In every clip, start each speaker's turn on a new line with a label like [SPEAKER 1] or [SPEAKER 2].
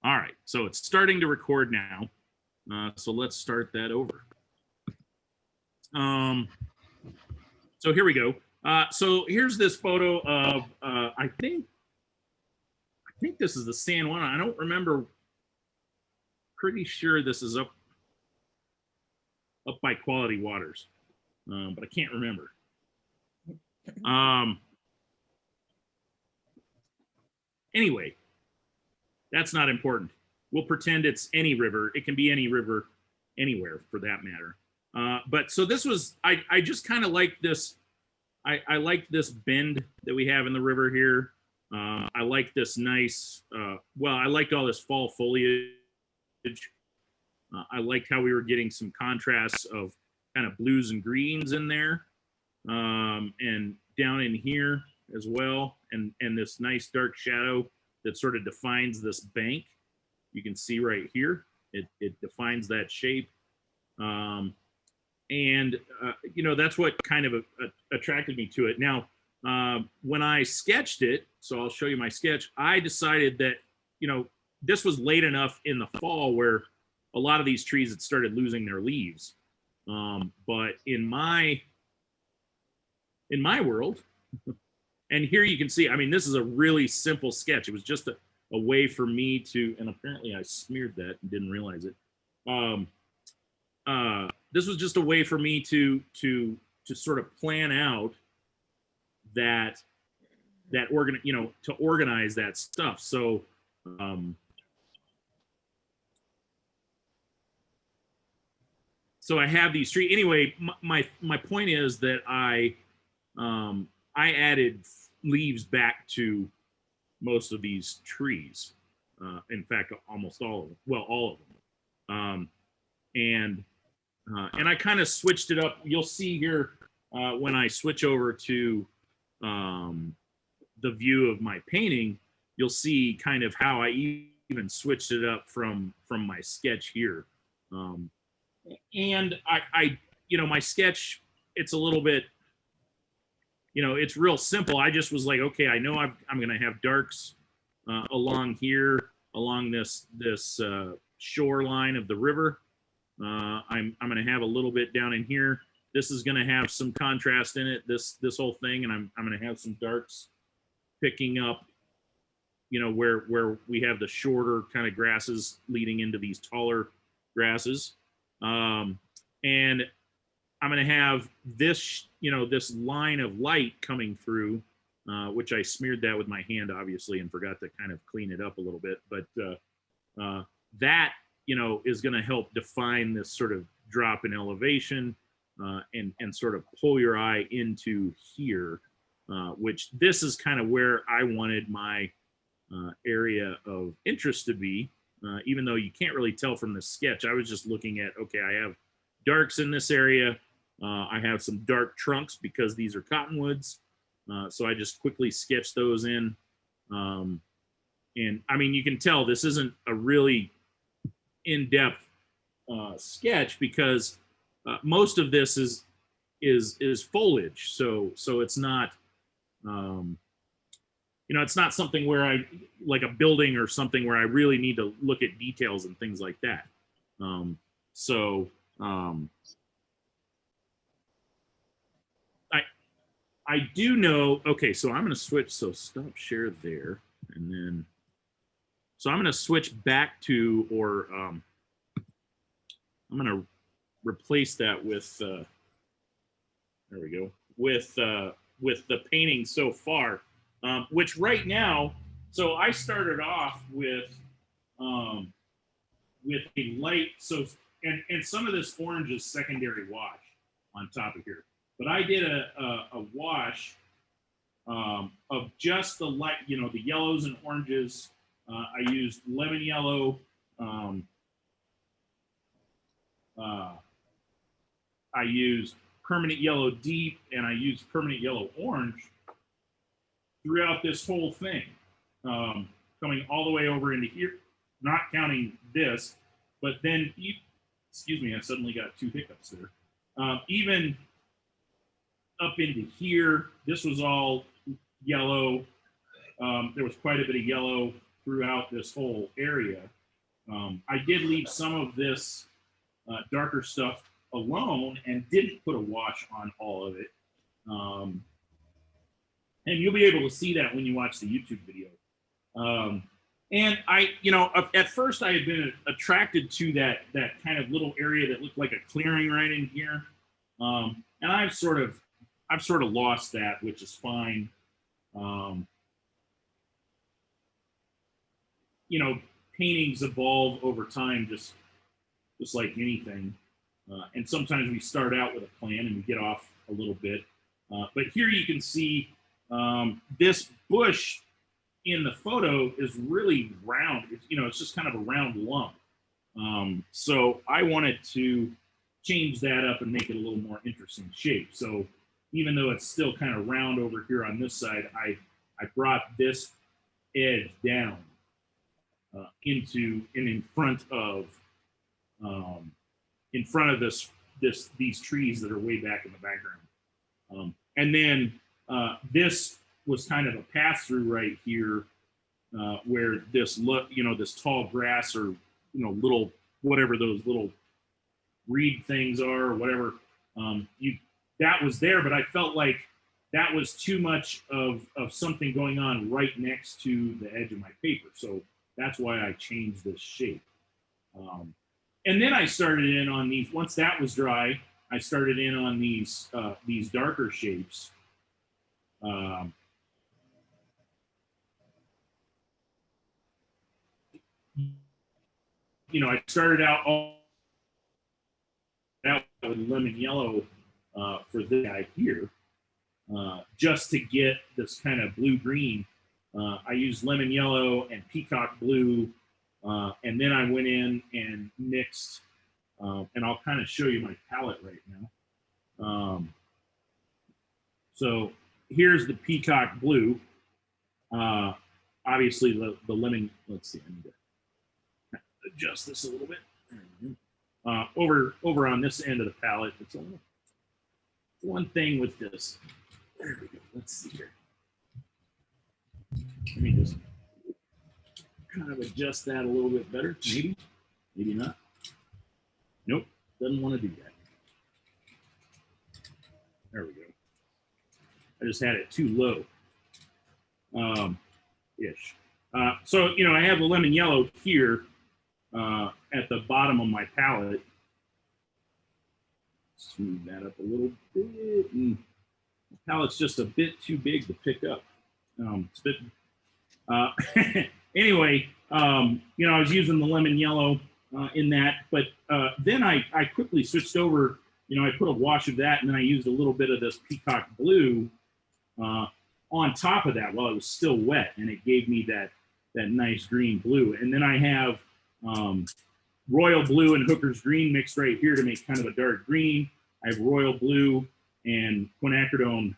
[SPEAKER 1] All right, so it's starting to record now. So let's start that over. So here we go. So here's this photo of I think this is the San Juan. I don't remember. Pretty sure this is up by Quality Waters, but I can't remember. Anyway, that's not important. We'll pretend it's any river. It can be any river anywhere for that matter. But so this was, I just kind of like this. I like this bend that we have in the river here. I like this nice, well, I liked all this fall foliage. I liked how we were getting some contrasts of kind of blues and greens in there. And down in here as well. And this nice dark shadow that sort of defines this bank. You can see right here, it defines that shape. And that's what kind of attracted me to it. Now, when I sketched it, so I'll show you my sketch, I decided that, this was late enough in the fall where a lot of these trees had started losing their leaves. But in my world, and here you can see, I mean, this is a really simple sketch. It was just a way for me to, and apparently I smeared that and didn't realize it. This was just a way for me to sort of plan out that to organize that stuff. So, so I have these trees. Anyway, my point is that I added leaves back to most of these trees. In fact, almost all of them. Well, all of them. And I kind of switched it up. You'll see here when I switch over to the view of my painting, you'll see kind of how I even switched it up from my sketch here. And I my sketch, it's a little bit, it's real simple. I just was like, okay, I know I'm going to have darks along here, along this shoreline of the river. I'm going to have a little bit down in here. This is going to have some contrast in it, this whole thing, and I'm going to have some darks picking up, where we have the shorter kind of grasses leading into these taller grasses. And I'm going to have this, this line of light coming through, which I smeared that with my hand, obviously, and forgot to kind of clean it up a little bit. But that, is going to help define this sort of drop in elevation and sort of pull your eye into here, which this is kind of where I wanted my area of interest to be. Even though you can't really tell from the sketch, I was just looking at, okay, I have darks in this area. I have some dark trunks because these are cottonwoods. So I just quickly sketched those in. And I mean, you can tell this isn't a really in-depth sketch because most of this is foliage. So it's not, it's not something where I, like a building or something where I really need to look at details and things like that. I do know, okay, so I'm going to switch, so stop share there, and then, so I'm going to switch back to, or I'm going to replace that with, there we go, with the painting so far, which right now, so I started off with a light, so, and some of this orange is secondary wash on top of here. But I did a wash of just the light, the yellows and oranges. I used lemon yellow. I used permanent yellow deep, and I used permanent yellow orange throughout this whole thing, coming all the way over into here, not counting this, but then, excuse me, I suddenly got 2 hiccups there. Even up into here, this was all yellow. There was quite a bit of yellow throughout this whole area. I did leave some of this darker stuff alone and didn't put a wash on all of it. And you'll be able to see that when you watch the YouTube video. And at first I had been attracted to that kind of little area that looked like a clearing right in here. And I've sort of lost that, which is fine. Paintings evolve over time, just like anything. And sometimes we start out with a plan and we get off a little bit. But here you can see this bush in the photo is really round. It's just kind of a round lump. So I wanted to change that up and make it a little more interesting shape. So even though it's still kind of round over here on this side, I brought this edge down into and in front of these trees that are way back in the background. And then this was kind of a pass through right here where this tall grass or little whatever those little reed things are or whatever, that was there, but I felt like that was too much of something going on right next to the edge of my paper. So that's why I changed this shape. And then I started in on these, once that was dry, I started in on these darker shapes. I started out with lemon yellow for this guy here, just to get this kind of blue-green. I used lemon yellow and peacock blue, and then I went in and mixed, and I'll kind of show you my palette right now. So here's the peacock blue. Obviously the lemon, let's see, I need to adjust this a little bit. Over on this end of the palette, it's only one thing with this. There we go. Let's see here. Let me just kind of adjust that a little bit better. Maybe not. Nope, doesn't want to do that. There we go. I just had it too low. Ish. So, I have the lemon yellow here at the bottom of my palette. Smooth that up a little bit. And the palette's just a bit too big to pick up. Anyway, I was using the lemon yellow in that, but then I quickly switched over. I put a wash of that, and then I used a little bit of this peacock blue on top of that while it was still wet, and it gave me that nice green blue. And then I have royal blue and hooker's green mixed right here to make kind of a dark green. I have royal blue and quinacridone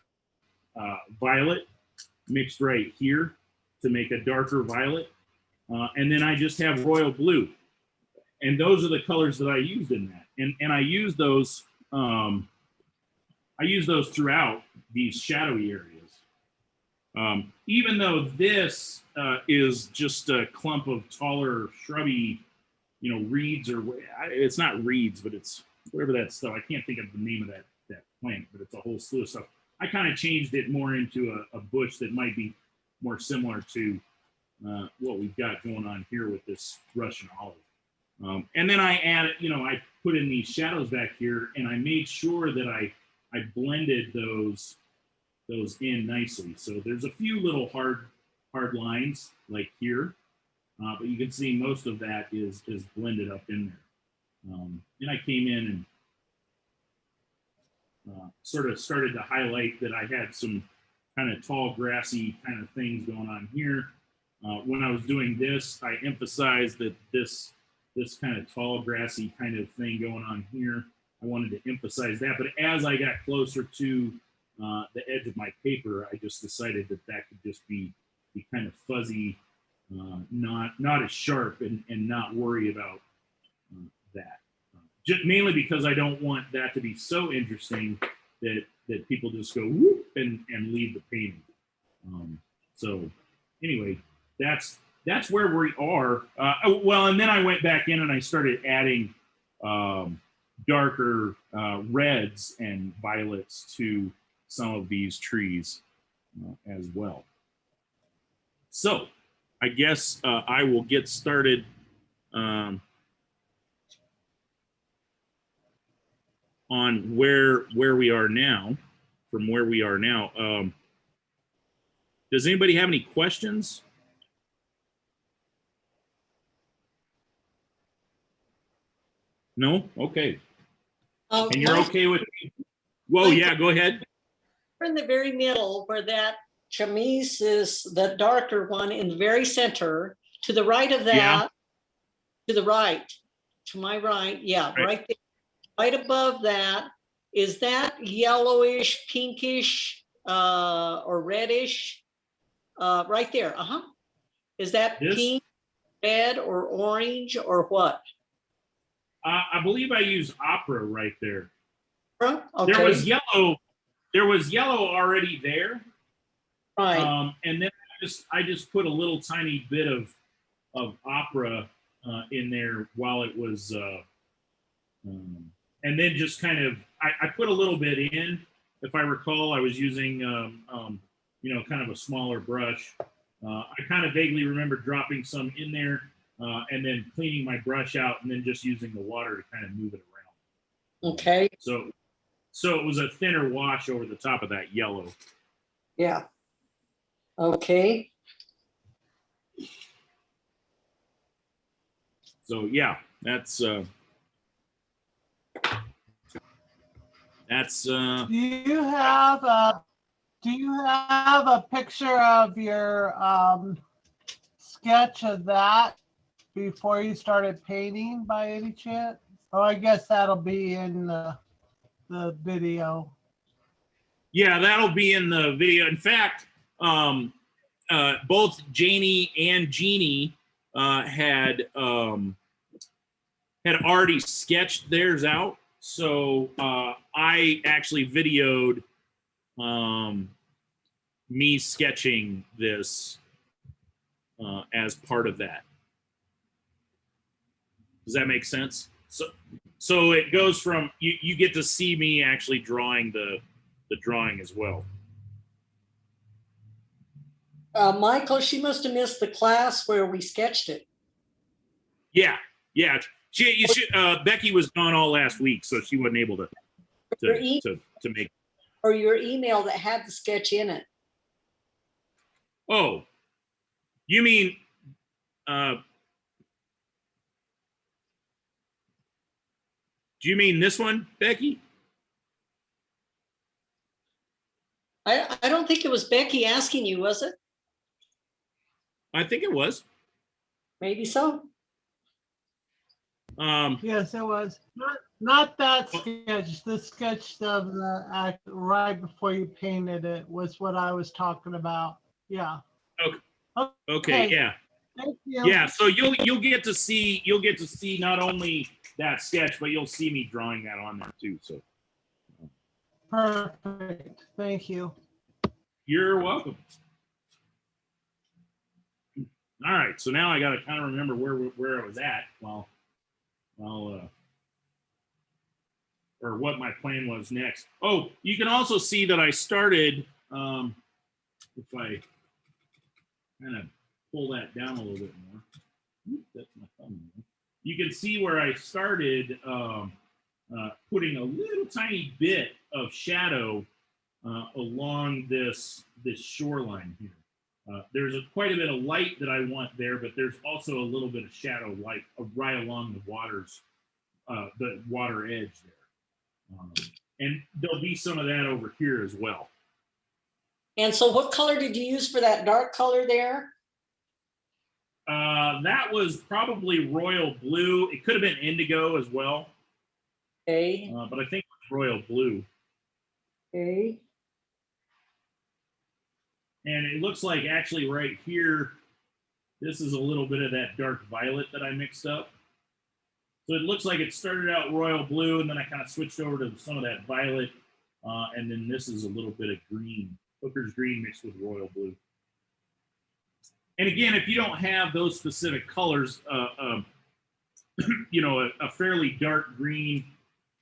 [SPEAKER 1] violet mixed right here to make a darker violet. And then I just have royal blue. And those are the colors that I used in that. And I use those throughout these shadowy areas. Even though this is just a clump of taller shrubby, reeds, or it's not reeds, but it's whatever that stuff. I can't think of the name of that plant, but it's a whole slew of stuff. I kind of changed it more into a bush that might be more similar to what we've got going on here with this Russian olive. And then I added, I put in these shadows back here, and I made sure that I blended those in nicely. So there's a few little hard lines like here, but you can see most of that is blended up in there. And I came in and sort of started to highlight that I had some kind of tall grassy kind of things going on here. When I was doing this, I emphasized that this kind of tall grassy kind of thing going on here, I wanted to emphasize that. But as I got closer to the edge of my paper, I just decided that could just be kind of fuzzy, not as sharp, and not worry about that. Just mainly because I don't want that to be so interesting that people just go whoop and leave the painting. So anyway, that's that's where we are. Well, and then I went back in and I started adding darker reds and violets to some of these trees as well. So I guess I will get started on where we are now, from where we are now. Does anybody have any questions? No? Okay. And you're okay with Whoa, yeah, go ahead.
[SPEAKER 2] We're in the very middle where that chemise is the darker one in the very center. To the right of that,
[SPEAKER 1] Yeah.
[SPEAKER 2] to the right, to my right, yeah, right there. Right above that, is that yellowish, pinkish, or reddish? Right there, Is that pink, red, or orange, or what?
[SPEAKER 1] I believe I use opera right there.
[SPEAKER 2] Okay.
[SPEAKER 1] There was yellow. There was yellow already there.
[SPEAKER 2] Right.
[SPEAKER 1] And then I just put a little tiny bit of opera in there while it was, and then just kind of I put a little bit in. If I recall, I was using kind of a smaller brush. I kind of vaguely remember dropping some in there and then cleaning my brush out and then just using the water to kind of move it around.
[SPEAKER 2] Okay.
[SPEAKER 1] So it was a thinner wash over the top of that yellow.
[SPEAKER 2] Yeah. Okay.
[SPEAKER 1] So yeah, that's
[SPEAKER 3] Do you have a picture of your sketch of that before you started painting by any chance? Oh, I guess that'll be in the video.
[SPEAKER 1] Yeah, that'll be in the video. In fact, both Janie and Jeannie had already sketched theirs out. So I actually videoed me sketching this as part of that. Does that make sense? So it goes from you get to see me actually drawing the drawing as well.
[SPEAKER 2] Michael, she must have missed the class where we sketched it.
[SPEAKER 1] Yeah. Becky was gone all last week, so she wasn't able to make.
[SPEAKER 2] Or your email that had the sketch in it.
[SPEAKER 1] Oh, you mean do you mean this one, Becky?
[SPEAKER 2] I don't think it was Becky asking you, was it?
[SPEAKER 1] I think it was.
[SPEAKER 2] Maybe so.
[SPEAKER 3] Yes, it was. Not that sketch. The sketch of the act right before you painted it was what I was talking about. Yeah.
[SPEAKER 1] Okay. Yeah.
[SPEAKER 3] Thank you.
[SPEAKER 1] Yeah. So you'll get to see not only that sketch, but you'll see me drawing that on there too. So.
[SPEAKER 3] Perfect. Thank you.
[SPEAKER 1] You're welcome. All right. So now I got to kind of remember where I was at. Well, or what my plan was next. Oh, you can also see that I started, if I kind of pull that down a little bit more. That's my thumb. You can see where I started putting a little tiny bit of shadow along this shoreline here. There's quite a bit of light that I want there, but there's also a little bit of shadow light right along the water edge there. And there'll be some of that over here as well.
[SPEAKER 2] And so what color did you use for that dark color there?
[SPEAKER 1] That was probably royal blue. It could have been indigo as well.
[SPEAKER 2] Okay.
[SPEAKER 1] But I think it was royal blue.
[SPEAKER 2] Okay.
[SPEAKER 1] And it looks like actually right here, this is a little bit of that dark violet that I mixed up. So it looks like it started out royal blue, and then I kind of switched over to some of that violet, and then this is a little bit of green, Hooker's green mixed with royal blue. And again, if you don't have those specific colors, you know, a fairly dark green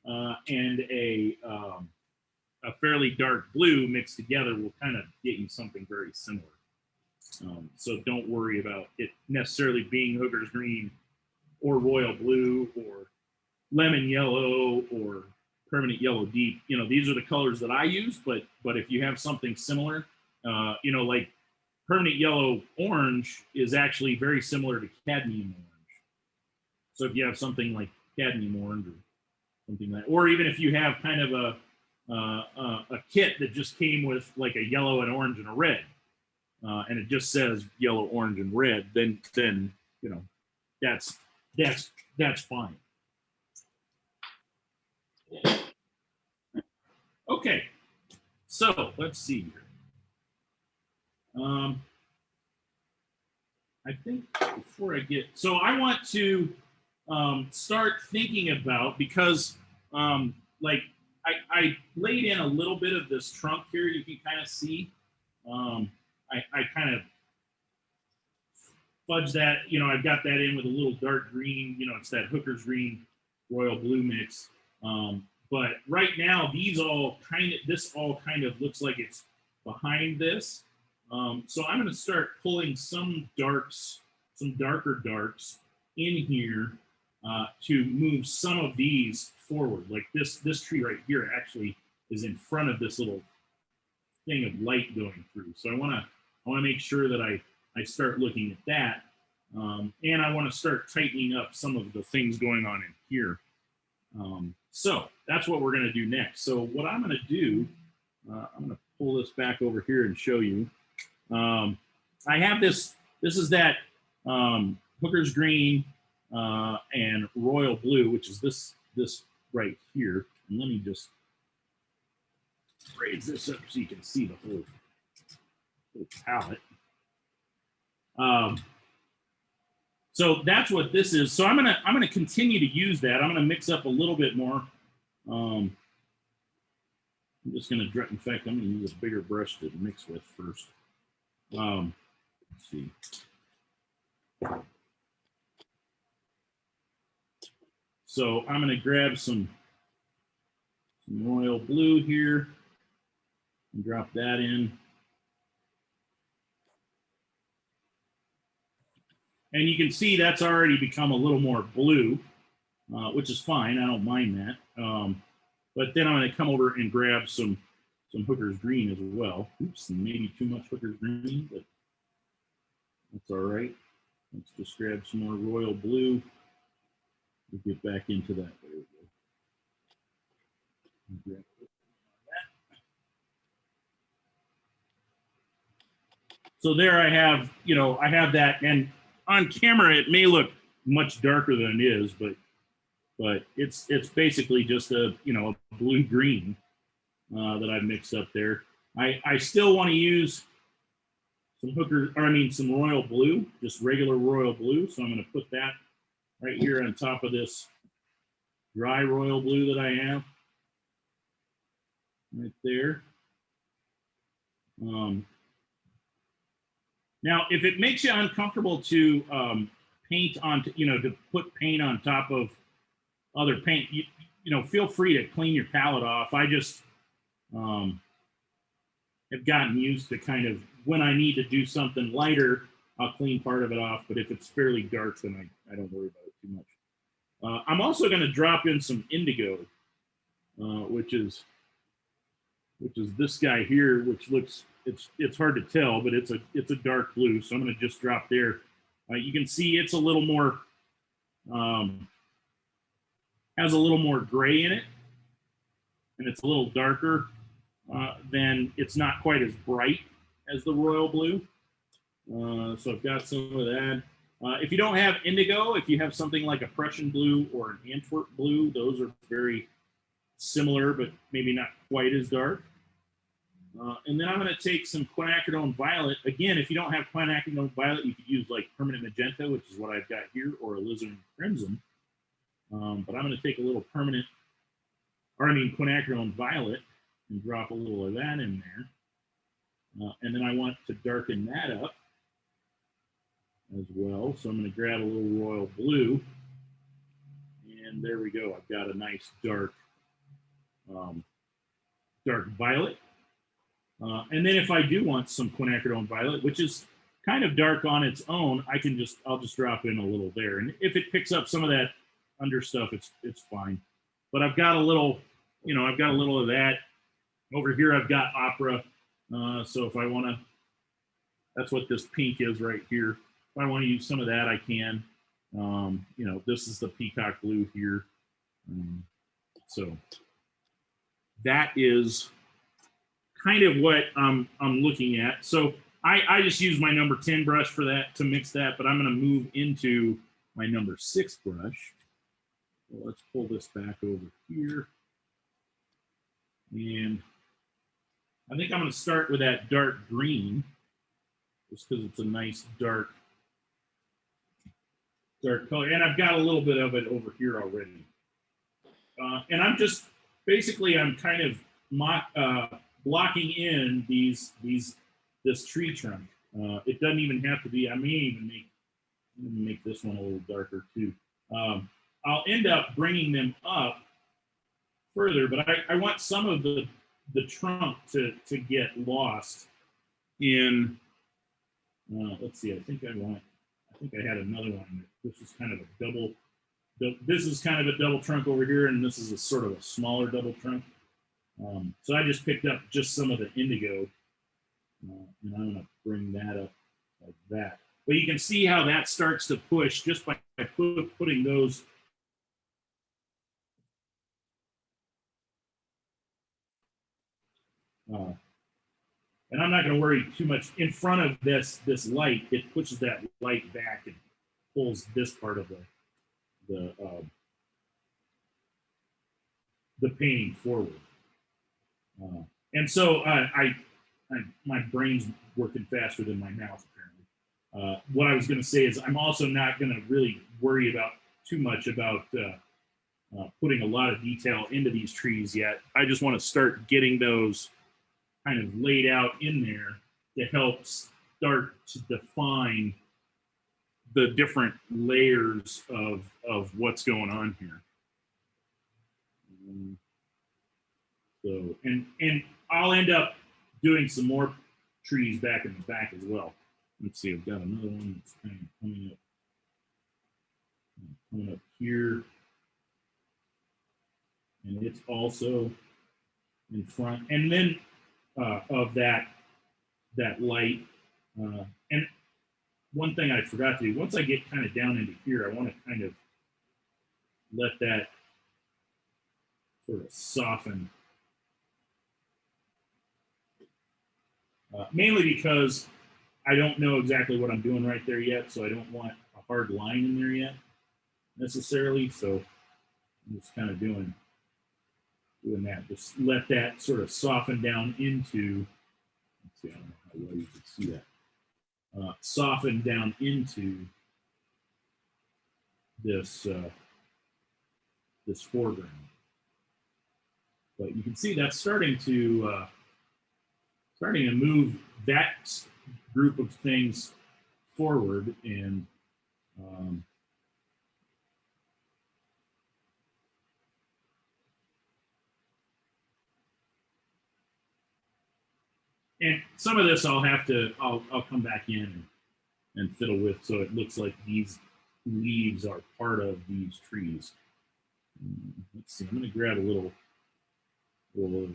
[SPEAKER 1] and a fairly dark blue mixed together will kind of get you something very similar. So don't worry about it necessarily being Hooker's green or royal blue or lemon yellow or permanent yellow deep. You know, these are the colors that I use, but if you have something similar, you know, like permanent yellow orange is actually very similar to cadmium orange. So if you have something like cadmium orange or something like, or even if you have kind of a kit that just came with like a yellow and orange and a red, and it just says yellow, orange, and red, then you know that's fine. Okay, so let's see here. I think before I get, so I want to start thinking about, because like I laid in a little bit of this trunk here, you can kind of see. I kind of fudge that, you know, I've got that in with a little dark green, you know, it's that Hooker's green royal blue mix. But right now, this all kind of looks like it's behind this. So I'm going to start pulling some darker darks in here to move some of these forward. Like this tree right here actually is in front of this little thing of light going through. So I want to make sure that I start looking at that, and I want to start tightening up some of the things going on in here. So that's what we're going to do next. So what I'm going to do, I'm going to pull this back over here and show you. I have this. This is that Hooker's green and royal blue, which is this right here. And let me just raise this up so you can see the whole palette. So that's what this is. So I'm gonna continue to use that. I'm gonna mix up a little bit more. I'm just gonna, in fact, I'm gonna use a bigger brush to mix with first. Let's see. So I'm gonna grab some royal blue here and drop that in. And you can see that's already become a little more blue, which is fine. I don't mind that. But then I'm going to come over and grab some Hooker's green as well. Oops, maybe too much Hooker's green, but that's all right. Let's just grab some more royal blue. We'll get back into that. There we go. So there I have, you know, I have that, and on camera it may look much darker than it is, but it's basically just a, you know, a blue green that I've mixed up there. I still want to use some royal blue, just regular royal blue. So I'm going to put that right here on top of this dry royal blue that I have right there. Now, if it makes you uncomfortable to paint on, you know, to put paint on top of other paint, you know, feel free to clean your palette off. I just have gotten used to kind of, when I need to do something lighter, I'll clean part of it off. But if it's fairly dark, then I don't worry about it too much. I'm also going to drop in some indigo, which is this guy here, which looks, it's hard to tell, but it's a dark blue. So I'm going to just drop there. You can see it's a little more, has a little more gray in it, and it's a little darker. Then it's not quite as bright as the royal blue. So I've got some of that. If you don't have indigo, if you have something like a Prussian blue or an Antwerp blue, those are very similar, but maybe not quite as dark. And then I'm going to take some quinacridone violet. Again, if you don't have quinacridone violet, you could use like permanent magenta, which is what I've got here, or alizarin crimson. But I'm going to take a little quinacridone violet and drop a little of that in there. And then I want to darken that up. as well. So I'm going to grab a little royal blue. And there we go. I've got a nice dark, dark violet. And then if I do want some quinacridone violet, which is kind of dark on its own, I'll just drop in a little there. And if it picks up some of that under stuff, it's fine. But I've got a little, I've got a little of that. Over here, I've got opera. So if I want to, that's what this pink is right here. If I want to use some of that, I can. This is the peacock blue here. So that is kind of what I'm looking at. So I just use my number 10 brush for that to mix that, but I'm going to move into my number 6 brush. So let's pull this back over here. And I think I'm going to start with that dark green, just because it's a nice dark color. And I've got a little bit of it over here already. And I'm just, basically, I'm kind of blocking in this tree trunk. It doesn't even have to be, I may even make this one a little darker too. I'll end up bringing them up further, but I want some of the trunk to get lost in, let's see, I think I had another one. This is kind of a double trunk over here, and this is a sort of a smaller double trunk. So I just picked up just some of the indigo, and I'm going to bring that up like that. But you can see how that starts to push just by putting those. And I'm not going to worry too much in front of this light. It pushes that light back and pulls this part of the painting forward. And so my brain's working faster than my mouth, apparently. What I was going to say is I'm also not going to really worry about too much about putting a lot of detail into these trees yet. I just want to start getting those kind of laid out in there to help start to define the different layers of what's going on here. So, and I'll end up doing some more trees back in the back as well. Let's see, I've got another one that's kind of coming up here. And it's also in front. And then of that light. And one thing I forgot to do, once I get kind of down into here, I want to kind of let that sort of soften. Mainly because I don't know exactly what I'm doing right there yet, so I don't want a hard line in there yet necessarily. So I'm just kind of doing that. Just let that sort of soften down into, let's see, I don't know how well you can see that. Soften down into this this foreground. But you can see that's starting to move that group of things forward, and some of this I'll come back in and fiddle with, so it looks like these leaves are part of these trees. Let's see, I'm going to grab a little of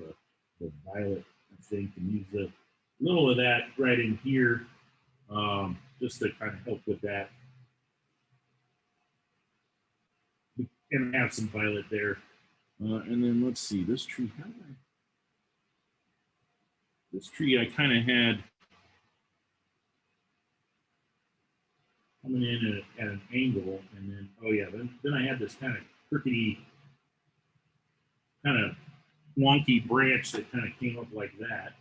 [SPEAKER 1] the violet, I think, and use a little of that right in here, just to kind of help with that. And have some violet there. And then let's see, this tree, this tree I kind of had coming in at an angle, and then, oh yeah, then I had this kind of crookedy, kind of wonky branch that kind of came up like that.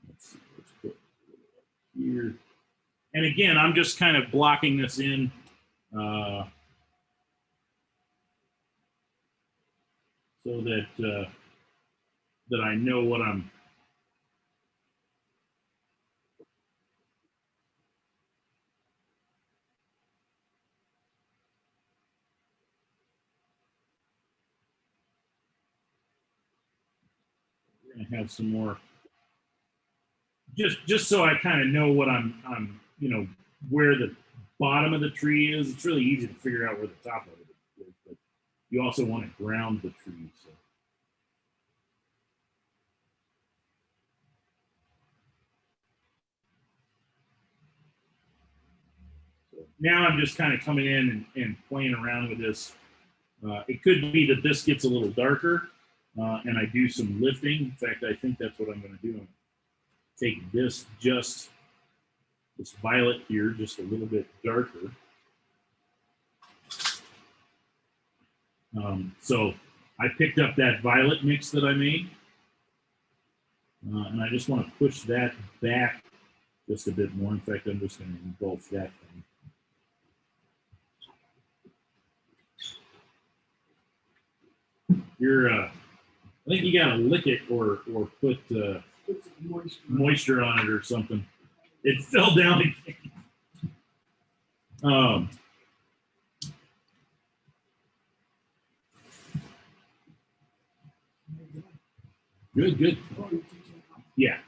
[SPEAKER 1] Let's see, let's put it here. And again, I'm just kind of blocking this in so that that I know what I'm. We're gonna have some more. Just so I kind of know what I'm where the bottom of the tree is. It's really easy to figure out where the top of it is, but you also want to ground the tree. So now I'm just kind of coming in and playing around with this. It could be that this gets a little darker and I do some lifting. In fact, I think that's what I'm going to do. I'm gonna take this violet here just a little bit darker. So I picked up that violet mix that I made, and I just want to push that back just a bit more. In fact, I'm just going to engulf that thing. I think you got to lick it or put moisture on it or something. It fell down again. Good. Yeah.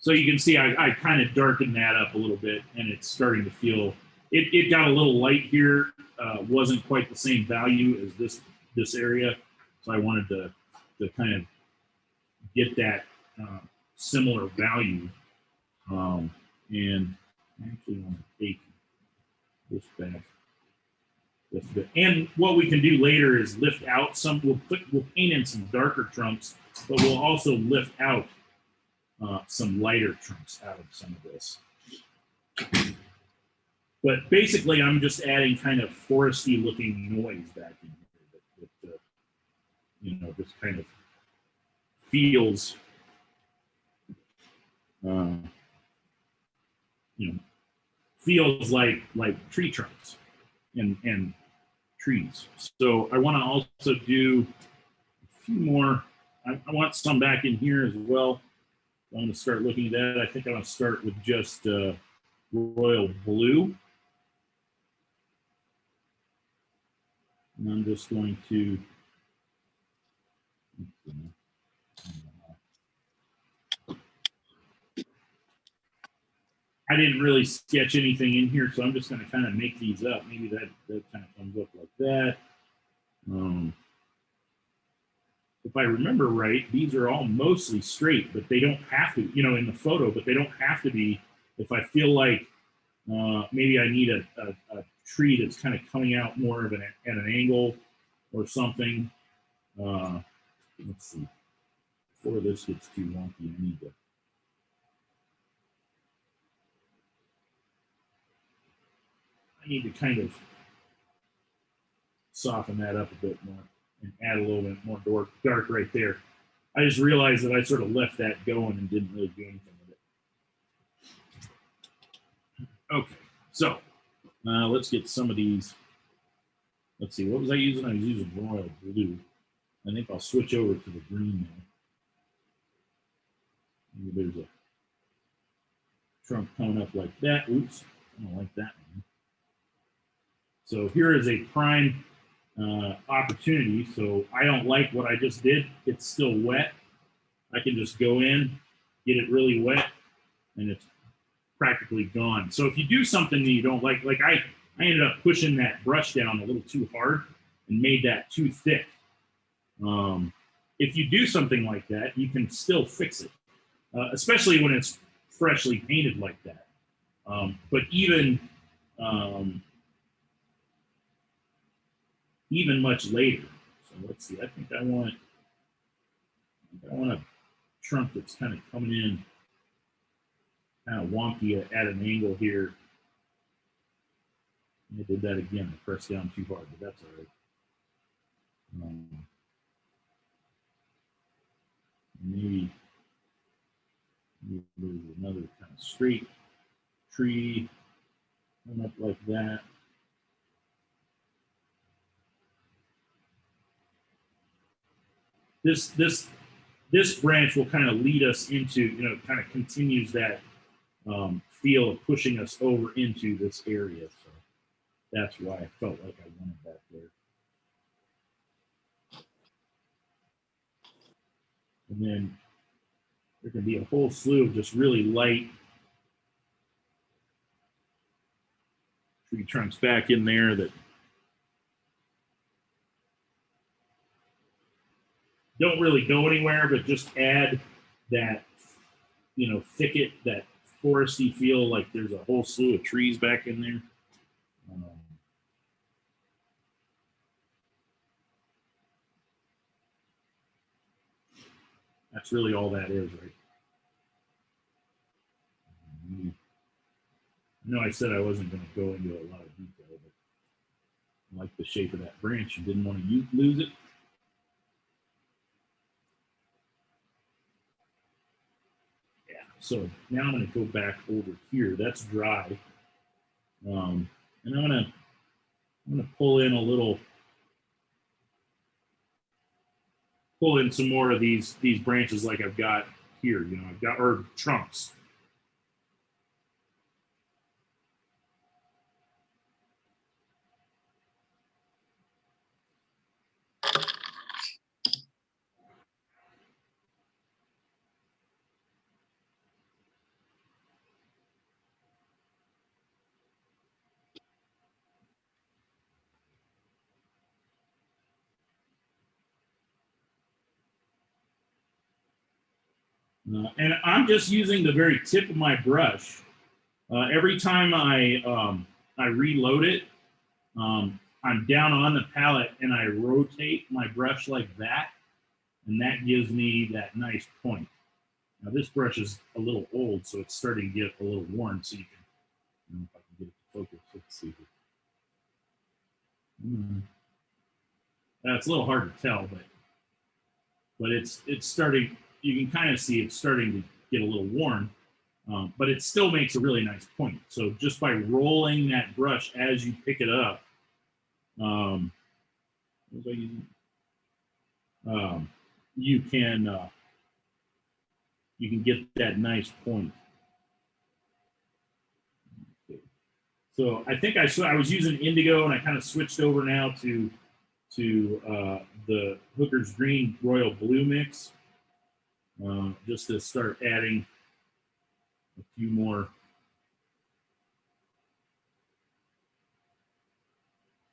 [SPEAKER 1] So you can see I kind of darkened that up a little bit, and it's starting to feel, it got a little light here. Wasn't quite the same value as this area. So I wanted to kind of get that similar value. And I actually want to take this back. And what we can do later is lift out some, we'll paint in some darker trunks, but we'll also lift out some lighter trunks out of some of this. But basically, I'm just adding kind of foresty looking noise back in here that this kind of feels, feels like tree trunks and trees. So I want to also do a few more. I want some back in here as well. I'm going to start looking at that. I think I'm going to start with just royal blue. And I'm just going to I didn't really sketch anything in here, so I'm just going to kind of make these up. Maybe that kind of comes up like that. If I remember right, these are all mostly straight, but they don't have to, in the photo, but they don't have to be. If I feel like maybe I need a tree that's kind of coming out more of at an angle or something. Let's see. Before this gets too wonky, I need to kind of soften that up a bit more and add a little bit more dark right there. I just realized that I sort of left that going and didn't really do anything with it. Okay, so let's get some of these. Let's see, what was I using? I was using royal blue. I think I'll switch over to the green now. Maybe there's a trunk coming up like that. Oops, I don't like that one. So here is a prime opportunity. So I don't like what I just did. It's still wet. I can just go in, get it really wet, and it's practically gone. So if you do something that you don't like I ended up pushing that brush down a little too hard and made that too thick. If you do something like that, you can still fix it, especially when it's freshly painted like that. But even much later. So let's see. I think I want a trunk that's kind of coming in kind of wonky at an angle here. I did that again. I pressed down too hard, but that's all right. Maybe there's another kind of straight tree coming up like that. this branch will kind of lead us into, kind of continues that feel of pushing us over into this area. So that's why I felt like I wanted that there. And then there can be a whole slew of just really light tree trunks back in there that don't really go anywhere, but just add that, thicket, that foresty feel, like there's a whole slew of trees back in there. That's really all that is, right? I know I said I wasn't going to go into a lot of detail, but I like the shape of that branch. You didn't want to lose it. Yeah, so now I'm going to go back over here. That's dry. And I'm going to pull in some more of these branches like I've got here, I've got, or trunks. And I'm just using the very tip of my brush. Every time I reload it, I'm down on the palette and I rotate my brush like that, and that gives me that nice point. Now this brush is a little old, so it's starting to get a little worn, so you can, if I can get it to focus, let's see here. It's a little hard to tell, but it's starting, you can kind of see it's starting to get a little worn, but it still makes a really nice point. So just by rolling that brush as you pick it up, you can get that nice point. Okay. So I think I was using indigo, and I kind of switched over now to the Hooker's Green Royal Blue mix, just to start adding a few more.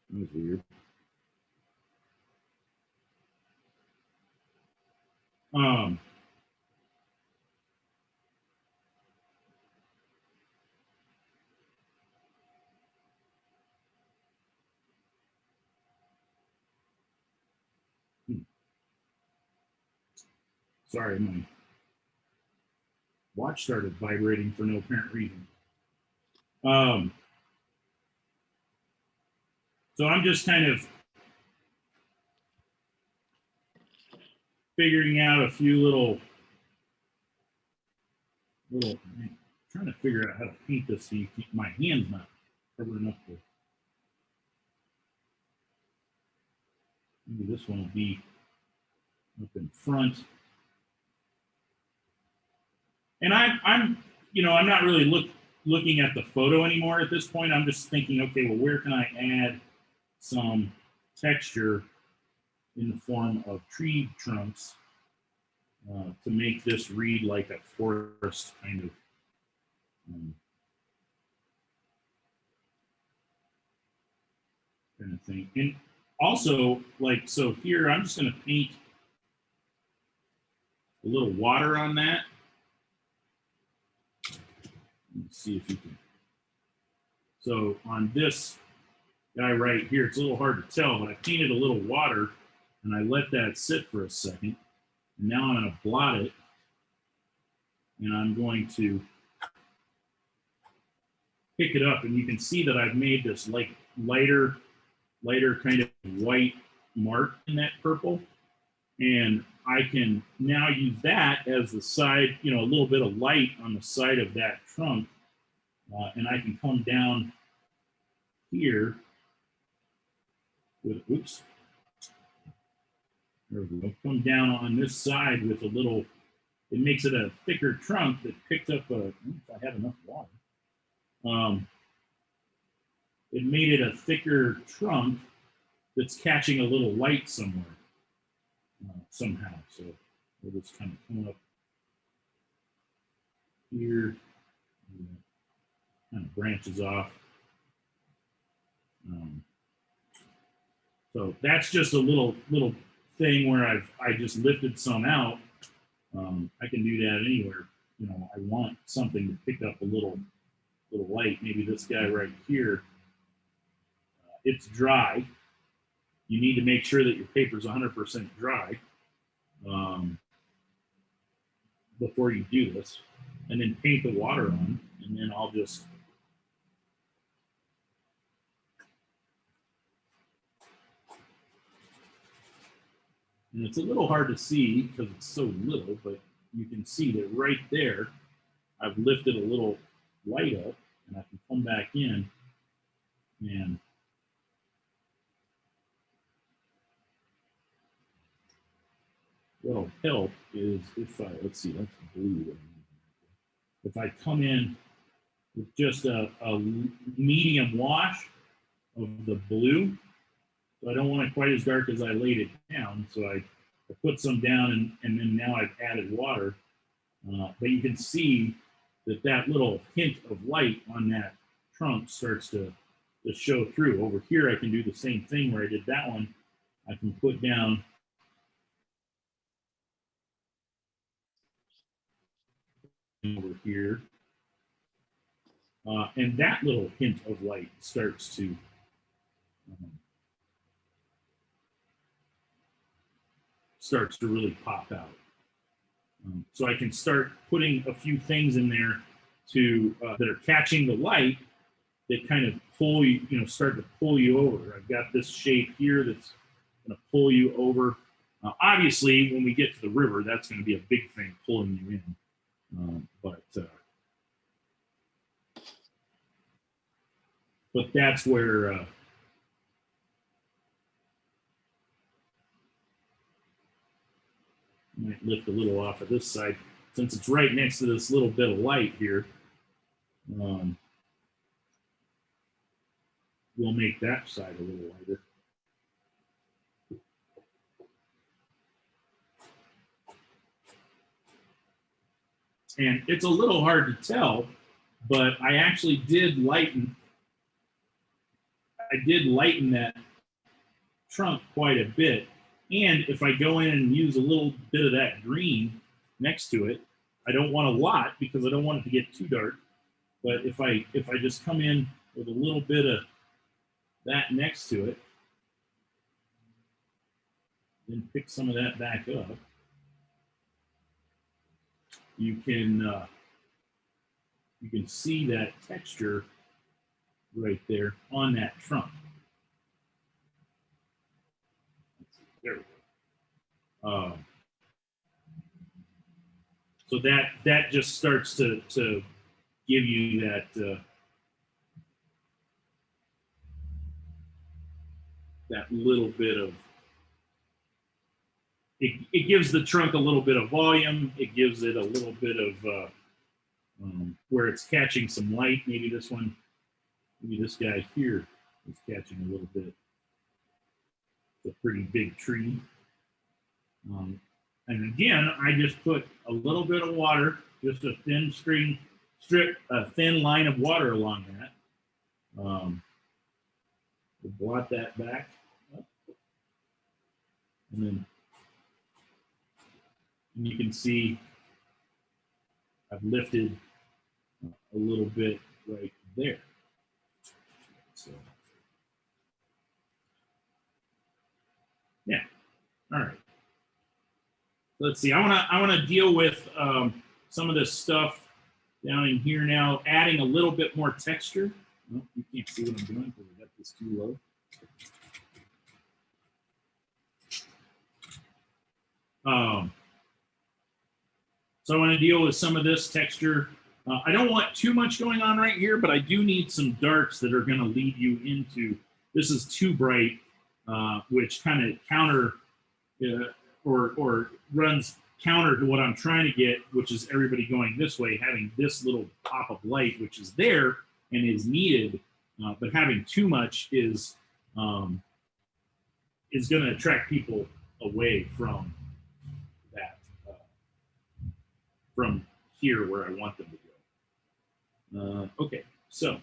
[SPEAKER 1] That was weird. Sorry, my watch started vibrating for no apparent reason. So I'm just kind of figuring out a few little trying to figure out how to paint this so you keep my hand's not covering up the. Maybe this one will be up in front. And I'm not really looking at the photo anymore at this point. I'm just thinking, okay, well, where can I add some texture in the form of tree trunks to make this read like a forest kind of thing. And also, like, so here, I'm just going to paint a little water on that. Let's see if you can. So on this guy right here, it's a little hard to tell, but I painted a little water and I let that sit for a second. And now I'm going to blot it, and I'm going to pick it up, and you can see that I've made this like lighter kind of white mark in that purple. And I can now use that as the side, a little bit of light on the side of that trunk. And I can come down here with, oops, There we go. Come down on this side with a little, it makes it a thicker trunk that picks up a, if I have enough water. It made it a thicker trunk that's catching a little light somewhere, somehow. So we'll just kind of come up here, kind of branches off. So that's just a little thing where I just lifted some out. I can do that anywhere. You know, I want something to pick up a little light. Maybe this guy right here. It's dry. You need to make sure that your paper is 100% dry before you do this, and then paint the water on, and then I'll just and it's a little hard to see because it's so little, but you can see that right there, I've lifted a little light up, and I can come back in and what'll help is if I, let's see, that's blue. If I come in with just a medium wash of the blue, so I don't want it quite as dark as I laid it down. So I put some down and then now I've added water. But you can see that little hint of light on that trunk starts to show through. Over here, I can do the same thing where I did that one. I can put down over here. And that little hint of light starts to really pop out. So I can start putting a few things in there that are catching the light that kind of pull you, start to pull you over. I've got this shape here that's going to pull you over. Obviously, when we get to the river, that's going to be a big thing pulling you in. But that's where I might lift a little off of this side since it's right next to this little bit of light here. We'll make that side a little lighter. And it's a little hard to tell, but I actually did lighten. I did lighten that trunk quite a bit. And if I go in and use a little bit of that green next to it, I don't want a lot because I don't want it to get too dark. But if I just come in with a little bit of that next to it, then pick some of that back up, you can see that texture right there on that trunk. There we go. So that just starts to give you that that little bit of it gives the trunk a little bit of volume. It gives it a little bit of where it's catching some light. Maybe this one, maybe this guy here is catching a little bit. It's a pretty big tree. And again, I just put a little bit of water, just a thin a thin line of water along that. We'll blot that back up. And you can see I've lifted a little bit right there. So, yeah, all right. Let's see. I want to deal with some of this stuff down in here now, adding a little bit more texture. Oh, you can't see what I'm doing because I got this too low. So I want to deal with some of this texture. I don't want too much going on right here, but I do need some darks that are going to lead you into, this is too bright, which kind of or runs counter to what I'm trying to get, which is everybody going this way, having this little pop of light, which is there and is needed, but having too much is going to attract people away from that, from here where I want them to go. Okay, so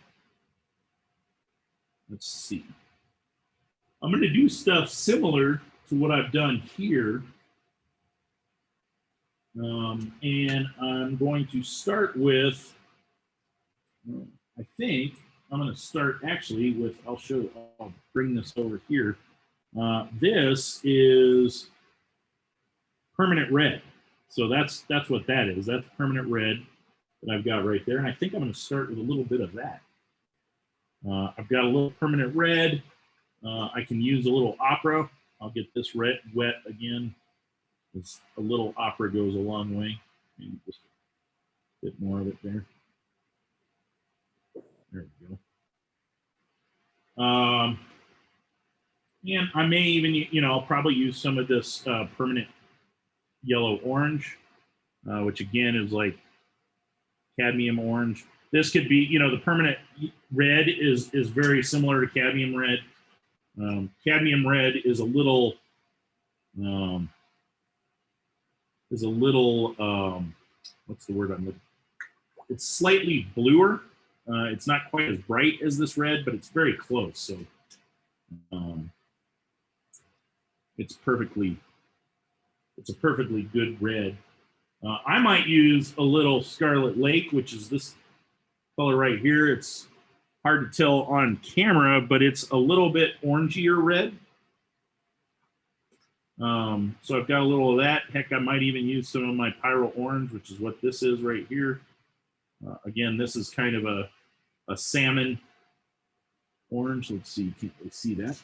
[SPEAKER 1] let's see. I'm going to do stuff similar to what I've done here. And I'm going to start with, I think I'm going to start actually with, I'll bring this over here. This is permanent red. So that's what that is. That's permanent red that I've got right there. And I think I'm going to start with a little bit of that. I've got a little permanent red. I can use a little opera. I'll get this red wet again. It's a little opera goes a long way. Maybe just a bit more of it there. There we go. And I may even, I'll probably use some of this permanent yellow orange, which again is like cadmium orange. This could be, the permanent red is very similar to cadmium red. Cadmium red is a little, what's the word I'm looking for? It's slightly bluer. It's not quite as bright as this red, but it's very close. So it's a perfectly good red. I might use a little Scarlet Lake, which is this color right here. It's hard to tell on camera, but it's a little bit orangier red. So I've got a little of that. Heck, I might even use some of my Pyro Orange, which is what this is right here. Again, this is kind of a salmon orange. Let's see, can't really see that.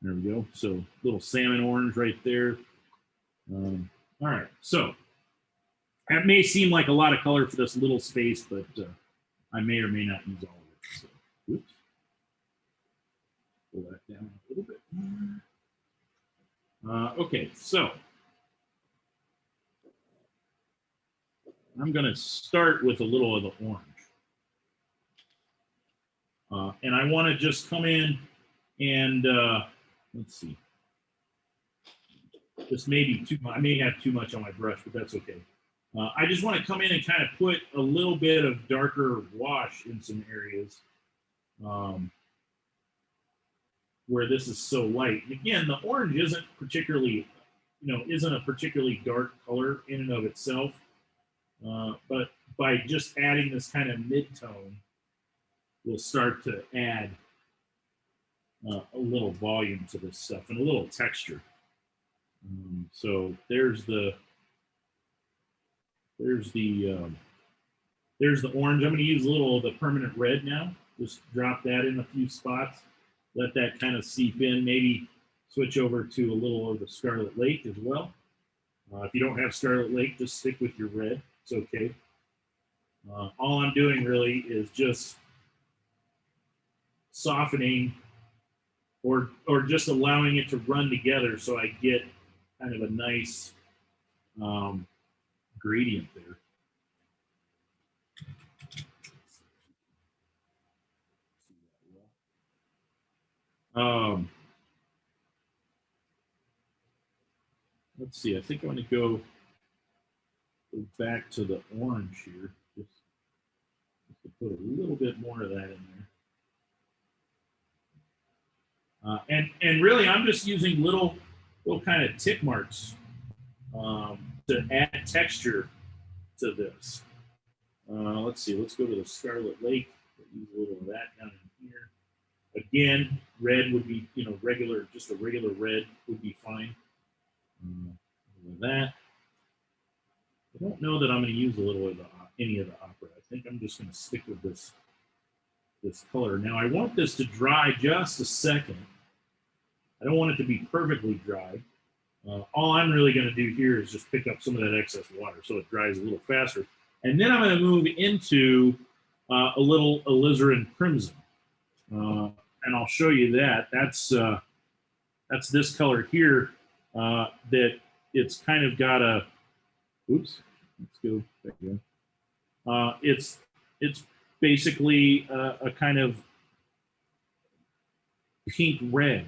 [SPEAKER 1] There we go. So little salmon orange right there. All right, so that may seem like a lot of color for this little space, but I may or may not use all of it. So, oops. Pull that down a little bit more. Okay, so I'm going to start with a little of the orange. And I want to just come in and, let's see. This may be too much. I may have too much on my brush, but that's okay. I just want to come in and kind of put a little bit of darker wash in some areas where this is so light. And again, the orange isn't particularly, isn't a particularly dark color in and of itself. But by just adding this kind of mid-tone, we'll start to add a little volume to this stuff and a little texture. So there's the orange. I'm going to use a little of the permanent red now. Just drop that in a few spots. Let that kind of seep in. Maybe switch over to a little of the Scarlet Lake as well. If you don't have Scarlet Lake, just stick with your red. It's okay. All I'm doing really is just softening or just allowing it to run together so I get kind of a nice gradient there. Let's see, I think I'm going to go back to the orange here, just to put a little bit more of that in there. And really, I'm just using little kind of tick marks to add texture to this. Let's see, let's go to the Scarlet Lake. Use a little of that down in here. Again, red would be, regular, just a regular red would be fine. That. I don't know that I'm going to use a little of any of the opera. I think I'm just going to stick with this color. Now I want this to dry just a second. I don't want it to be perfectly dry. All I'm really going to do here is just pick up some of that excess water so it dries a little faster. And then I'm going to move into a little alizarin crimson. And I'll show you that. That's this color here. that it's kind of got a, oops, let's go, there you go. It's basically a kind of pink red.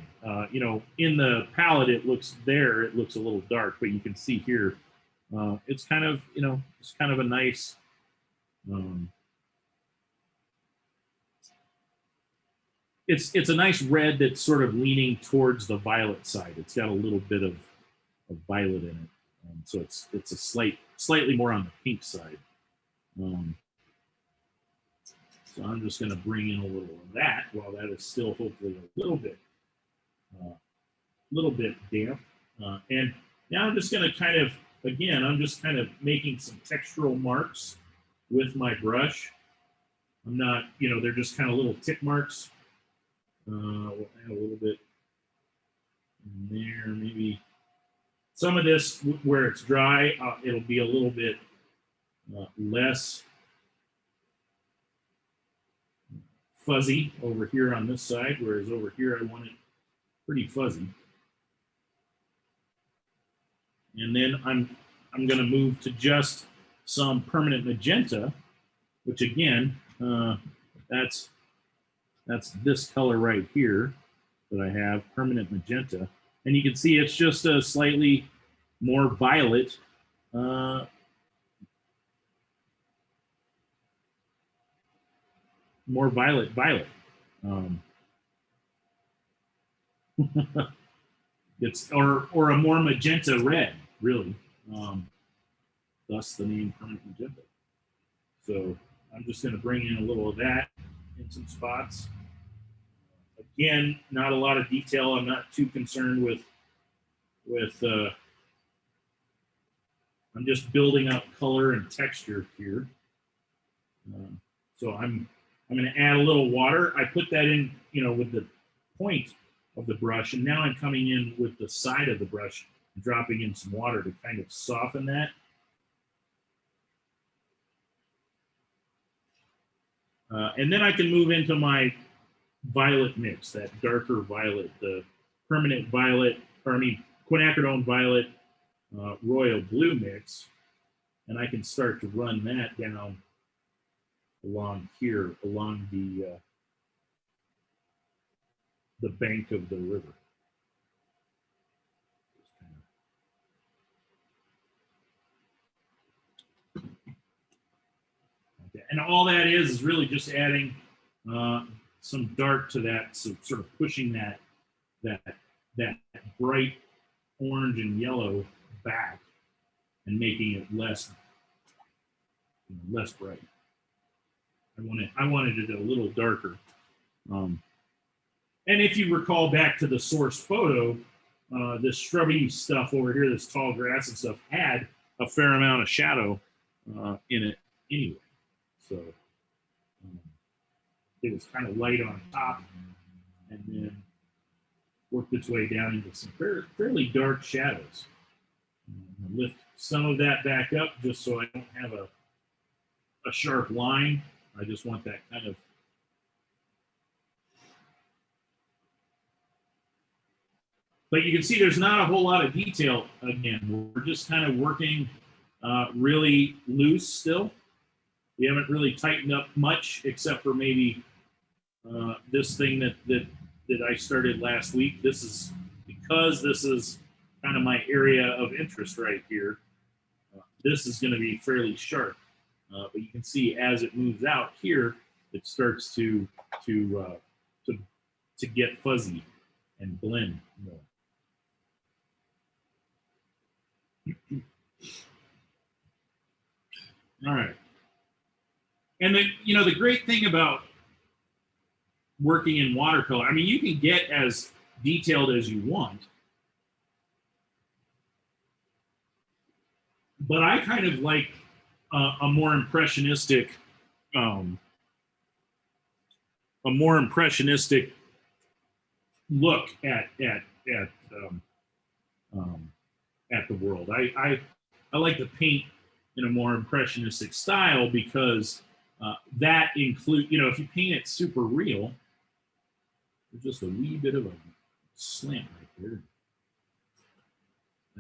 [SPEAKER 1] You know, in the palette, it looks a little dark, but you can see here, it's kind of, you know, it's kind of a nice, it's a nice red that's sort of leaning towards the violet side. It's got a little bit of violet in it, so it's a slightly more on the pink side. So I'm just going to bring in a little of that while that is still hopefully a little bit damp. And now I'm just going to kind of, again, I'm just kind of making some textural marks with my brush. I'm not, you know, they're just kind of little tick marks. We'll add a little bit in there, maybe. Some of this, where it's dry, it'll be a little bit less fuzzy over here on this side, whereas over here I want it pretty fuzzy. And then I'm going to move to just some permanent magenta, which again, that's this color right here that I have, permanent magenta. And you can see it's just a slightly more violet, violet. It's or a more magenta red, really. Thus the name permanent magenta. So I'm just going to bring in a little of that in some spots. Again, not a lot of detail. I'm not too concerned with I'm just building up color and texture here. So I'm going to add a little water. I put that in, you know, with the point of the brush, and now I'm coming in with the side of the brush and dropping in some water to kind of soften that. And then I can move into my violet mix, that darker violet, the permanent violet, or I mean quinacridone violet royal blue mix, and I can start to run that down along here, along the bank of the river. Okay. And all that is really just adding some dark to that, so sort of pushing that bright orange and yellow back and making it less bright. I wanted it a little darker. And if you recall back to the source photo, this shrubby stuff over here, this tall grass and stuff, had a fair amount of shadow in it anyway. So it was kind of light on top and then worked its way down into some fairly dark shadows. Lift some of that back up just so I don't have a sharp line. I just want that kind of but you can see there's not a whole lot of detail. Again, we're just kind of working really loose still. We haven't really tightened up much except for maybe this thing that I started last week. This is because this is kind of my area of interest right here. This is going to be fairly sharp, but you can see as it moves out here, it starts to get fuzzy and blend more. All right. And the great thing about working in watercolor, I mean, you can get as detailed as you want, but I kind of like a more impressionistic look at the world. I like to paint in a more impressionistic style because that include, if you paint it super real, there's just a wee bit of a slant right there.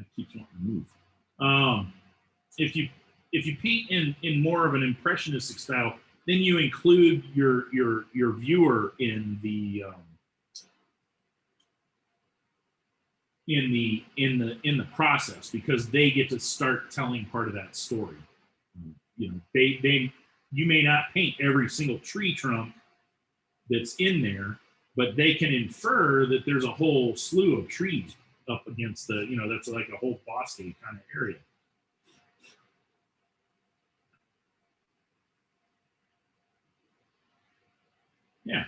[SPEAKER 1] That keeps wanting to move. If you paint in more of an impressionistic style, then you include your viewer in the process, because they get to start telling part of that story. You know, you may not paint every single tree trunk that's in there, but they can infer that there's a whole slew of trees up against the, you know, that's like a whole bosque kind of area. Yeah.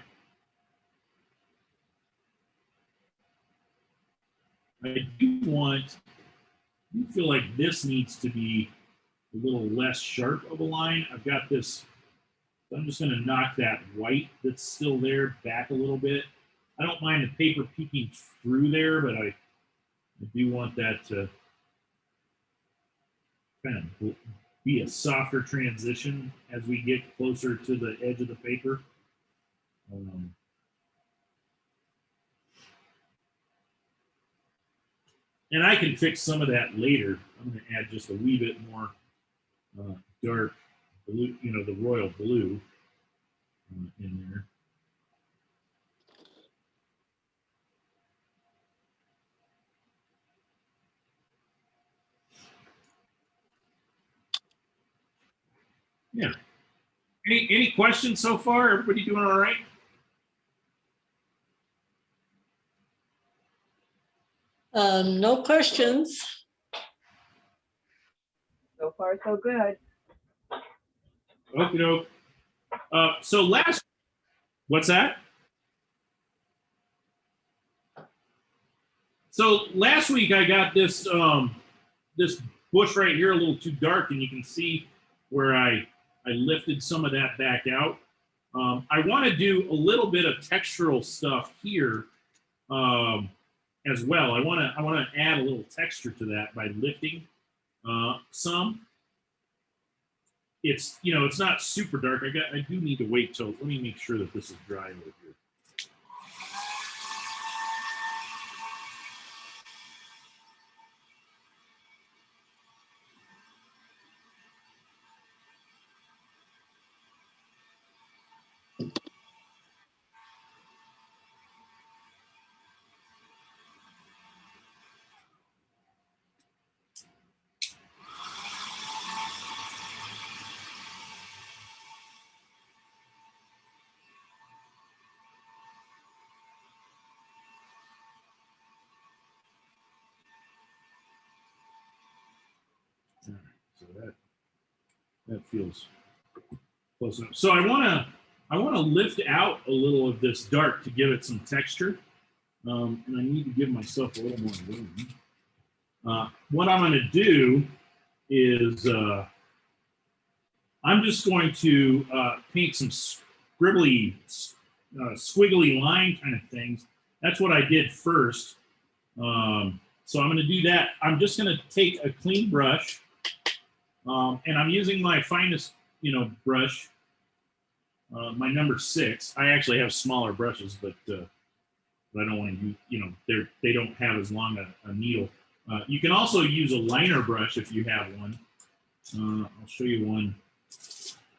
[SPEAKER 1] I do feel like this needs to be a little less sharp of a line. I've got this, I'm just going to knock that white that's still there back a little bit. I don't mind the paper peeking through there, but I do want that to kind of be a softer transition as we get closer to the edge of the paper. And I can fix some of that later. I'm going to add just a wee bit more dark blue, you know, the royal blue in there. Yeah. Any questions so far? Everybody doing all right?
[SPEAKER 2] No questions.
[SPEAKER 4] So far, so good.
[SPEAKER 1] Okie doke. So what's that? So last week I got this this bush right here a little too dark, and you can see where I lifted some of that back out. I want to do a little bit of textural stuff here as well. I want to add a little texture to that by lifting some. It's, you know, it's not super dark. I do need to wait till, let me make sure that this is dry over here. All right, so that feels close enough. So I want to lift out a little of this dark to give it some texture, and I need to give myself a little more room. What I'm going to do is I'm just going to paint some scribbly, squiggly line kind of things. That's what I did first. So I'm going to do that. I'm just going to take a clean brush, and I'm using my finest, you know, brush, my number 6. I actually have smaller brushes, but I don't want to use, you know, they don't have as long a needle. You can also use a liner brush if you have one. I'll show you one.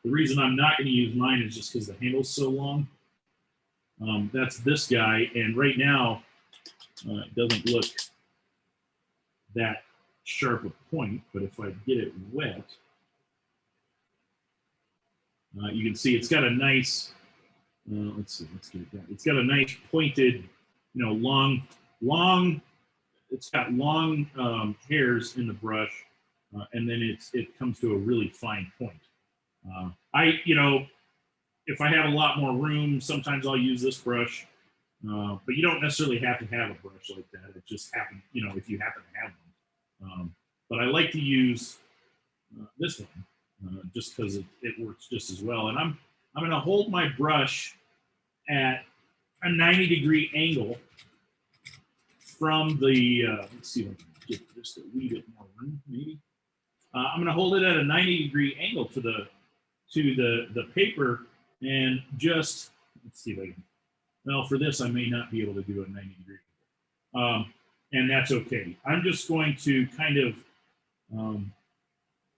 [SPEAKER 1] The reason I'm not going to use mine is just because the handle's so long. That's this guy, and right now it doesn't look that sharp a point, but if I get it wet, you can see it's got a nice, let's see, let's get it down. It's got a nice pointed, you know, long, it's got long hairs in the brush, and then it comes to a really fine point. You know, if I have a lot more room, sometimes I'll use this brush, but you don't necessarily have to have a brush like that. It just happens, you know, if you happen to have one. But I like to use this one just because it works just as well. And I'm going to hold my brush at a 90-degree angle from the, let's see if I can get just a wee bit more room, maybe. I'm going to hold it at a 90-degree angle to the paper, and just, let's see if I can, well, for this, I may not be able to do a 90-degree. and that's okay. I'm just going to kind of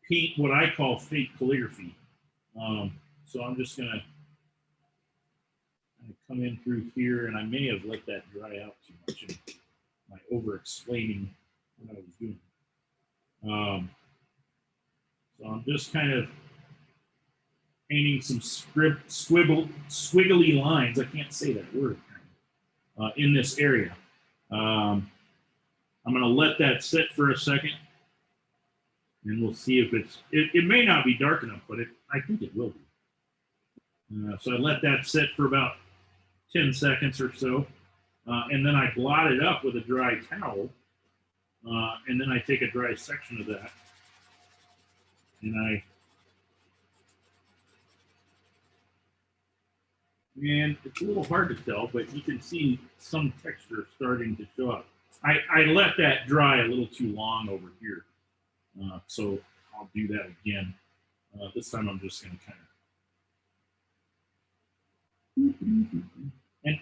[SPEAKER 1] paint what I call fake calligraphy. So I'm just gonna come in through here, and I may have let that dry out too much in my over explaining what I was doing. So I'm just kind of painting some squiggly lines. I can't say that word in this area. I'm going to let that sit for a second, and we'll see if it may not be dark enough, but I think it will be. So I let that sit for about 10 seconds or so, and then I blot it up with a dry towel, and then I take a dry section of that, and it's a little hard to tell, but you can see some texture starting to show up. I let that dry a little too long over here, so I'll do that again. This time I'm just going to kind of,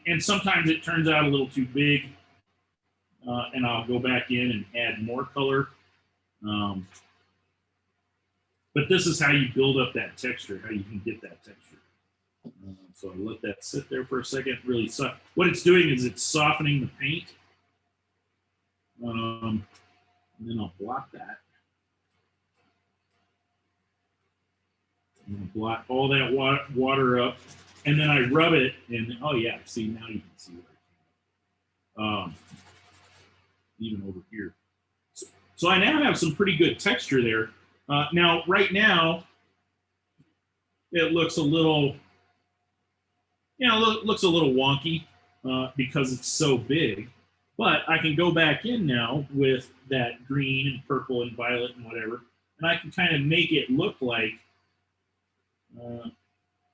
[SPEAKER 1] and sometimes it turns out a little too big, and I'll go back in and add more color. But this is how you build up that texture, how you can get that texture. So I let that sit there for a second. Really, what it's doing is it's softening the paint. And then I'll blot that. And I'll blot all that water up, and then I rub it. And oh yeah, see, now you can see what even over here. So I now have some pretty good texture there. Now, right now, it looks a little, looks a little wonky because it's so big. But I can go back in now with that green and purple and violet and whatever, and I can kind of make it look like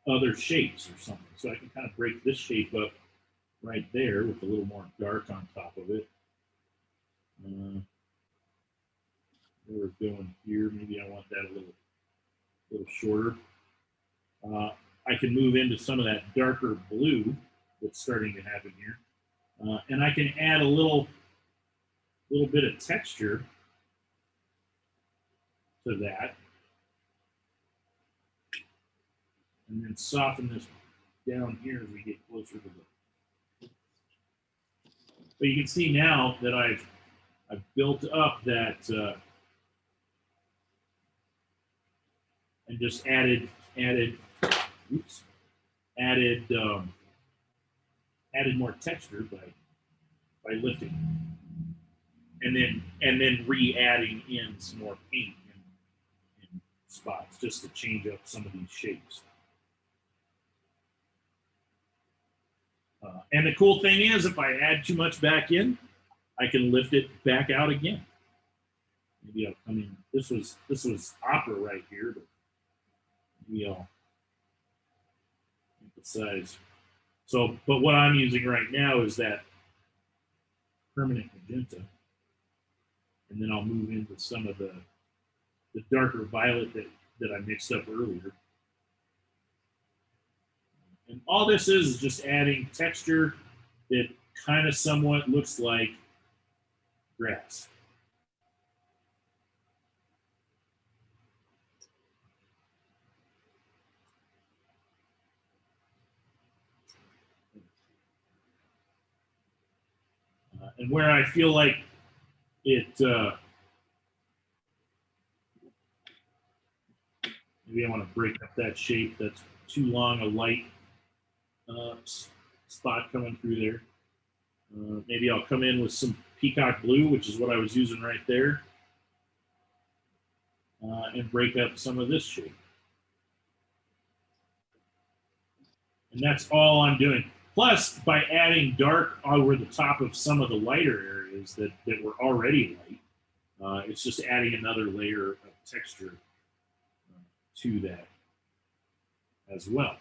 [SPEAKER 1] other shapes or something. So I can kind of break this shape up right there with a little more dark on top of it. Where we're going here, maybe I want that a little shorter. I can move into some of that darker blue that's starting to happen here. And I can add a little bit of texture to that. And then soften this down here as we get closer to the. But you can see now that I've built up that and just added more texture by lifting, and then re-adding in some more paint in spots just to change up some of these shapes. And the cool thing is, if I add too much back in, I can lift it back out again. Maybe I'll come in. This was opera right here, but maybe I'll emphasize. So, but what I'm using right now is that permanent magenta, and then I'll move into some of the darker violet that I mixed up earlier. And all this is just adding texture that kind of somewhat looks like grass. And where I feel like it, maybe I want to break up that shape that's too long, a light spot coming through there. Maybe I'll come in with some peacock blue, which is what I was using right there, and break up some of this shape. And that's all I'm doing. Plus, by adding dark over the top of some of the lighter areas that were already light, it's just adding another layer of texture to that as well.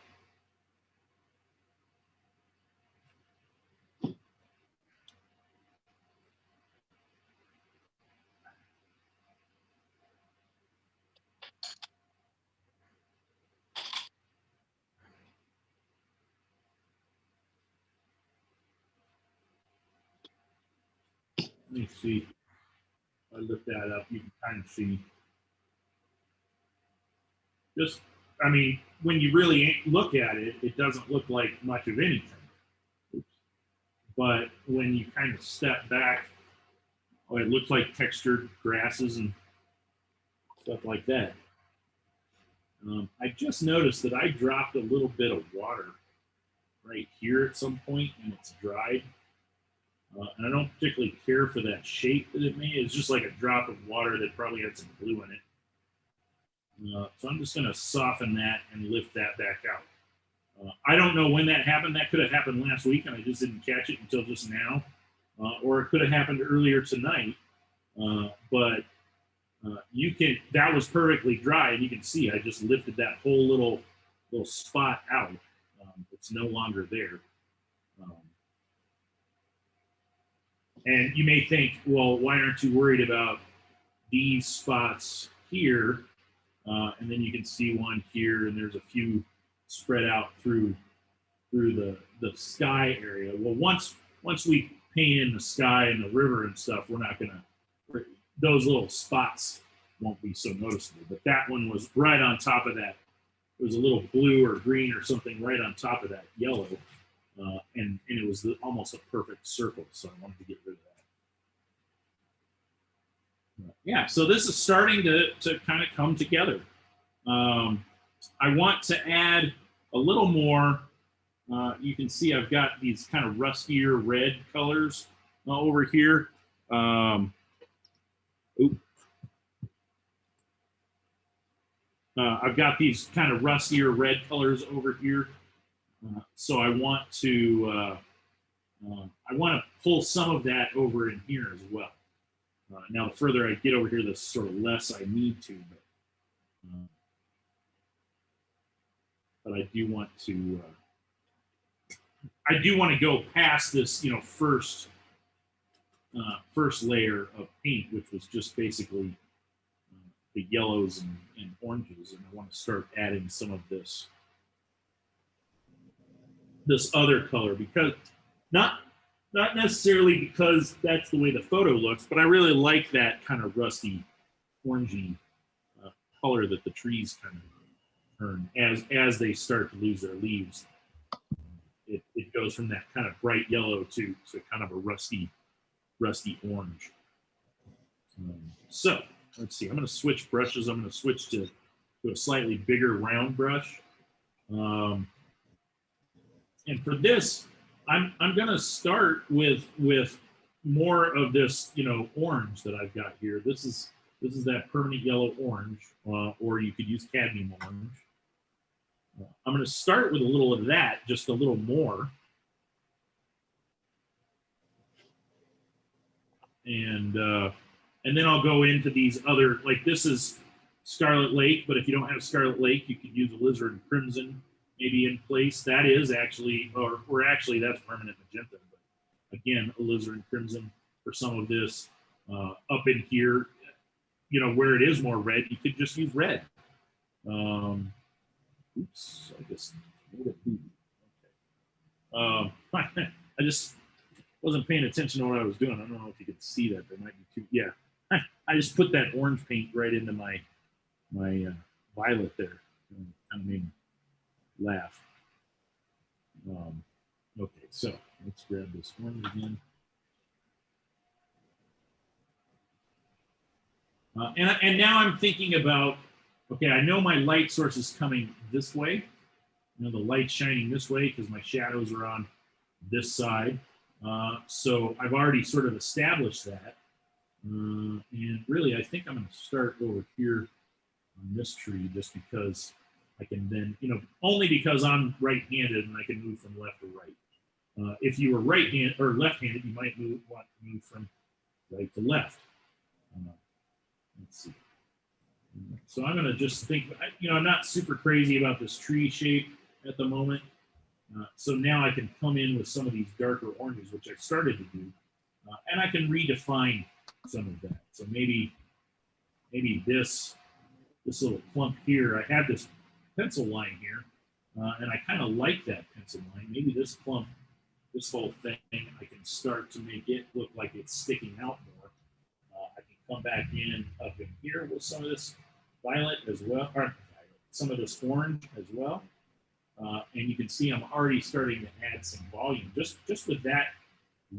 [SPEAKER 1] me see. I looked that up. You can kind of see. Just, I mean, when you really look at it, it doesn't look like much of anything. But when you kind of step back, oh, it looks like textured grasses and stuff like that. I just noticed that I dropped a little bit of water right here at some point, and it's dried. And I don't particularly care for that shape that it made. It's just like a drop of water that probably had some glue in it. So I'm just going to soften that and lift that back out. I don't know when that happened. That could have happened last week, and I just didn't catch it until just now. Or it could have happened earlier tonight. But you can, that was perfectly dry, and you can see I just lifted that whole little spot out. It's no longer there. And you may think, well, why aren't you worried about these spots here? And then you can see one here, and there's a few spread out through the sky area. Well, once we paint in the sky and the river and stuff, we're not gonna, those little spots won't be so noticeable. But that one was right on top of that. It was a little blue or green or something right on top of that yellow. And it was almost a perfect circle, so I wanted to get rid of that. Yeah, so this is starting to kind of come together. I want to add a little more. You can see I've got these kind of rustier red colors over here. I've got these kind of rustier red colors over here. So I want to pull some of that over in here as well. Now, the further I get over here, the sort of less I need to. But I do want to. I do want to go past this, first layer of paint, which was just basically the yellows and oranges, and I want to start adding some of this other color, because not necessarily because that's the way the photo looks, but I really like that kind of rusty orangey color that the trees kind of turn as they start to lose their leaves. It goes from that kind of bright yellow to kind of a rusty orange. So let's see, I'm going to switch brushes. I'm going to switch to a slightly bigger round brush. And for this, I'm going to start with more of this, orange that I've got here. This is that permanent yellow orange, or you could use cadmium orange. I'm going to start with a little of that, just a little more. And then I'll go into these other, like this is Scarlet Lake, but if you don't have Scarlet Lake, you could use alizarin crimson maybe in place. That is actually, or actually that's permanent magenta. But again, alizarin crimson for some of this. Up in here, where it is more red, you could just use red. Oops, I just made it blue. Okay. I just wasn't paying attention to what I was doing. I don't know if you could see that. There might be two. Yeah, I just put that orange paint right into my violet there. Kind of made me laugh. Okay, so let's grab this orange again. And now I'm thinking about, okay, I know my light source is coming this way. The light's shining this way because my shadows are on this side. So I've already sort of established that. And really, I think I'm going to start over here on this tree just because I can then, only because I'm right-handed and I can move from left to right. If you were right-handed or left-handed, you might want to move from right to left. Let's see. So I'm going to just think, I'm not super crazy about this tree shape at the moment. So now I can come in with some of these darker oranges, which I started to do, and I can redefine some of that. So maybe this little clump here, I have this pencil line here, and I kind of like that pencil line. Maybe this clump this whole thing, I can start to make it look like it's sticking out more. I can come back in up in here with some of this violet as well, or some of this orange as well. And you can see I'm already starting to add some volume just with that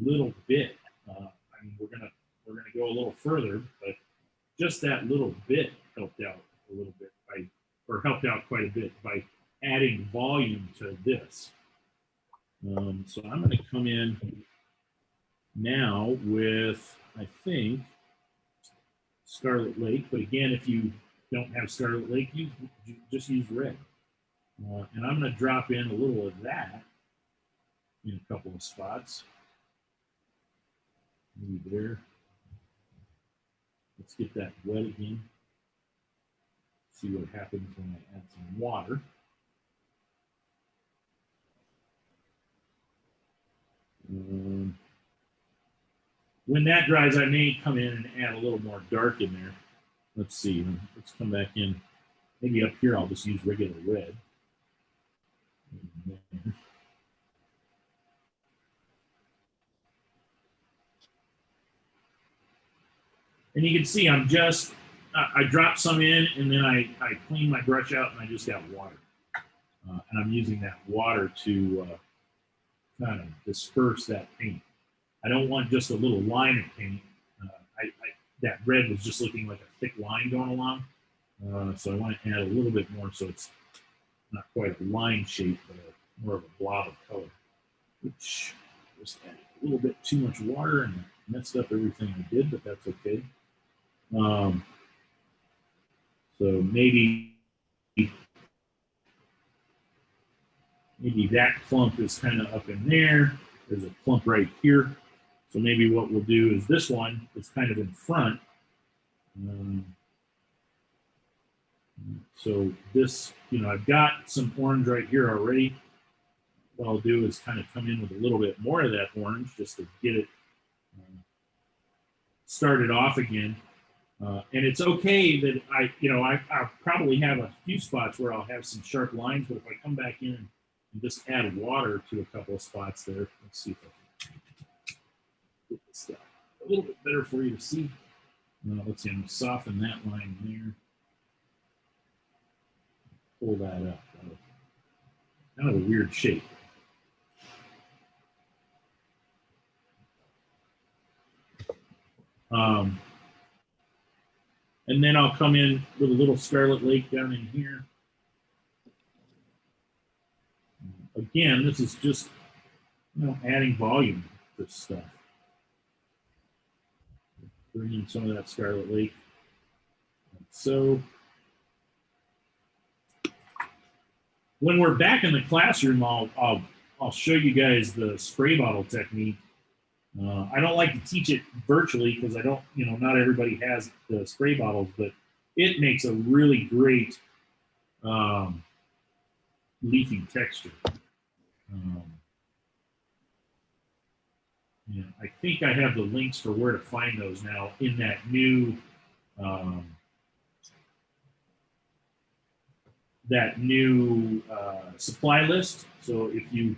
[SPEAKER 1] little bit. I mean, we're gonna go a little further, but just that little bit helped out a little bit helped out quite a bit by adding volume to this. So I'm going to come in now with, I think, Scarlet Lake. But again, if you don't have Scarlet Lake, you just use red. And I'm going to drop in a little of that in a couple of spots. Maybe there. Let's get that wet again. See what happens when I add some water. When that dries, I may come in and add a little more dark in there. Let's see. Let's come back in. Maybe up here I'll just use regular red. And you can see I'm just, I dropped some in and then I cleaned my brush out and I just got water. And I'm using that water to kind of disperse that paint. I don't want just a little line of paint. That red was just looking like a thick line going along. So I want to add a little bit more so it's not quite a line shape, but more of a blob of color. Which just added a little bit too much water and messed up everything I did, but that's okay. So maybe that clump is kind of up in there. There's a clump right here. So maybe what we'll do is this one is kind of in front. So this, I've got some orange right here already. What I'll do is kind of come in with a little bit more of that orange just to get it started off again. And it's okay that I'll probably have a few spots where I'll have some sharp lines, but if I come back in and just add water to a couple of spots there, let's see if I can get this a little bit better for you to see. Let's see, I'm going to soften that line there. Pull that up. Kind of a weird shape. And then I'll come in with a little Scarlet Lake down in here. Again, this is just, adding volume to this stuff. Bring in some of that Scarlet Lake. Like so. When we're back in the classroom, I'll show you guys the spray bottle technique. I don't like to teach it virtually because I don't, not everybody has the spray bottles, but it makes a really great leafy texture. I think I have the links for where to find those now in that new supply list. So if you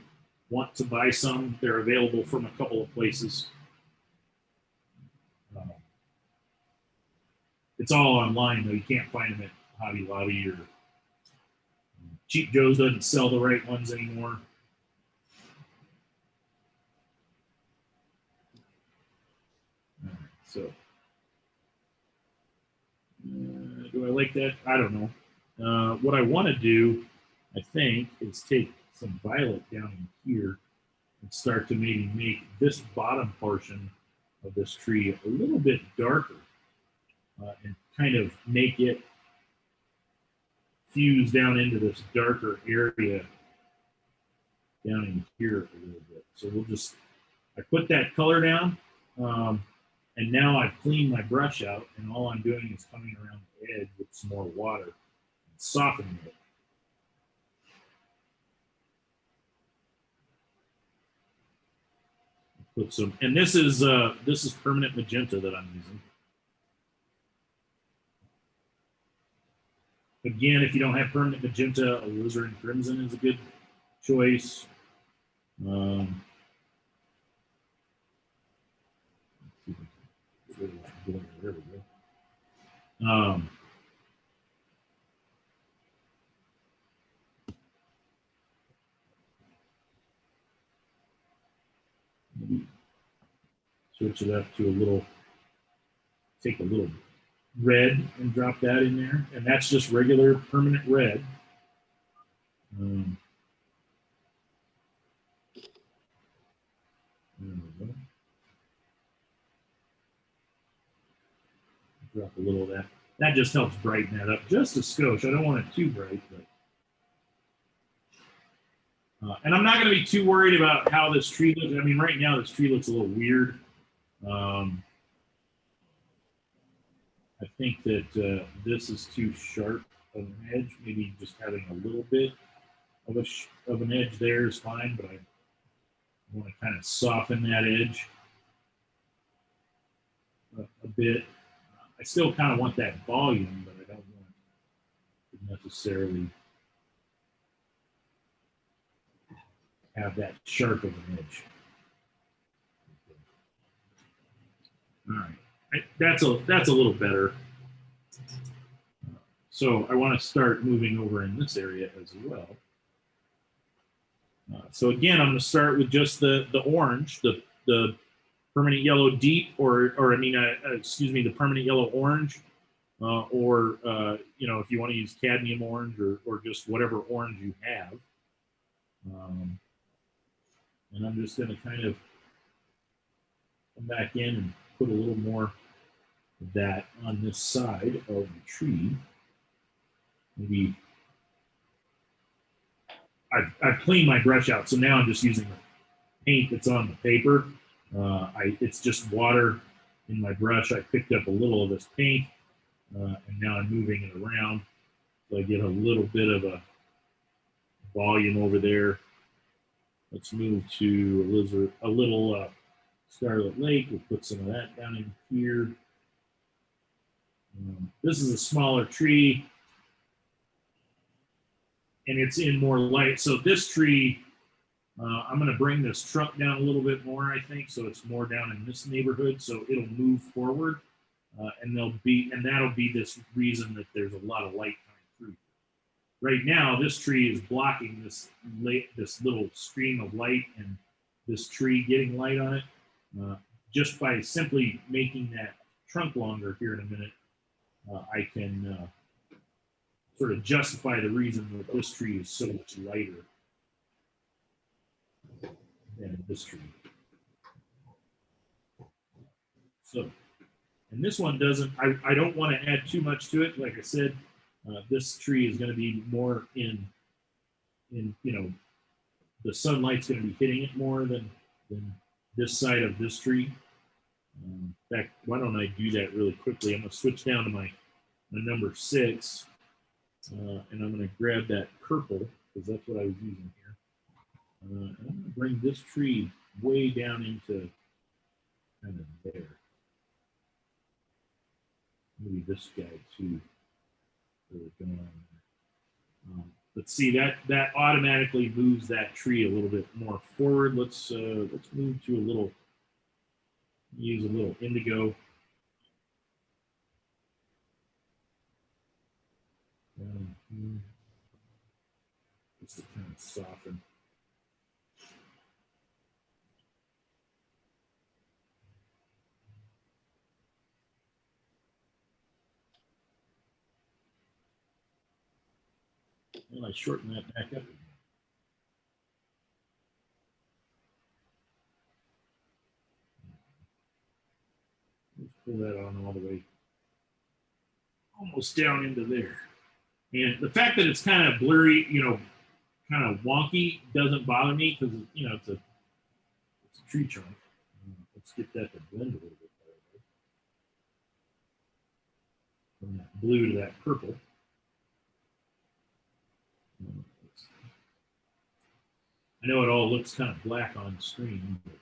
[SPEAKER 1] want to buy some, they're available from a couple of places. It's all online though. You can't find them at Hobby Lobby or Cheap Joe's doesn't sell the right ones anymore. All right, so do I like that? I don't know. What I want to do, I think, is take some violet down in here and start to maybe make this bottom portion of this tree a little bit darker and kind of make it fuse down into this darker area down in here a little bit. So I put that color down and now I've cleaned my brush out and all I'm doing is coming around the edge with some more water and softening it. Put some, and this is permanent magenta that I'm using. Again, if you don't have permanent magenta, alizarin crimson is a good choice. rid of that glare. There we go. Maybe switch it up to a little, take a little red and drop that in there. And that's just regular permanent red. There we go. Drop a little of that. That just helps brighten that up just a skosh. I don't want it too bright, but. And I'm not going to be too worried about how this tree looks. I mean, right now this tree looks a little weird. I think that this is too sharp of an edge. Maybe just having a little bit of an edge there is fine, but I want to kind of soften that edge a bit. I still kind of want that volume, but I don't want to necessarily have that sharp of an edge. All right, that's a little better. So I want to start moving over in this area as well. So again, I'm going to start with just the orange, the permanent yellow deep, excuse me, the permanent yellow orange, or you know, if you want to use cadmium orange or just whatever orange you have. And I'm just going to kind of come back in and put a little more of that on this side of the tree. Maybe I've cleaned my brush out, so now I'm just using the paint that's on the paper. It's just water in my brush. I picked up a little of this paint, and now I'm moving it around so I get a little bit of a volume over there. Let's move to a little Scarlet Lake. We'll put some of that down in here. This is a smaller tree, and it's in more light. So this tree, I'm going to bring this trunk down a little bit more, I think, so it's more down in this neighborhood, so it'll move forward, and that'll be this reason that there's a lot of light coming through. Right now, this tree is blocking this little stream of light and this tree getting light on it. Just by simply making that trunk longer here in a minute, I can sort of justify the reason that this tree is so much lighter than this tree. So, and this one doesn't, I don't want to add too much to it. Like I said, this tree is going to be more in, you know, the sunlight's going to be hitting it more than this side of this tree. In fact, why don't I do that really quickly? I'm going to switch down to my number 6, and I'm going to grab that purple, because that's what I was using here. And I'm going to bring this tree way down into kind of there. Maybe this guy too. But see, that automatically moves that tree a little bit more forward. Let's move to a little, use a little indigo. Just to kind of soften. And I shorten that back up again. Let's pull that on all the way, almost down into there. And the fact that it's kind of blurry, you know, kind of wonky, doesn't bother me because, you know, it's a tree trunk. Let's get that to blend a little bit better. From that blue to that purple. I know it all looks kind of black on screen, but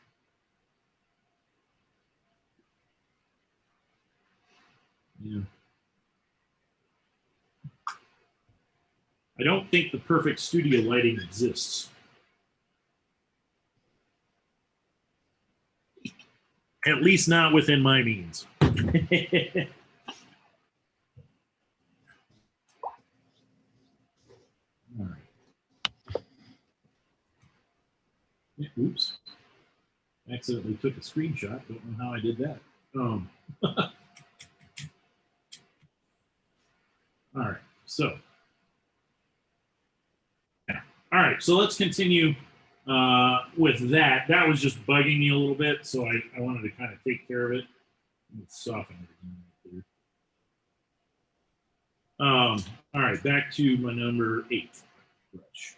[SPEAKER 1] yeah. I don't think the perfect studio lighting exists. At least not within my means. All right. Yeah, oops. Accidentally took a screenshot. Don't know how I did that. All right. So, yeah. All right. So let's continue with that. That was just bugging me a little bit, so I wanted to kind of take care of it. Let's soften it again. All right. Back to my number 8 brush.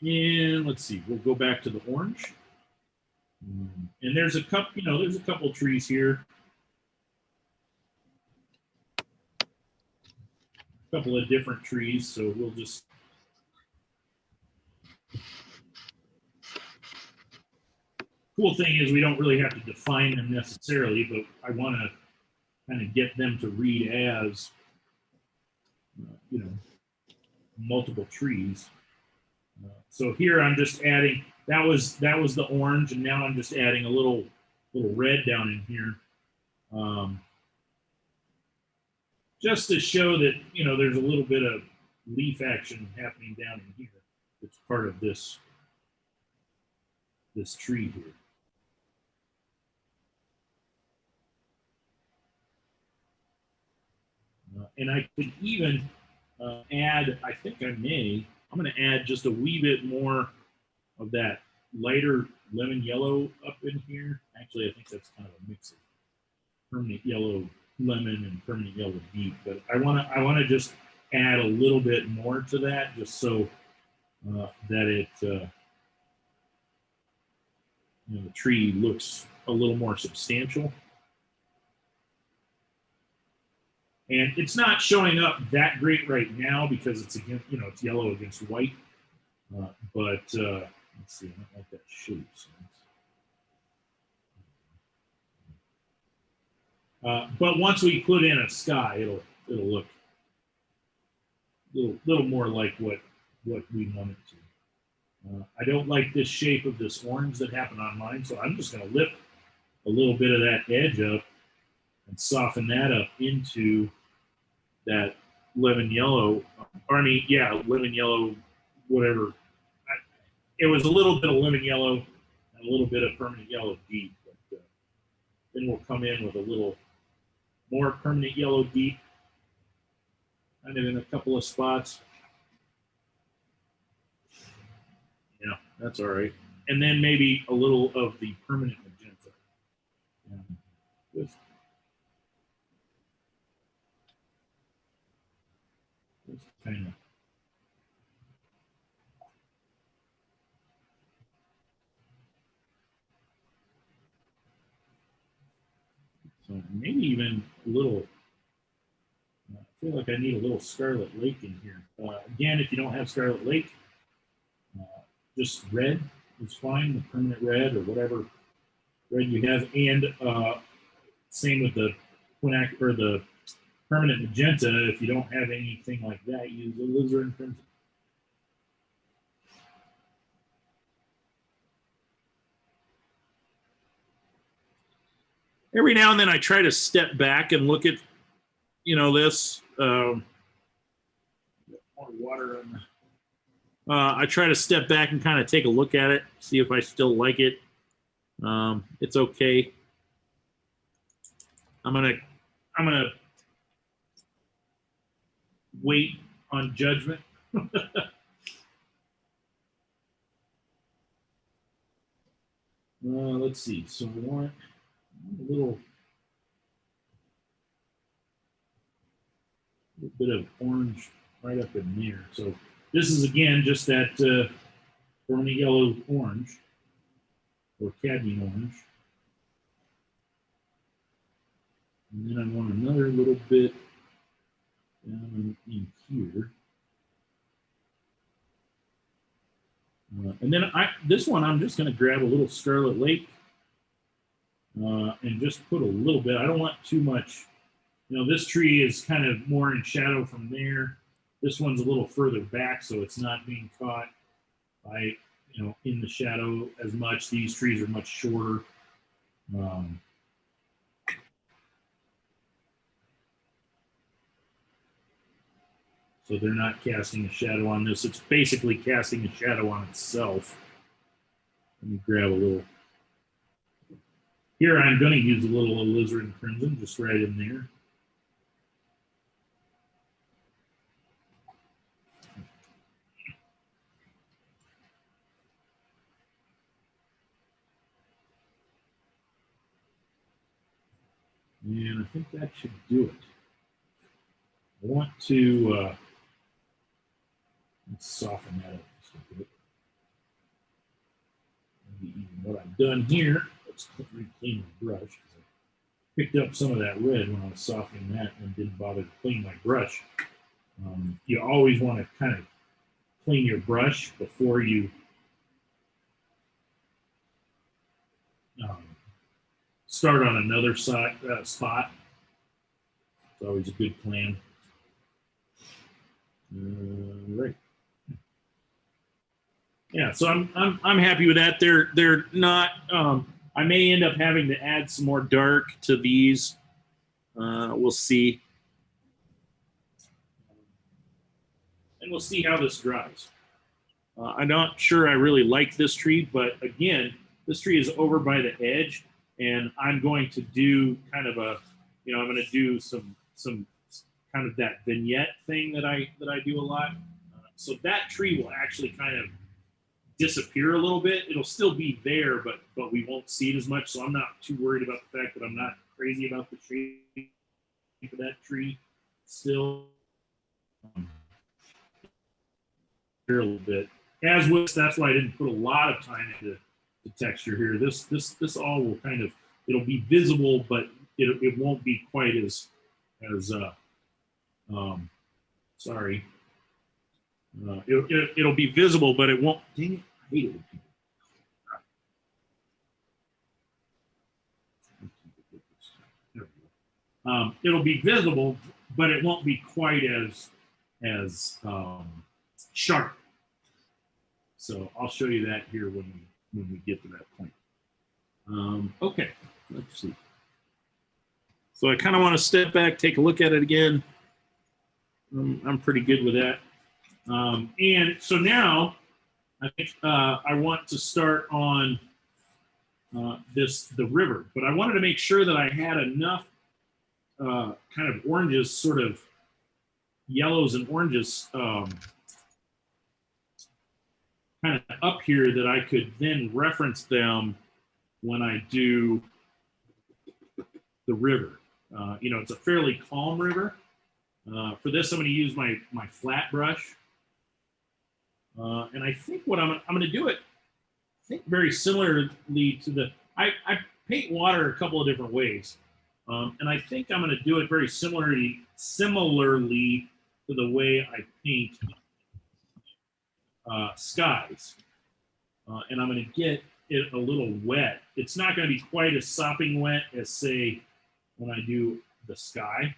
[SPEAKER 1] And let's see, we'll go back to the orange. And there's a couple, there's a couple trees here. A couple of different trees, so we'll just cool thing is we don't really have to define them necessarily, but I want to kind of get them to read as multiple trees. So here I'm just adding, that was the orange, and now I'm just adding a little red down in here, just to show that there's a little bit of leaf action happening down in here. It's part of this tree here. And I could even add, I think I'm going to add just a wee bit more of that lighter lemon yellow up in here. Actually, I think that's kind of a mix of permanent yellow lemon and permanent yellow deep. But I want to just add a little bit more to that, just so that it the tree looks a little more substantial. And it's not showing up that great right now because it's against, it's yellow against white. But let's see, I don't like that shape. But once we put in a sky, it'll look a little more like what we want it to. I don't like this shape of this orange that happened on mine, so I'm just going to lift a little bit of that edge up and soften that up into that lemon yellow, lemon yellow, whatever. It was a little bit of lemon yellow and a little bit of permanent yellow deep. But then we'll come in with a little more permanent yellow deep, kind of in a couple of spots. Yeah, that's all right. And then maybe a little of the permanent magenta. Just kind of. So maybe even a little, I feel like I need a little Scarlet Lake in here. Again, if you don't have Scarlet Lake, just red is fine, the permanent red or whatever red you have. And same with the quinac or the permanent magenta. If you don't have anything like that, use alizarin crimson. Every now and then I try to step back and look at, this. More water on the. I try to step back and kind of take a look at it, see if I still like it. It's okay. I'm gonna wait on judgment. Let's see. So I want a little bit of orange right up in there. So this is again just that burning yellow orange or cadmium orange. And then I want another little bit down in here. And then this one, I'm just going to grab a little Scarlet Lake and just put a little bit. I don't want too much. This tree is kind of more in shadow from there. This one's a little further back, so it's not being caught by you know, in the shadow as much. These trees are much shorter. So they're not casting a shadow on this. It's basically casting a shadow on itself. Let me grab a little. Here I'm going to use a little alizarin crimson just right in there. And I think that should do it. I want to let's soften that up just a bit. Maybe even what I've done here, let's reclean my brush. I picked up some of that red when I was softening that and didn't bother to clean my brush. You always want to kind of clean your brush before you start on another spot. It's always a good plan. Right. Yeah, so I'm happy with that. They're not. I may end up having to add some more dark to these. We'll see, and we'll see how this dries. I'm not sure I really like this tree, but again, this tree is over by the edge, and I'm going to do kind of a, you know, I'm going to do some kind of that vignette thing that I do a lot. So that tree will actually kind of disappear a little bit. It'll still be there, but we won't see it as much. So I'm not too worried about the fact that I'm not crazy about the tree for that tree still. Here a little bit. As with, that's why I didn't put a lot of time into the texture here. This all will kind of, it'll be visible, but it won't be quite as sorry. It'll be visible, but it won't. Dang it, I hate it when people. There we go. It'll be visible, but it won't be quite as sharp. So I'll show you that here when we get to that point. Okay, let's see. So I kind of want to step back, take a look at it again. I'm pretty good with that. And so now I think I want to start on the river, but I wanted to make sure that I had enough kind of oranges, sort of yellows and oranges kind of up here that I could then reference them when I do the river. You know, it's a fairly calm river. For this, I'm going to use my flat brush. And I think what I'm going to do it, I think very similarly to the, I paint water a couple of different ways. And I think I'm going to do it very similarly to the way I paint skies. And I'm going to get it a little wet. It's not going to be quite as sopping wet as, say, when I do the sky.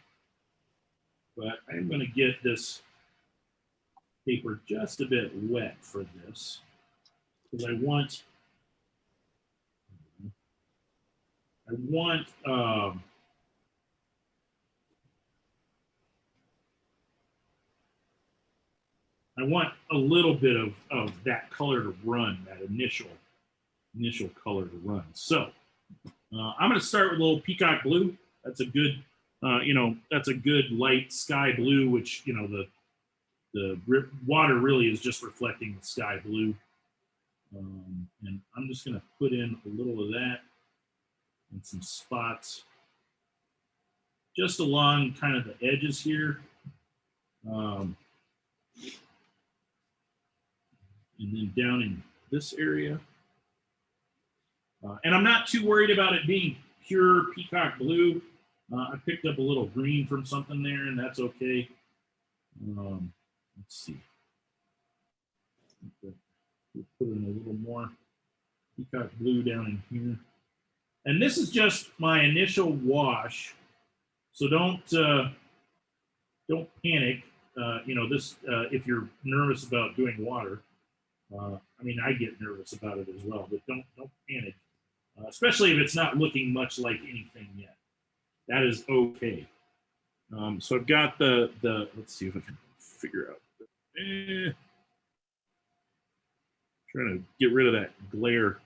[SPEAKER 1] But I'm going to get this paper just a bit wet for this, because I want a little bit of that color to run, that initial color to run. So I'm going to start with a little peacock blue. That's a good, that's a good light sky blue, which, you know, the water really is just reflecting the sky blue. And I'm just going to put in a little of that and some spots just along kind of the edges here. And then down in this area. And I'm not too worried about it being pure peacock blue. I picked up a little green from something there, and that's okay. Let's see. We'll put in a little more peacock blue down in here. And this is just my initial wash. So don't panic. You know, this if you're nervous about doing water. I mean, I get nervous about it as well, but don't panic, especially if it's not looking much like anything yet. That is okay. So I've got the let's see if I can figure out. Trying to get rid of that glare.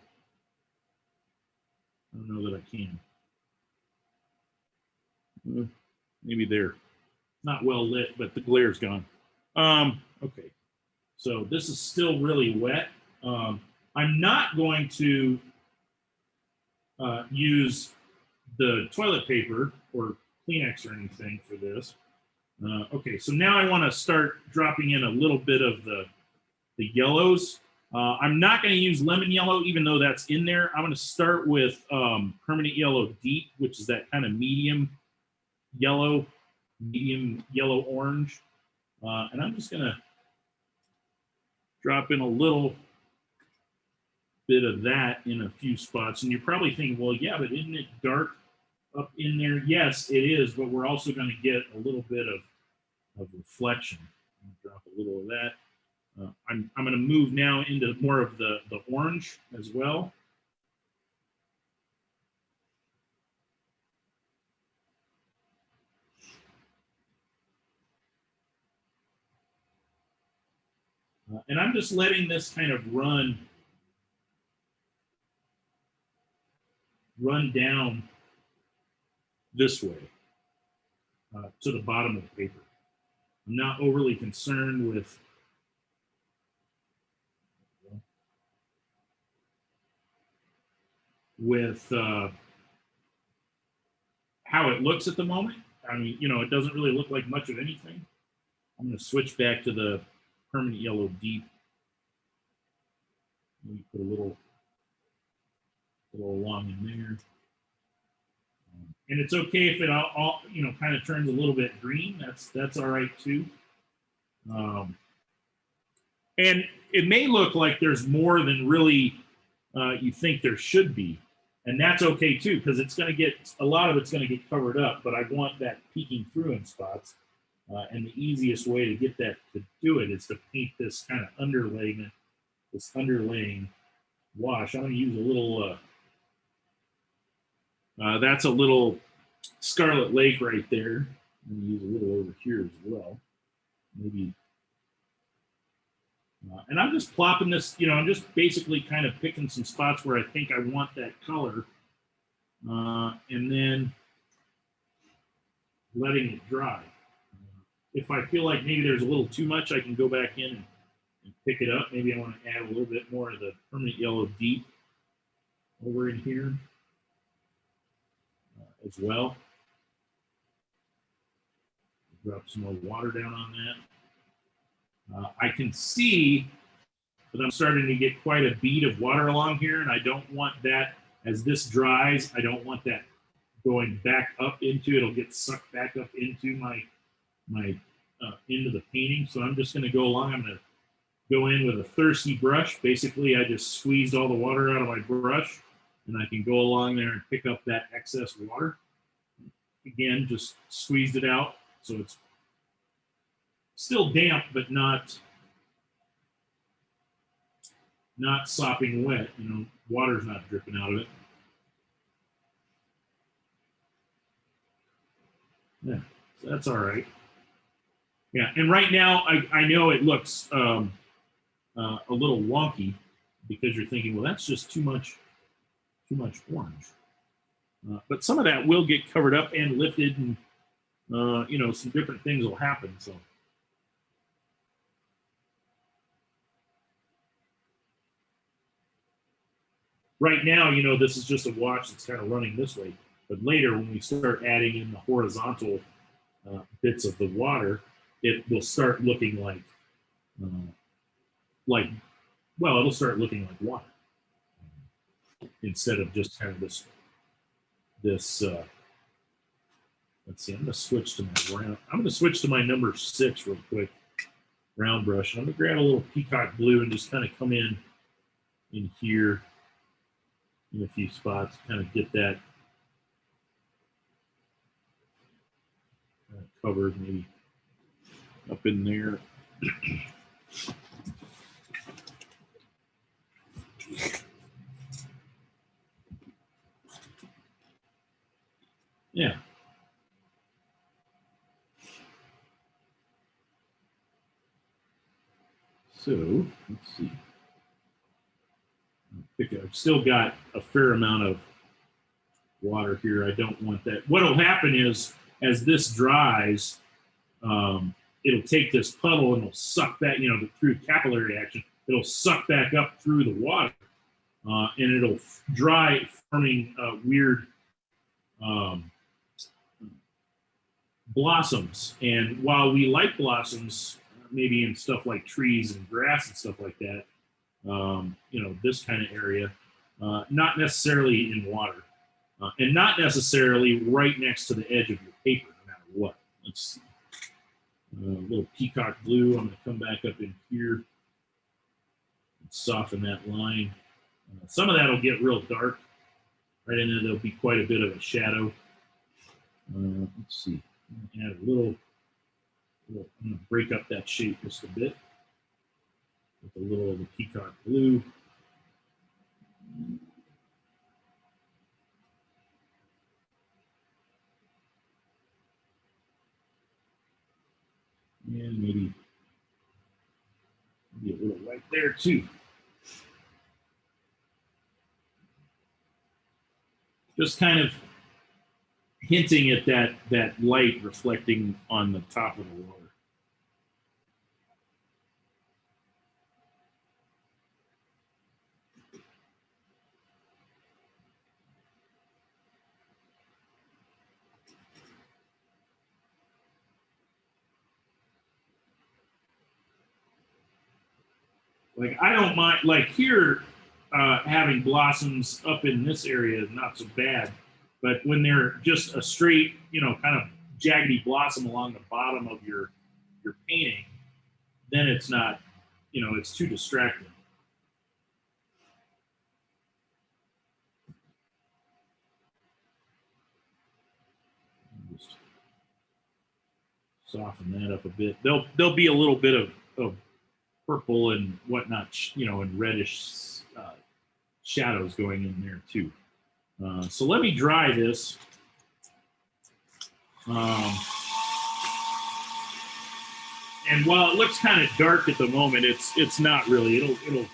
[SPEAKER 1] I don't know that I can. Maybe there. Not well lit, but the glare's gone. Okay. So this is still really wet. I'm not going to use the toilet paper or Kleenex or anything for this. Okay, so now I want to start dropping in a little bit of the yellows. I'm not going to use lemon yellow, even though that's in there. I'm going to start with permanent yellow deep, which is that kind of medium yellow orange. And I'm just going to drop in a little bit of that in a few spots. And you're probably thinking, well, yeah, but isn't it dark up in there? Yes, it is, but we're also going to get a little bit of reflection. Drop a little of that. I'm going to move now into more of the orange as well. And I'm just letting this kind of run down this way to the bottom of the paper. I'm not overly concerned with how it looks at the moment. I mean, you know, it doesn't really look like much of anything. I'm going to switch back to the permanent yellow deep. Maybe put a little along in there. And it's okay if it all you know, kind of turns a little bit green. That's all right too. And it may look like there's more than really you think there should be. And that's okay too, because it's going to get, a lot of it's going to get covered up, but I want that peeking through in spots. And the easiest way to get that to do it is to paint this kind of underlayment, this underlaying wash. I'm going to use a little, that's a little Scarlet Lake right there. I'm going to use a little over here as well. Maybe. And I'm just plopping this, you know, I'm just basically kind of picking some spots where I think I want that color. And then letting it dry. If I feel like maybe there's a little too much, I can go back in and pick it up. Maybe I want to add a little bit more of the permanent yellow deep over in here as well. Drop some more water down on that. I can see that I'm starting to get quite a bead of water along here, and I don't want that, as this dries, I don't want that going back up into, it'll get sucked back up into my into the painting. So I'm just going to go along. I'm going to go in with a thirsty brush. Basically, I just squeezed all the water out of my brush, and I can go along there and pick up that excess water. Again, just squeezed it out, so it's still damp, but not sopping wet. You know, water's not dripping out of it. Yeah, so that's all right. Yeah, and right now I know it looks a little wonky because you're thinking, well, that's just too much orange. But some of that will get covered up and lifted, and you know, some different things will happen. So. Right now, you know, this is just a wash that's kind of running this way. But later, when we start adding in the horizontal bits of the water, it will start looking like, well, it'll start looking like water instead of just kind of this. Let's see. I'm going to switch to my round. I'm going to switch to my number 6 real quick, round brush. And I'm going to grab a little peacock blue and just kind of come in here in a few spots, kind of get that covered, maybe up in there. Yeah. So let's see. I've still got a fair amount of water here. I don't want that. What'll happen is, as this dries, it'll take this puddle and it'll suck that, you know, through capillary action, it'll suck back up through the water, and it'll dry, forming weird blossoms. And while we like blossoms, maybe in stuff like trees and grass and stuff like that, you know, this kind of area, not necessarily in water, and not necessarily right next to the edge of your paper, no matter what. Let's see. A little peacock blue. I'm going to come back up in here and soften that line. Some of that will get real dark. Right in there, there'll be quite a bit of a shadow. Let's see. I'm going to add a little, I'm going to break up that shape just a bit with a little of the peacock blue. And maybe a little right there too. Just kind of hinting at that light reflecting on the top of the water. Like, I don't mind, like here, having blossoms up in this area is not so bad. But when they're just a straight, you know, kind of jaggedy blossom along the bottom of your painting, then it's not, you know, it's too distracting. Just soften that up a bit. There'll be a little bit of purple and whatnot, you know, and reddish shadows going in there too. So let me dry this. And while it looks kind of dark at the moment, it's not really. It'll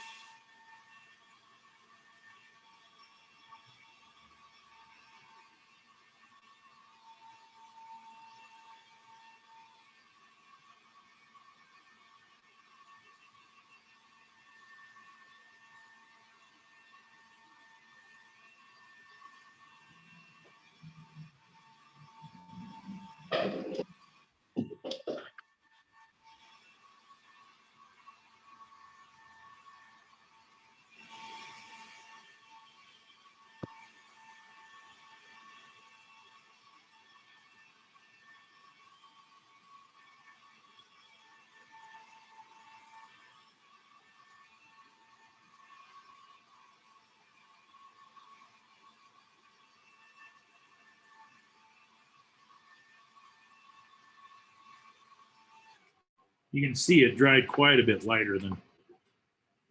[SPEAKER 1] you can see it dried quite a bit lighter than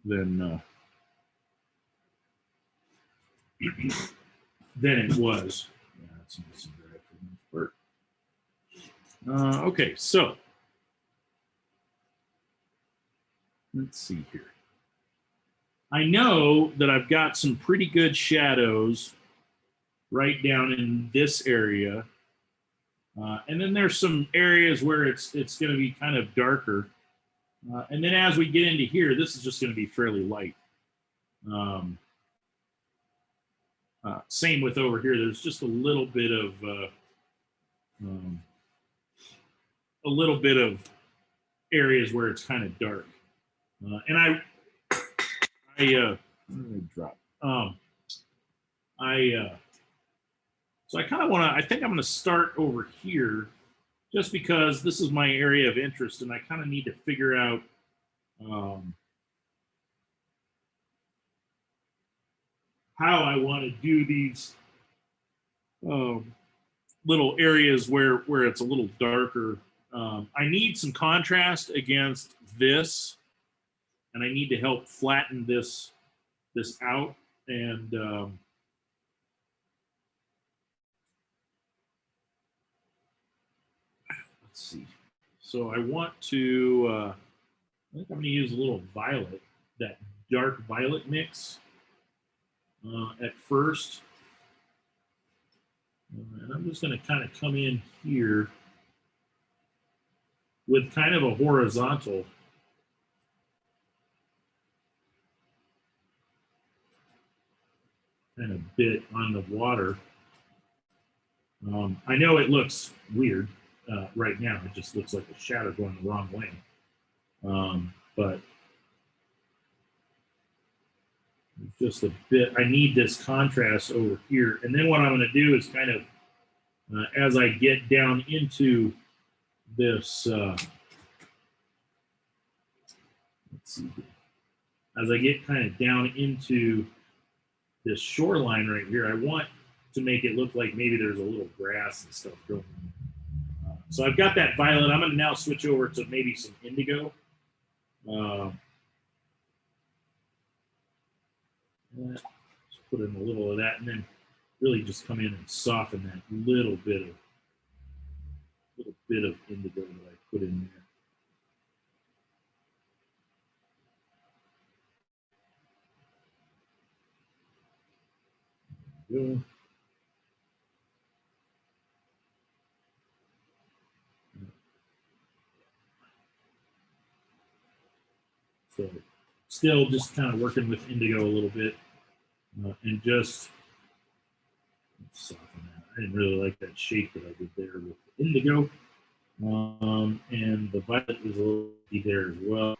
[SPEAKER 1] than it was. Yeah, that's nice and dry for the most part. Okay, so let's see here. I know that I've got some pretty good shadows right down in this area. And then there's some areas where it's going to be kind of darker. And then as we get into here, this is just going to be fairly light. Same with over here. There's just a little bit of areas where it's kind of dark. And I where did I drop? So I kind of want to, I think I'm going to start over here just because this is my area of interest and I kind of need to figure out how I want to do these little areas where it's a little darker. I need some contrast against this, and I need to help flatten this out. And let's see. So I want to, I think I'm going to use a little violet, that dark violet mix at first. And I'm just going to kind of come in here with kind of a horizontal kind of bit on the water. I know it looks weird right now. It just looks like a shadow going the wrong way. But just a bit, I need this contrast over here. And then what I'm going to do is kind of, as I get down into this, let's see here. As I get kind of down into this shoreline right here, I want to make it look like maybe there's a little grass and stuff going on. So I've got that violet. I'm going to now switch over to maybe some indigo. Just put in a little of that, and then really just come in and soften that little bit of indigo that I put in there. There we go. So still just kind of working with indigo a little bit, and just soften that. I didn't really like that shape that I did there with the indigo. And the violet is a little bit there as well.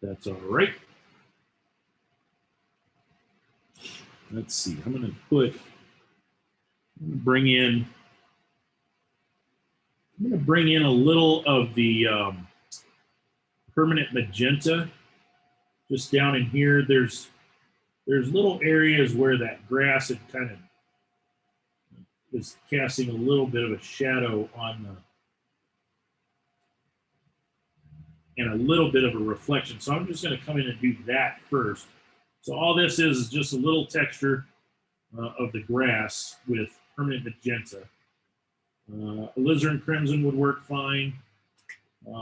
[SPEAKER 1] That's all right. Let's see. I'm going to bring in a little of the permanent magenta just down in here. There's little areas where that grass had kind of is casting a little bit of a shadow on and a little bit of a reflection. So I'm just going to come in and do that first. So all this is just a little texture of the grass with permanent magenta. Alizarin crimson would work fine.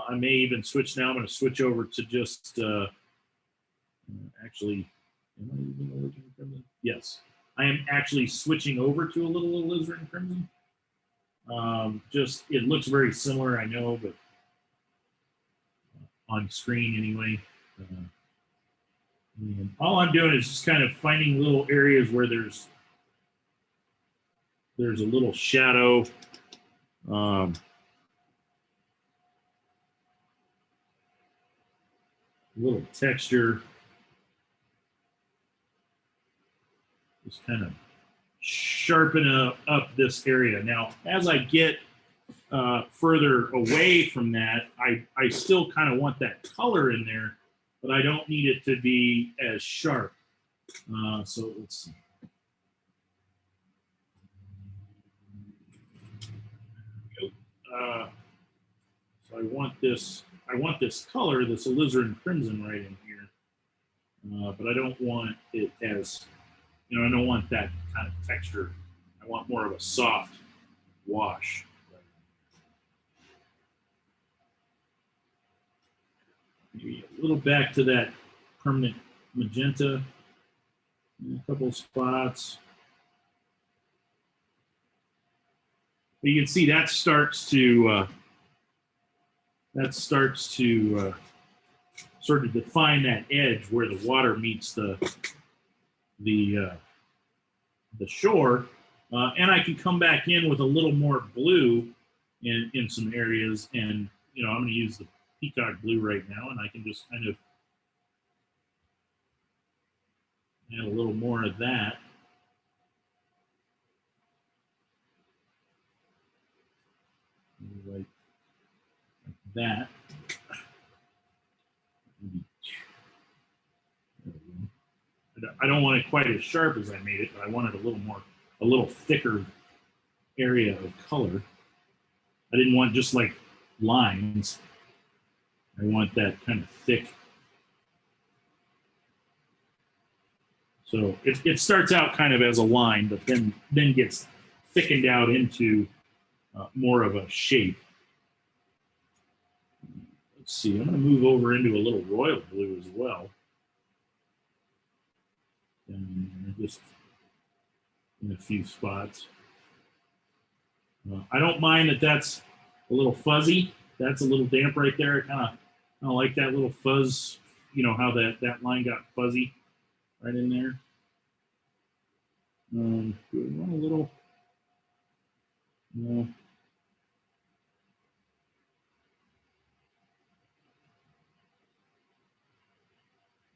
[SPEAKER 1] I may even switch now. I'm going to switch over to just actually, am I using alizarin crimson? Yes, I am actually switching over to a little alizarin crimson. Just, it looks very similar, I know, but on screen anyway. And all I'm doing is just kind of finding little areas where there's a little shadow. A little texture. Just kind of sharpen up this area. Now, as I get further away from that, I still kind of want that color in there, but I don't need it to be as sharp. So let's see. So I want this color, this alizarin crimson right in here, but I don't want it as, I don't want that kind of texture. I want more of a soft wash. Maybe a little back to that permanent magenta, a couple of spots. But you can see that starts to sort of define that edge where the water meets the shore, and I can come back in with a little more blue in some areas, and I'm going to use the peacock blue right now, and I can just kind of add a little more of that. Like that. I don't want it quite as sharp as I made it, but I want it a little thicker area of color. I didn't want just like lines. I want that kind of thick. So it starts out kind of as a line, but then gets thickened out into more of a shape. Let's see, I'm going to move over into a little royal blue as well. And just in a few spots. I don't mind that that's a little fuzzy. That's a little damp right there. I kind of like that little fuzz, you know, how that line got fuzzy right in there. Do we want a little? No.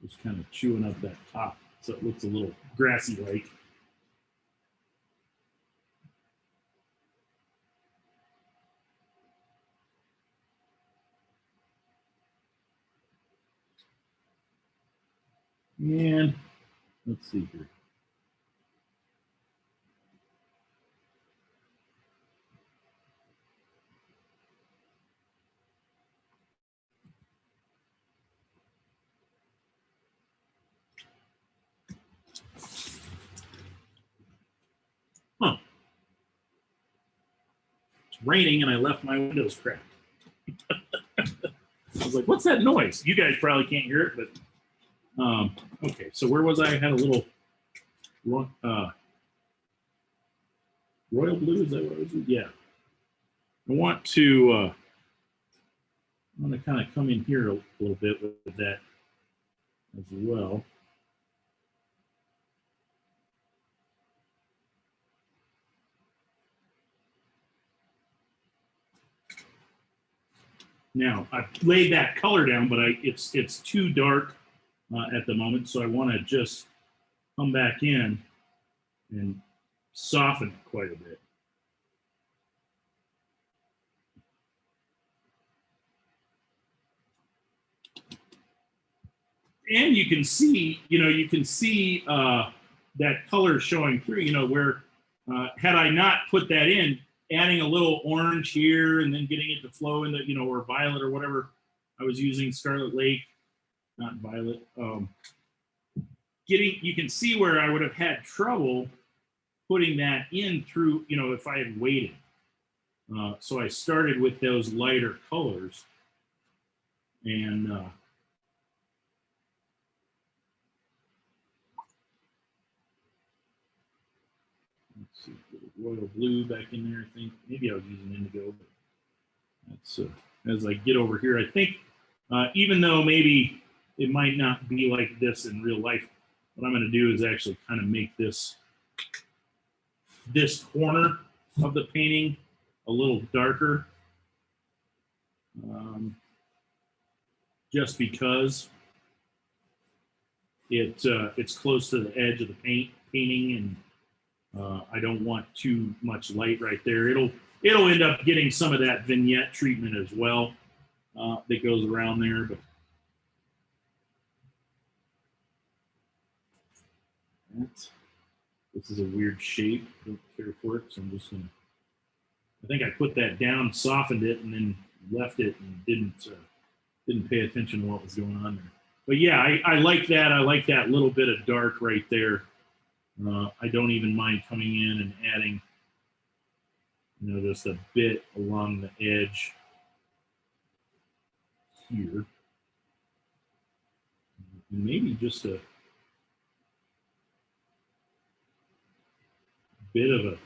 [SPEAKER 1] Just kind of chewing up that top so it looks a little grassy like. And let's see here. Huh. It's raining and I left my windows cracked. I was like, what's that noise? You guys probably can't hear it, but okay, so where was I? I had a little royal blue, is that what I was doing? Yeah. I want to kind of come in here a little bit with that as well. Now I've laid that color down, but it's too dark at the moment, so I want to just come back in and soften it quite a bit. And you can see, that color showing through, where had I not put that in, adding a little orange here and then getting it to flow into, or violet or whatever I was using, Scarlet Lake, not violet. You can see where I would have had trouble putting that in through, if I had waited. So I started with those lighter colors and let's see, royal blue back in there. I think maybe I was using indigo, but that's as I get over here. I think even though maybe it might not be like this in real life, what I'm going to do is actually kind of make this corner of the painting a little darker, just because it's close to the edge of the painting, and I don't want too much light right there. It'll end up getting some of that vignette treatment as well that goes around there. But this is a weird shape. Don't care for it, so I'm just gonna. I think I put that down, softened it, and then left it, and didn't pay attention to what was going on there. But yeah, I like that. I like that little bit of dark right there. I don't even mind coming in and adding, just a bit along the edge here. And maybe just a bit of a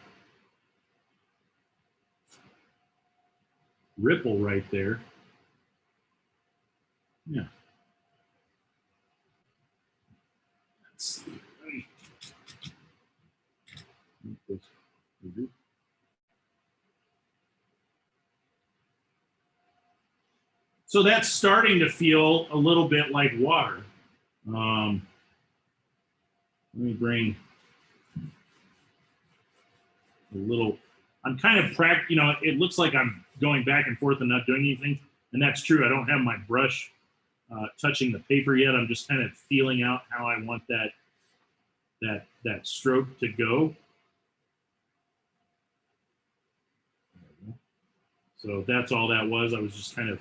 [SPEAKER 1] ripple right there. Yeah. Let's see. So that's starting to feel a little bit like water. Let me bring a little. I'm kind of it looks like I'm going back and forth and not doing anything, and that's true. I don't have my brush touching the paper yet. I'm just kind of feeling out how I want that stroke to go. So that's all that was. I was just kind of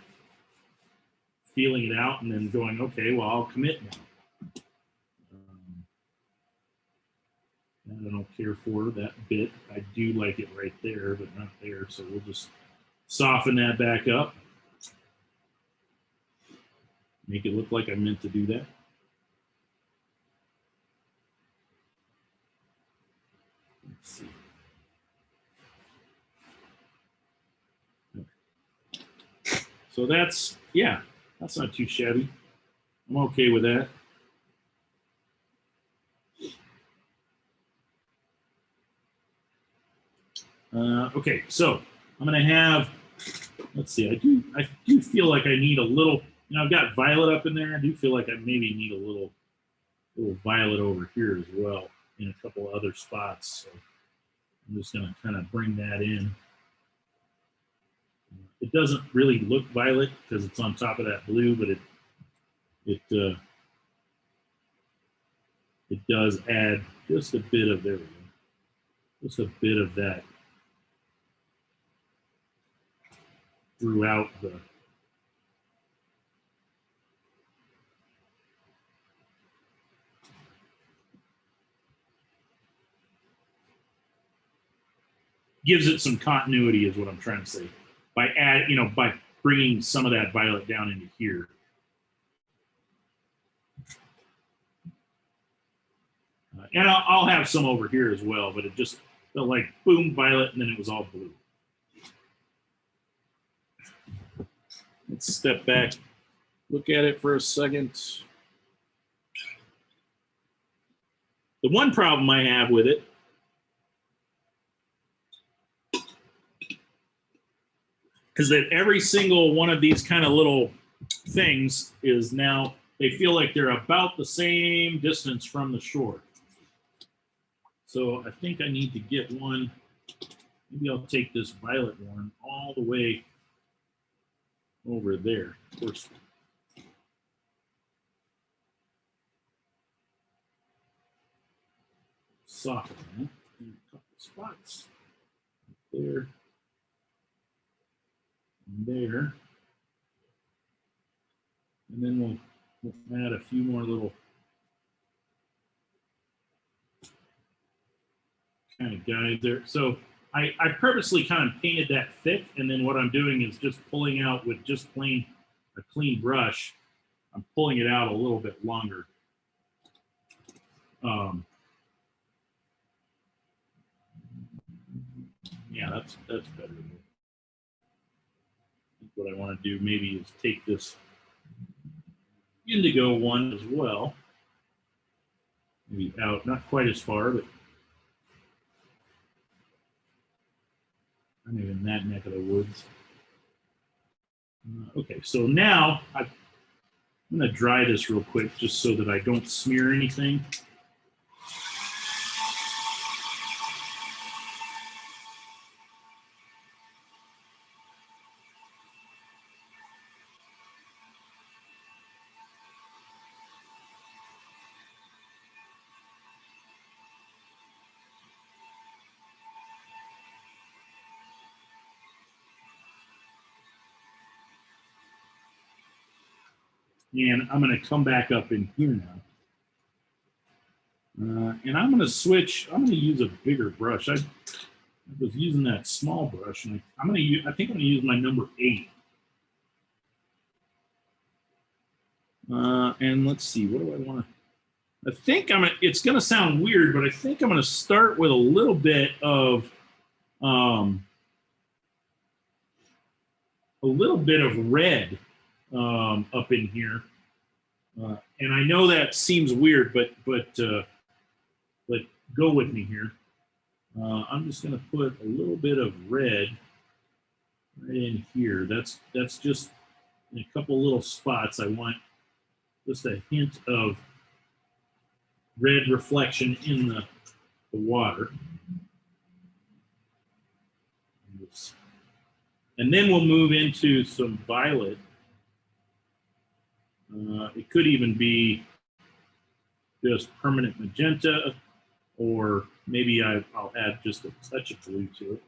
[SPEAKER 1] feeling it out and then going, okay, well, I'll commit now. I don't care for that bit. I do like it right there, but not there. So we'll just soften that back up. Make it look like I meant to do that. Let's see. So that's, yeah, that's not too shabby. I'm okay with that. Okay, so I'm gonna have, let's see, I do feel like I need a little, I've got violet up in there. I do feel like I maybe need a little violet over here as well in a couple other spots. So I'm just gonna kind of bring that in. It doesn't really look violet because it's on top of that blue, but it does add just a bit of, there we go, just a bit of that throughout the, gives it some continuity is what I'm trying to say by by bringing some of that violet down into here. And I'll have some over here as well, but it just felt like boom, violet, and then it was all blue. Let's step back, look at it for a second. The one problem I have with it is that every single one of these kind of little things is now, they feel like they're about the same distance from the shore. So I think I need to get one, maybe I'll take this violet one all the way over there. Of course, soften that in a couple spots. There, and there. And then we'll add a few more little kind of guys there. So I purposely kind of painted that thick, and then what I'm doing is just pulling out with just a clean brush. I'm pulling it out a little bit longer. Yeah, that's better. What I want to do maybe is take this indigo one as well. Maybe out, not quite as far, but I'm in that neck of the woods. Okay, so now I'm going to dry this real quick just so that I don't smear anything. And I'm going to come back up in here now. And I'm going to switch. I'm going to use a bigger brush. I was using that small brush, and I think I'm going to use my number 8. And let's see, what do I want to? I think it's going to sound weird, but I think I'm going to start with a little bit of red up in here. And I know that seems weird, but go with me here. I'm just going to put a little bit of red right in here. That's just in a couple little spots. I want just a hint of red reflection in the water. And then we'll move into some violet. It could even be just permanent magenta, or maybe I'll add just a touch of blue to it.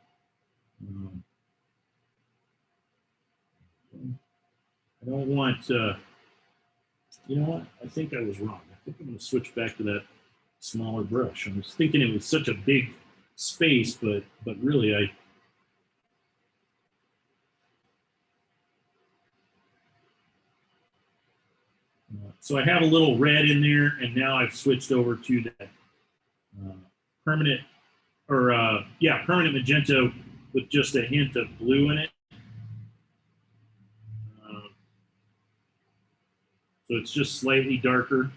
[SPEAKER 1] I don't want, you know what? I think I was wrong. I think I'm going to switch back to that smaller brush. I was thinking it was such a big space, but really so I have a little red in there, and now I've switched over to that permanent, or permanent magenta with just a hint of blue in it. So it's just slightly darker,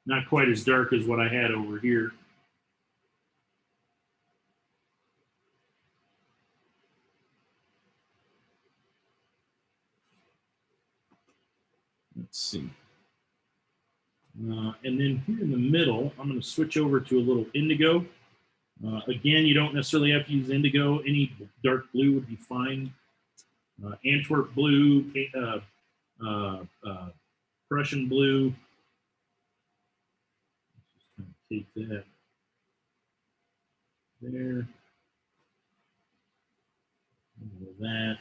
[SPEAKER 1] not quite as dark as what I had over here. Let's see. And then here in the middle, I'm going to switch over to a little indigo. Again, you don't necessarily have to use indigo. Any dark blue would be fine. Antwerp blue, Prussian blue. Just kind of take that there. That.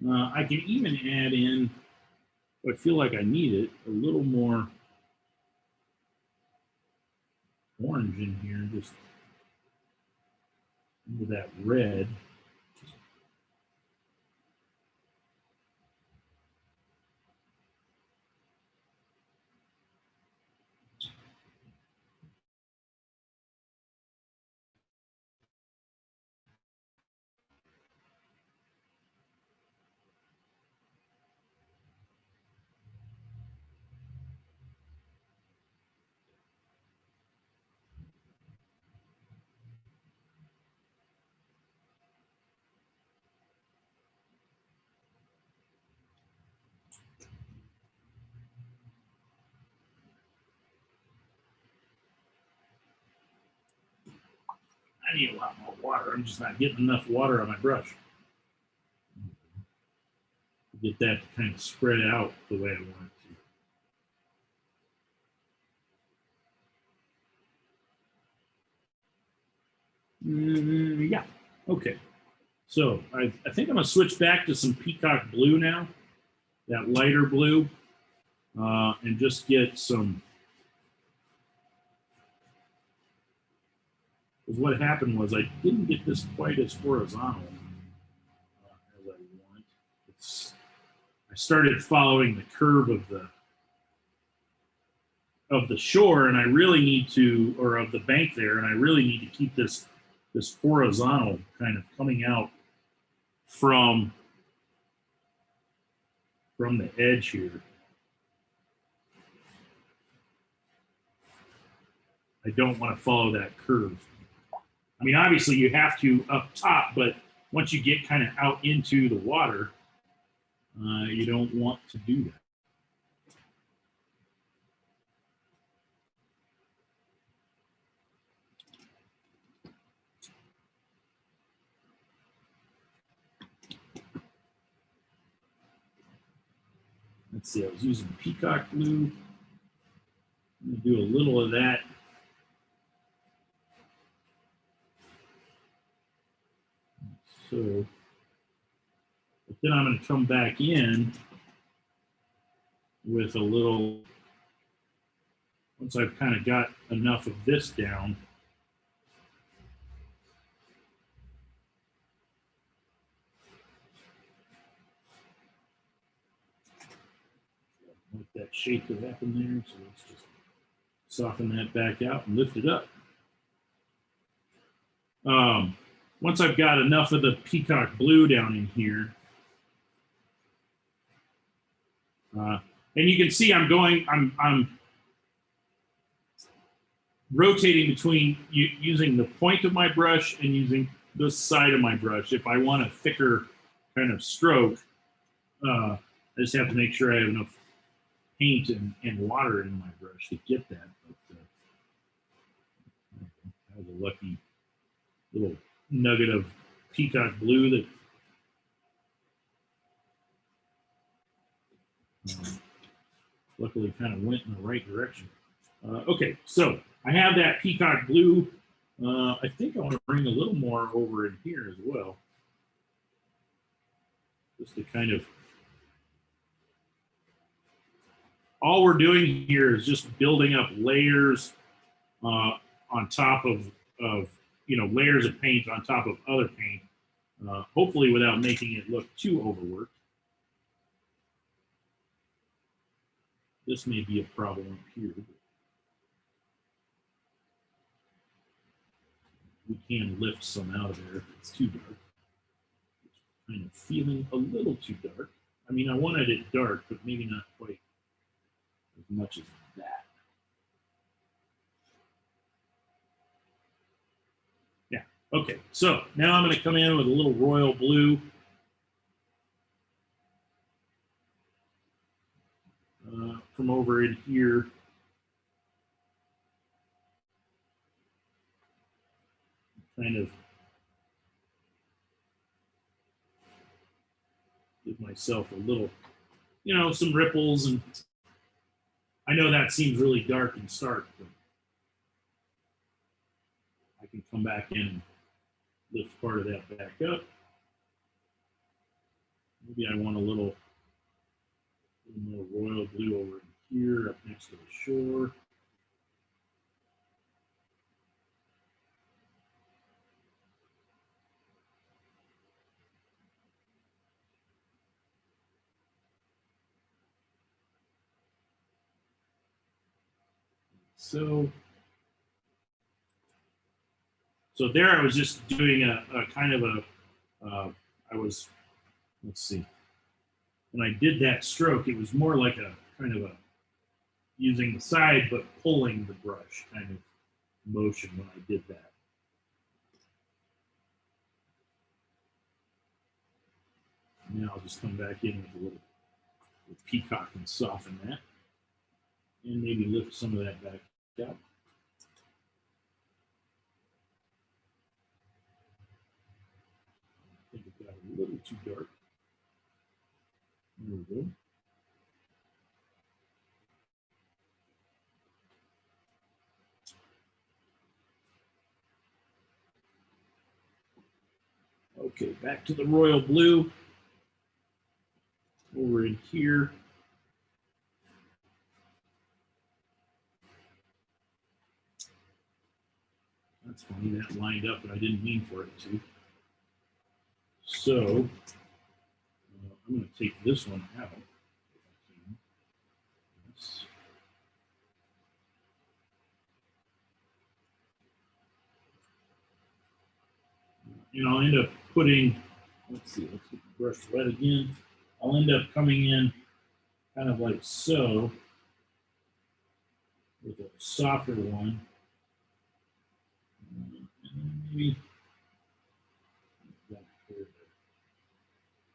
[SPEAKER 1] I can even add in, if I feel like I need it, a little more orange in here, just into that red. I need a lot more water. I'm just not getting enough water on my brush. Get that to kind of spread out the way I want it to. Yeah, okay. So I think I'm gonna switch back to some peacock blue now, that lighter blue, and just get some, because what happened was I didn't get this quite as horizontal as I want. I started following the curve of the shore, and I really need to, or of the bank there, and I really need to keep this horizontal kind of coming out from the edge here. I don't want to follow that curve. I mean, obviously you have to up top, but once you get kind of out into the water, you don't want to do that. Let's see, I was using peacock blue. I'm gonna do a little of that. So, but then I'm gonna come back in with a little, once I've kind of got enough of this down. Like that shake that happened there, so let's just soften that back out and lift it up. Once I've got enough of the peacock blue down in here, and you can see I'm rotating between using the point of my brush and using this side of my brush. If I want a thicker kind of stroke, I just have to make sure I have enough paint and water in my brush to get that. But that was a lucky little nugget of peacock blue that Luckily, kind of went in the right direction. Okay, so I have that peacock blue. I think I want to bring a little more over in here as well. Just to kind of, all we're doing here is just building up layers on top of layers of paint on top of other paint, hopefully without making it look too overworked. This may be a problem up here. We can lift some out of there if it's too dark. It's kind of feeling a little too dark. I mean, I wanted it dark, but maybe not quite as much as that. Yeah, okay. So now I'm going to come in with a little royal blue. From over in here. Kind of give myself a little, some ripples, and I know that seems really dark and stark, but I can come back in and lift part of that back up. Maybe I want a little more royal blue over in here, up next to the shore. So there I was just doing a kind of a, let's see, when I did that stroke, it was more like a kind of a using the side but pulling the brush kind of motion when I did that. Now I'll just come back in with a little peacock and soften that, and maybe lift some of that back out. I think it got a little too dark. There we go. Okay, back to the royal blue. Over in here. That's funny, that lined up, but I didn't mean for it to. So, I'm going to take this one out. And I'll end up putting, let's get the brush wet again. I'll end up coming in kind of like so with a softer one.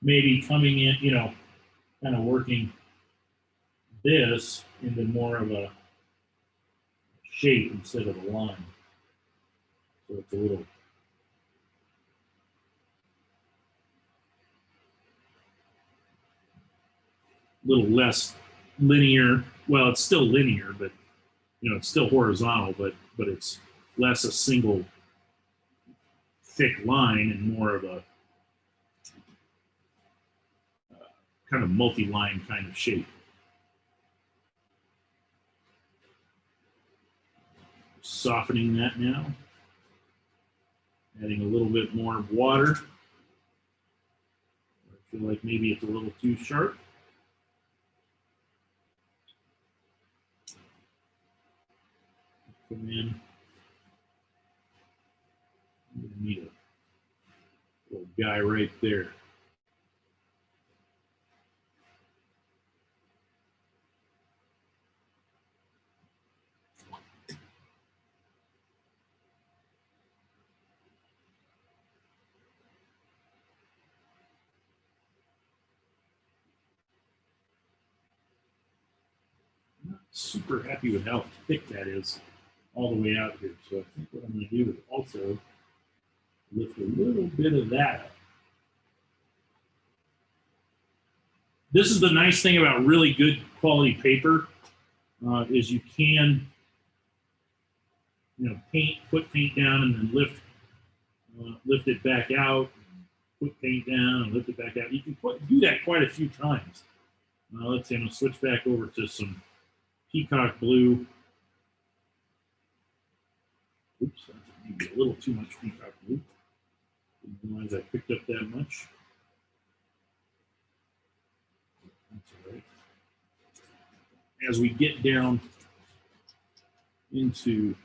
[SPEAKER 1] Maybe coming in, kind of working this into more of a shape instead of a line. So it's a little less linear. Well, it's still linear, but it's still horizontal, but it's less a single thick line and more of a kind of multi-line kind of shape. Softening that now. Adding a little bit more water. I feel like maybe it's a little too sharp. Come in. I'm going to need a little guy right there. Not super happy with how thick that is all the way out here. So I think what I'm going to do is also lift a little bit of that up. This is the nice thing about really good quality paper, is you can, put paint down and then lift it back out, put paint down and lift it back out. You can do that quite a few times. Let's see, I'm gonna switch back over to some peacock blue. Oops, that's maybe a little too much peacock blue. Didn't realize I picked up that much. That's all right. As we get down into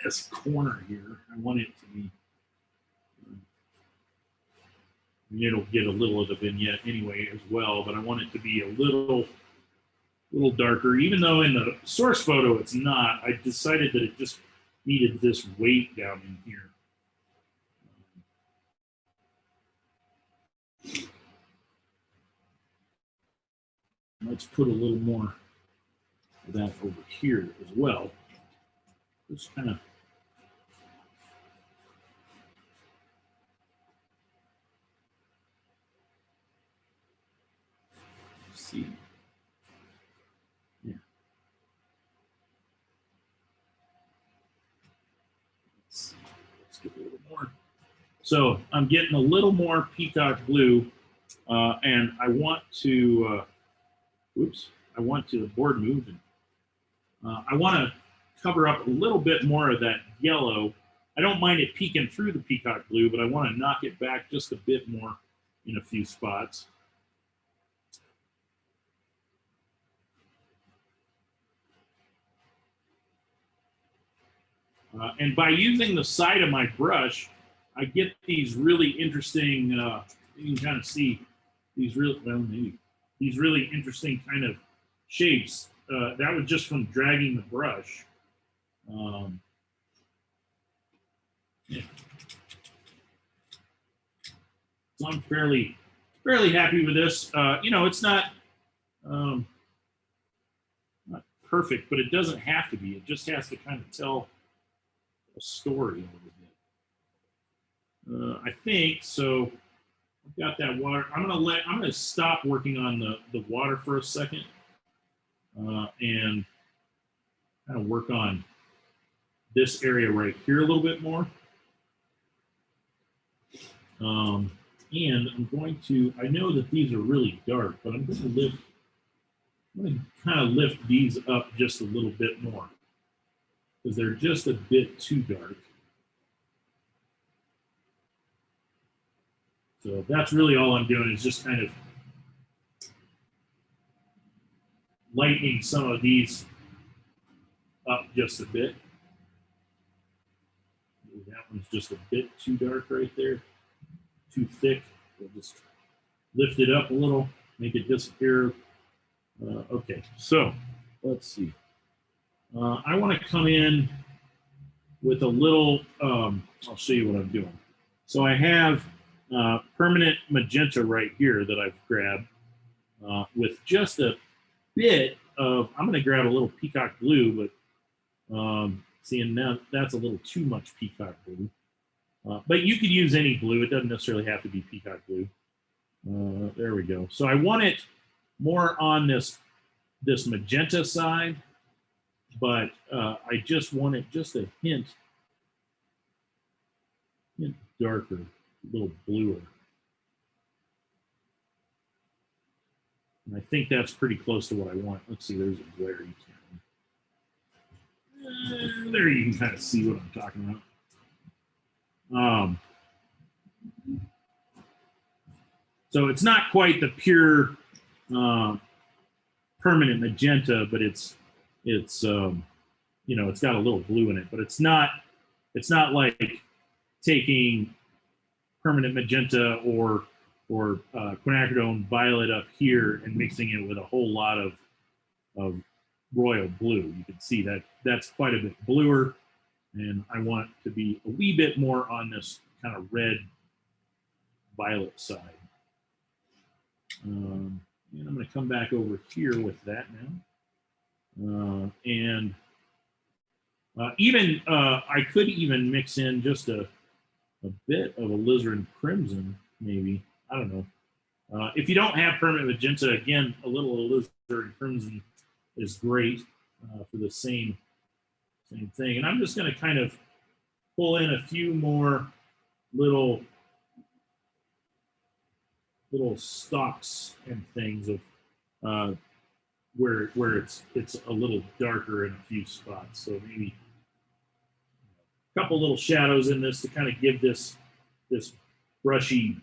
[SPEAKER 1] this corner here, I want it to be, it'll get a little of the vignette anyway as well, but I want it to be a little darker, even though in the source photo it's not. I decided that it just needed this weight down in here. Let's put a little more of that over here as well. Just kind of see. Yeah. Let's get a little more. So I'm getting a little more peacock blue, and I want to, I want to, the board move, and I want to cover up a little bit more of that yellow. I don't mind it peeking through the peacock blue, but I want to knock it back just a bit more in a few spots. And by using the side of my brush, I get these really interesting, you can kind of see these these really interesting kind of shapes. That was just from dragging the brush. Yeah. So I'm fairly happy with this. It's not perfect, but it doesn't have to be. It just has to kind of tell a story a little bit. I think so. I've got that water. I'm gonna stop working on the water for a second, and kind of work on this area right here a little bit more. And I'm going to, I know that these are really dark, but I'm going to kind of lift these up just a little bit more because they're just a bit too dark. So that's really all I'm doing is just kind of lightening some of these up just a bit. That one's just a bit too dark right there, too thick. We'll just lift it up a little, make it disappear. Okay, so let's see. I want to come in with a little, I'll show you what I'm doing. So I have permanent magenta right here that I've grabbed with just a bit of, I'm going to grab a little peacock blue, but seeing now that's a little too much peacock blue. But you could use any blue. It doesn't necessarily have to be peacock blue. There we go. So I want it more on this magenta side, but I just want it just a hint darker, a little bluer. And I think that's pretty close to what I want. Let's see, there's a glare you can. There you can kind of see what I'm talking about. So it's not quite the pure permanent magenta, but it's it's got a little blue in it, but it's not like taking permanent magenta or quinacridone violet up here and mixing it with a whole lot of royal blue. You can see that that's quite a bit bluer, and I want it to be a wee bit more on this kind of red violet side. And I'm going to come back over here with that now. I could even mix in just a bit of alizarin crimson, maybe. I don't know. If you don't have permanent magenta, again, a little alizarin crimson is great for the same thing. And I'm just going to kind of pull in a few more little stalks and things of where it's a little darker in a few spots. So maybe a couple little shadows in this to kind of give this brushy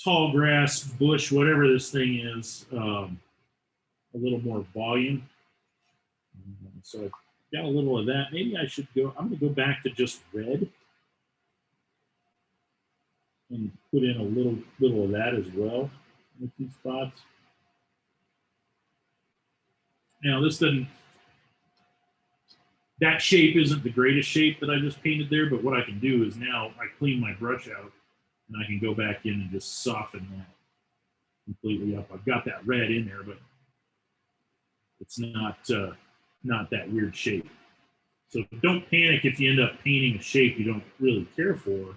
[SPEAKER 1] tall grass, bush, whatever this thing is, a little more volume. So I've got a little of that. Maybe I should go, I'm going to go back to just red and put in a little of that as well in a few spots. Now this doesn't, that shape isn't the greatest shape that I just painted there, but what I can do is now I clean my brush out and I can go back in and just soften that completely up. I've got that red in there, but it's not that weird shape. So don't panic if you end up painting a shape you don't really care for.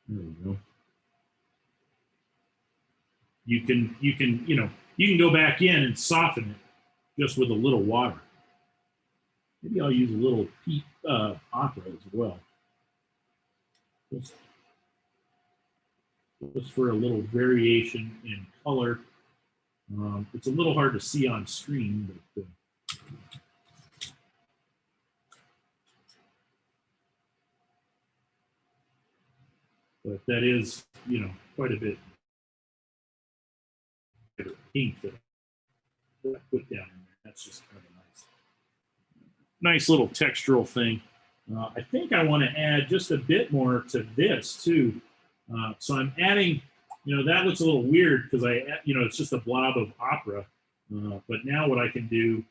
[SPEAKER 1] There we go. You can go back in and soften it just with a little water. Maybe I'll use a little aqua as well. Just for a little variation in color. It's a little hard to see on screen, but that is, quite a bit pink that I put down in there. That's just kind of a nice little textural thing. I think I want to add just a bit more to this too. So I'm adding, that looks a little weird because it's just a blob of opera. But now what I can do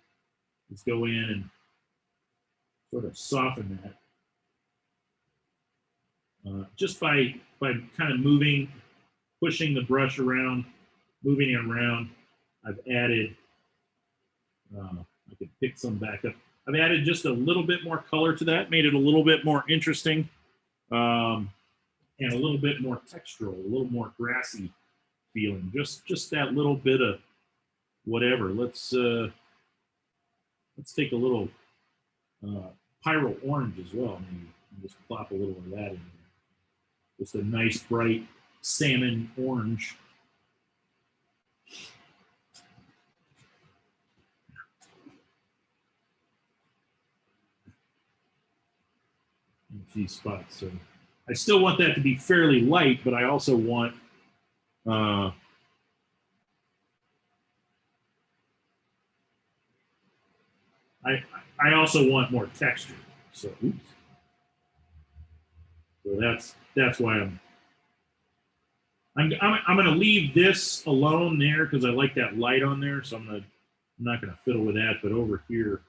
[SPEAKER 1] is go in and sort of soften that. Just by kind of pushing the brush around, moving it around, I've added, I can pick some back up. I've added just a little bit more color to that, made it a little bit more interesting, and a little bit more textural, a little more grassy feeling. Just that little bit of whatever. Let's take a little pyro orange as well. Maybe just plop a little of that in there. Just a nice bright salmon orange. In a few spots. So I still want that to be fairly light, but I also want I also want more texture. So oops. So that's why I'm going to leave this alone there because I like that light on there. So I'm not going to fiddle with that. But over here,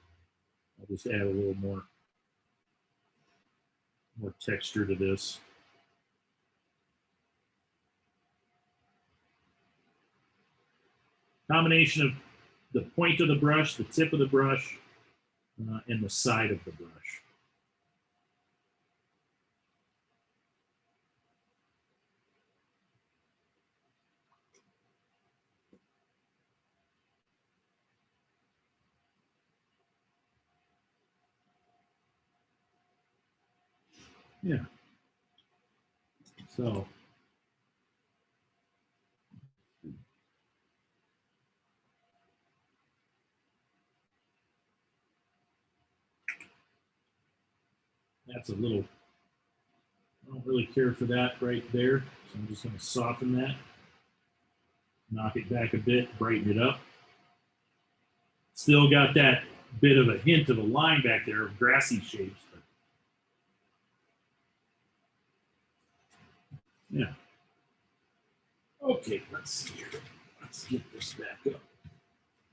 [SPEAKER 1] I'll just add a little more texture to this. Combination of the point of the brush, the tip of the brush, and the side of the brush. Yeah. So that's a little, I don't really care for that right there. So I'm just going to soften that, knock it back a bit, brighten it up. Still got that bit of a hint of a line back there of grassy shapes. But yeah. Okay, let's see here. Let's get this back up.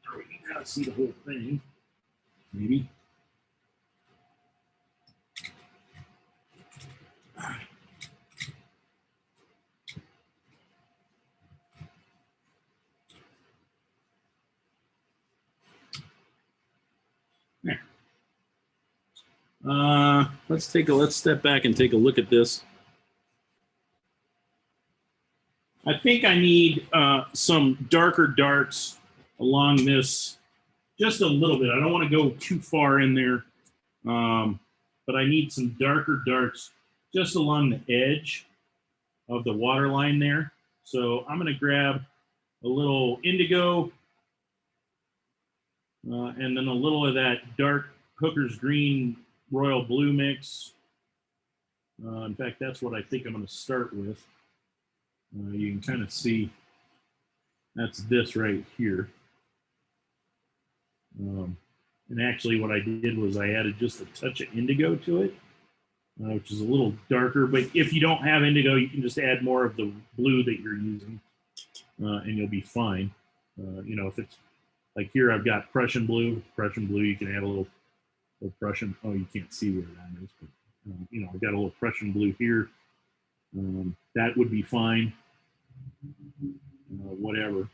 [SPEAKER 1] There we can kind of see the whole thing, maybe. Let's step back and take a look at this. I think I need some darker darks along this, just a little bit. I don't want to go too far in there, but I need some darker darks just along the edge of the water line there. So I'm going to grab a little indigo and then a little of that dark Hooker's Green Royal Blue mix. In fact, that's what I think I'm going to start with. You can kind of see that's this right here. And actually what I did was I added just a touch of indigo to it, which is a little darker. But if you don't have indigo, you can just add more of the blue that you're using, and you'll be fine. You know, if it's like here, I've got Prussian blue. Prussian blue, you can add a little Prussian. Oh, you can't see where that is, but you know, I've got a little Prussian blue here. That would be fine. Whatever.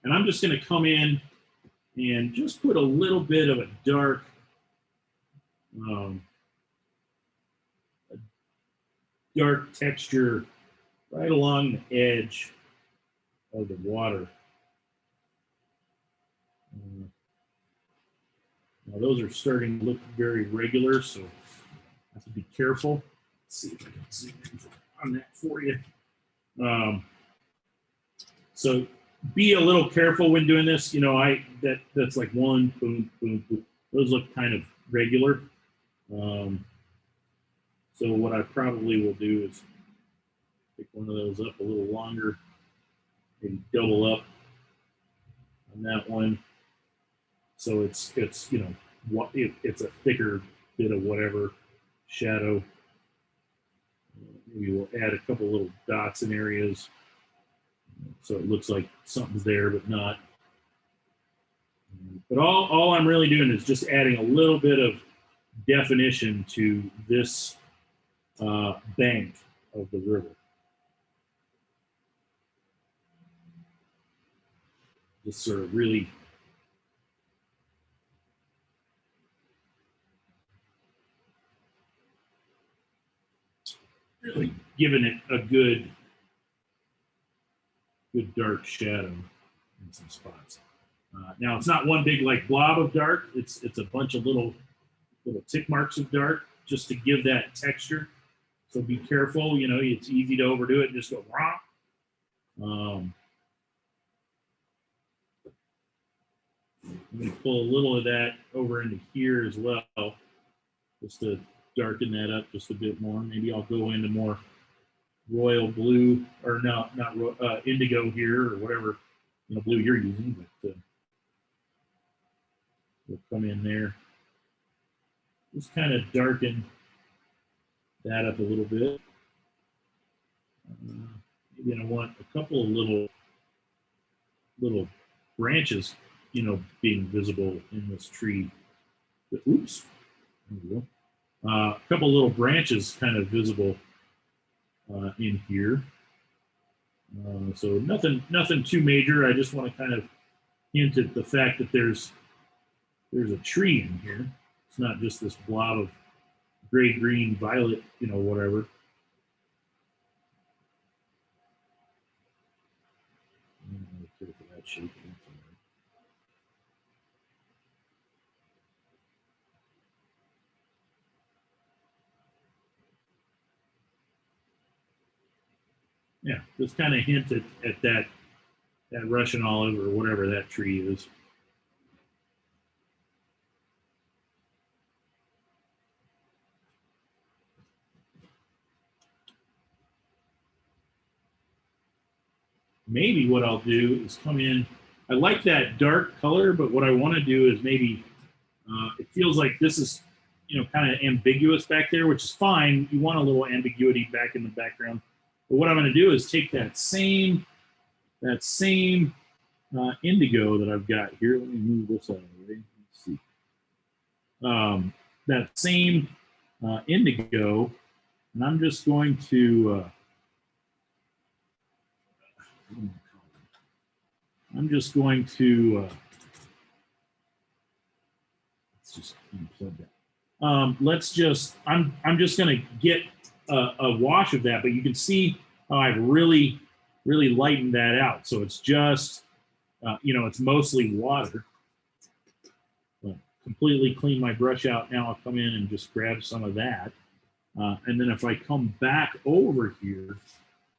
[SPEAKER 1] And I'm just going to come in and just put a little bit of a dark, texture right along the edge of the water. Now those are starting to look very regular, so I have to be careful. Let's see if I can zoom in on that for you. So be a little careful when doing this. You know, that's like one, boom, boom, boom. Those look kind of regular. So what I probably will do is pick one of those up a little longer and double up on that one. So it's you know, what it's a thicker bit of whatever shadow. Maybe we'll add a couple little dots in areas so it looks like something's there but not. But all I'm really doing is just adding a little bit of definition to this bank of the river. Just sort of really giving it a good dark shadow in some spots. Now it's not one big like blob of dark. It's a bunch of little tick marks of dark just to give that texture. So be careful. You know, it's easy to overdo it and just go wrong. I'm going to pull a little of that over into here as well, just to darken that up just a bit more. Maybe I'll go into more royal blue, or not indigo here, or whatever blue you're using, but we'll come in there. Just kind of darken that up a little bit. Maybe I want a couple of little branches, being visible in this tree. But, oops, there we go. A couple of little branches kind of visible in here. So nothing too major. I just want to kind of hint at the fact that there's a tree in here. It's not just this blob of gray, green, violet, whatever. For that shape. Yeah, just kind of hint at that Russian olive or whatever that tree is. Maybe what I'll do is come in. I like that dark color, but what I want to do is maybe it feels like this is kind of ambiguous back there, which is fine. You want a little ambiguity back in the background. But what I'm going to do is take that same indigo that I've got here. Let me move this out of the way. Let's see. That same indigo, and I'm just going to let's just unplug that. let's just, I'm just gonna get a wash of that, but you can see how I've really lightened that out. So it's just, you know, it's mostly water. But completely clean my brush out. Now I'll come in and just grab some of that. And then if I come back over here,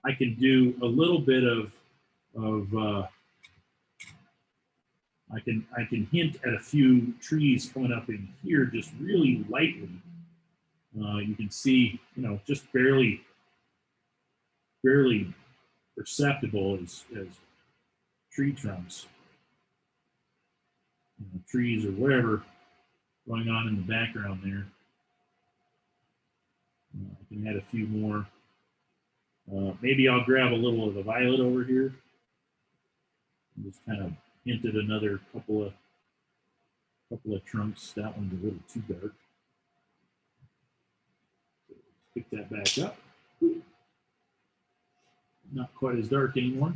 [SPEAKER 1] I can do a little bit of I can hint at a few trees coming up in here just really lightly. You can see, you know, just barely perceptible as tree trunks, you know, trees or whatever going on in the background there. I can add a few more. Maybe I'll grab a little of the violet over here. And just kind of hinted another couple of trunks. That one's a little too dark. So pick that back up. Not quite as dark anymore.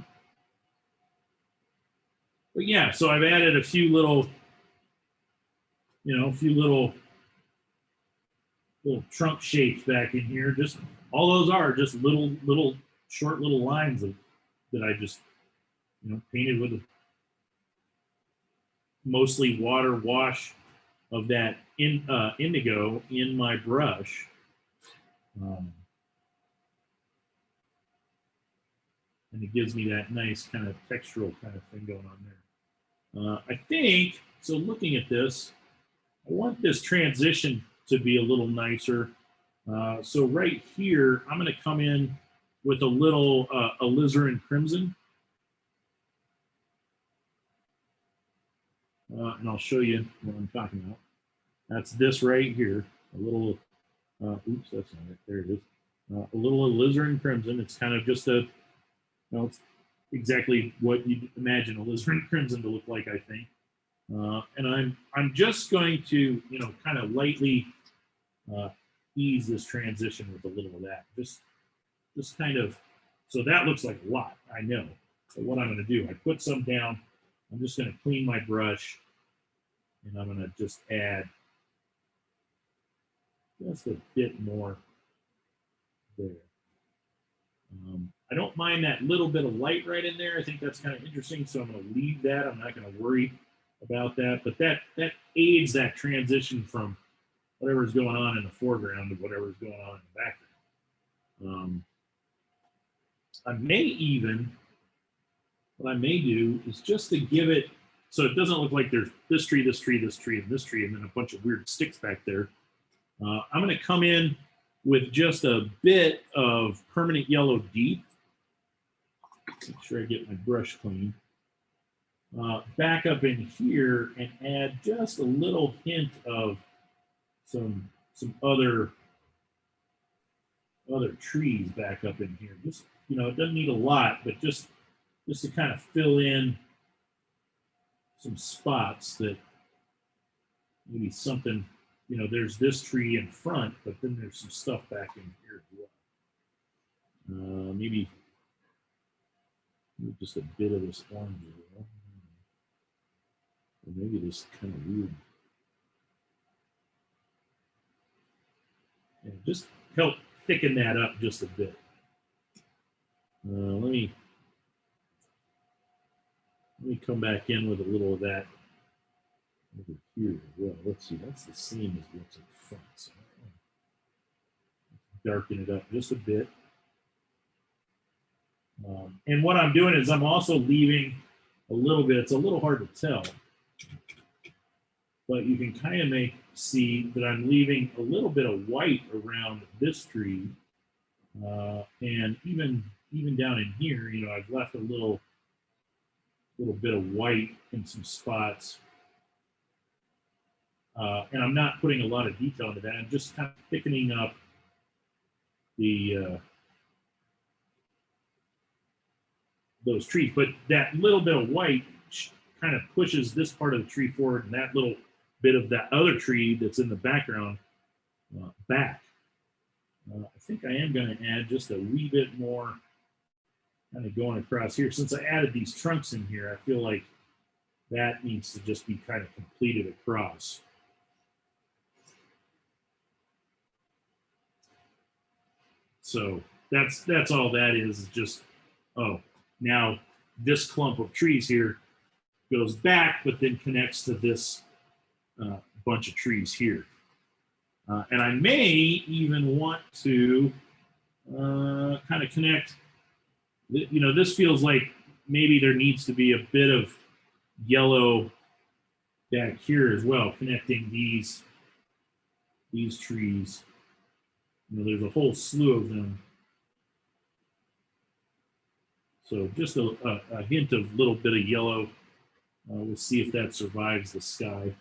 [SPEAKER 1] But yeah, so I've added a few little, you know, a few little trunk shapes back in here. Just all those are just little short little lines that I just, you know, painted with a mostly water wash of that indigo in my brush. And it gives me that nice kind of textural kind of thing going on there. I think, so looking at this, I want this transition to be a little nicer. So right here, I'm going to come in with a little alizarin crimson. And I'll show you what I'm talking about. That's this right here. A little, oops, that's not it. There it is. A little alizarin crimson. It's kind of just a, well, it's exactly what you'd imagine alizarin crimson to look like, I think. And I'm just going to, you know, kind of lightly ease this transition with a little of that. Just kind of, so that looks like a lot, I know. But what I'm going to do, I put some down. I'm just going to clean my brush, and I'm going to just add just a bit more there. I don't mind that little bit of light right in there. I think that's kind of interesting, so I'm going to leave that. I'm not going to worry about that, but that aids that transition from whatever's going on in the foreground to whatever's going on in the background. I may even, what I may do is just to give it, so it doesn't look like there's this tree, this tree, this tree, and this tree, and then a bunch of weird sticks back there. I'm going to come in with just a bit of permanent yellow deep. Make sure I get my brush clean. Back up in here and add just a little hint of some other trees back up in here. Just, you know, it doesn't need a lot, but just to kind of fill in some spots that maybe something, you know, there's this tree in front, but then there's some stuff back in here as well. Maybe just a bit of this orange as well. Or maybe this kind of weird. Yeah, just help thicken that up just a bit. Let me come back in with a little of that over here as well. Let's see, that's the same as what's in front. So darken it up just a bit. And what I'm doing is I'm also leaving a little bit, it's a little hard to tell, but you can kind of see that I'm leaving a little bit of white around this tree. And even down in here, you know, I've left a little bit of white in some spots. And I'm not putting a lot of detail into that. I'm just kind of thickening up the those trees. But that little bit of white kind of pushes this part of the tree forward, and that little bit of that other tree that's in the background back. I think I am going to add just a wee bit more kind of going across here. Since I added these trunks in here, I feel like that needs to just be kind of completed across. So that's all that is just, oh, now this clump of trees here goes back, but then connects to this bunch of trees here. And I may even want to kind of connect, you know, this feels like maybe there needs to be a bit of yellow back here as well, connecting these trees. You know, there's a whole slew of them. So just a hint of little bit of yellow. We'll see if that survives the sky.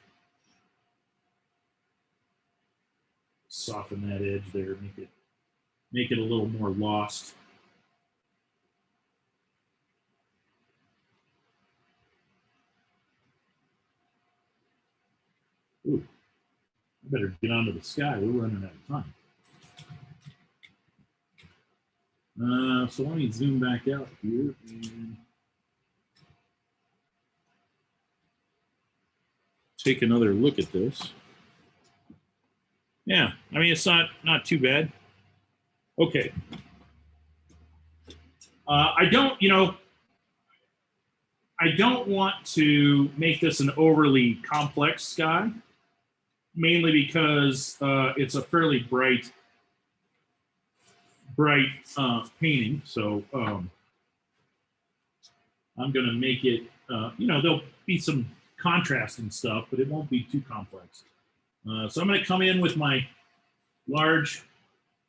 [SPEAKER 1] Soften that edge there, make it a little more lost. Ooh, I better get onto the sky. We're running out of time. So let me zoom back out here and take another look at this. Yeah, I mean, it's not too bad. Okay. I don't want to make this an overly complex sky, mainly because it's a fairly bright painting. So I'm going to make it, there'll be some contrast and stuff, but it won't be too complex. So I'm going to come in with my large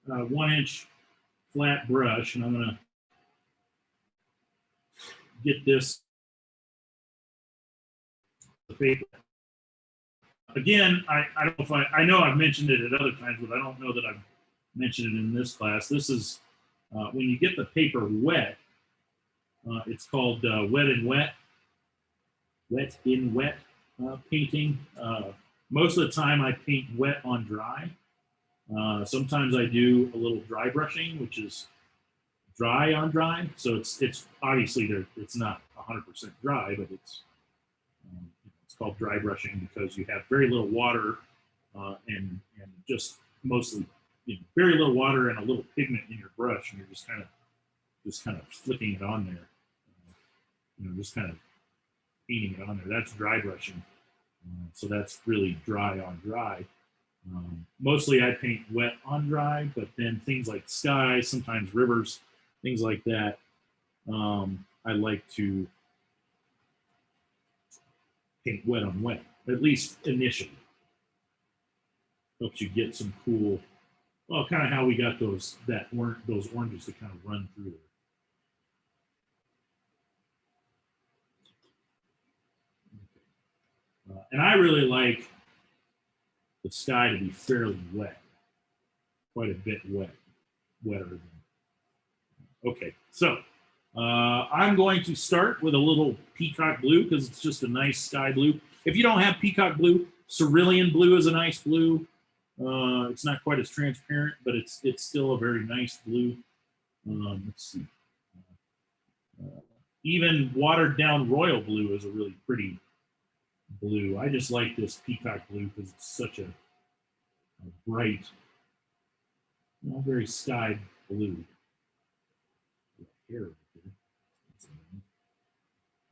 [SPEAKER 1] 1-inch flat brush, and I'm going to get this paper. Again, I don't know if I know I've mentioned it at other times, but I don't know that I've mentioned it in this class. This is when you get the paper wet, it's called wet in wet painting. Most of the time I paint wet on dry. Sometimes I do a little dry brushing, which is dry on dry. So it's obviously it's not 100% dry, but it's called dry brushing because you have very little water and just mostly very little water and a little pigment in your brush, and you're just kind of flicking it on there, just kind of painting it on there. That's dry brushing. So that's really dry on dry. Mostly I paint wet on dry, but then things like sky, sometimes rivers, things like that, I like to paint wet on wet, at least initially. Helps you get some cool, well, kind of how we got those oranges to kind of run through there. And I really like the sky to be fairly wet, quite a bit wetter than. Okay, so I'm going to start with a little peacock blue because it's just a nice sky blue. If you don't have peacock blue, cerulean blue is a nice blue. It's not quite as transparent, but it's still a very nice blue. Let's see. Even watered down royal blue is a really pretty blue. I just like this peacock blue because it's such a bright, very sky blue. Here.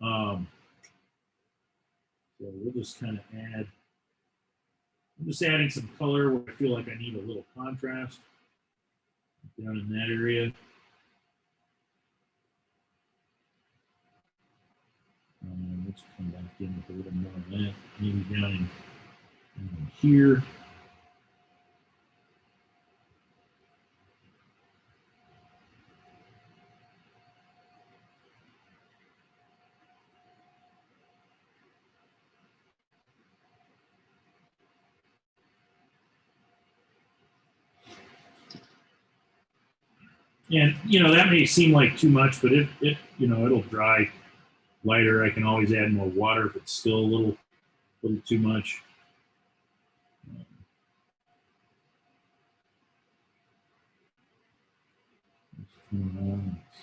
[SPEAKER 1] So we'll just kind of add. I'm just adding some color where I feel like I need a little contrast down in that area. Let's come back in with a little more of that, maybe down in here. And that may seem like too much, but it'll dry lighter. I can always add more water if it's still a little too much.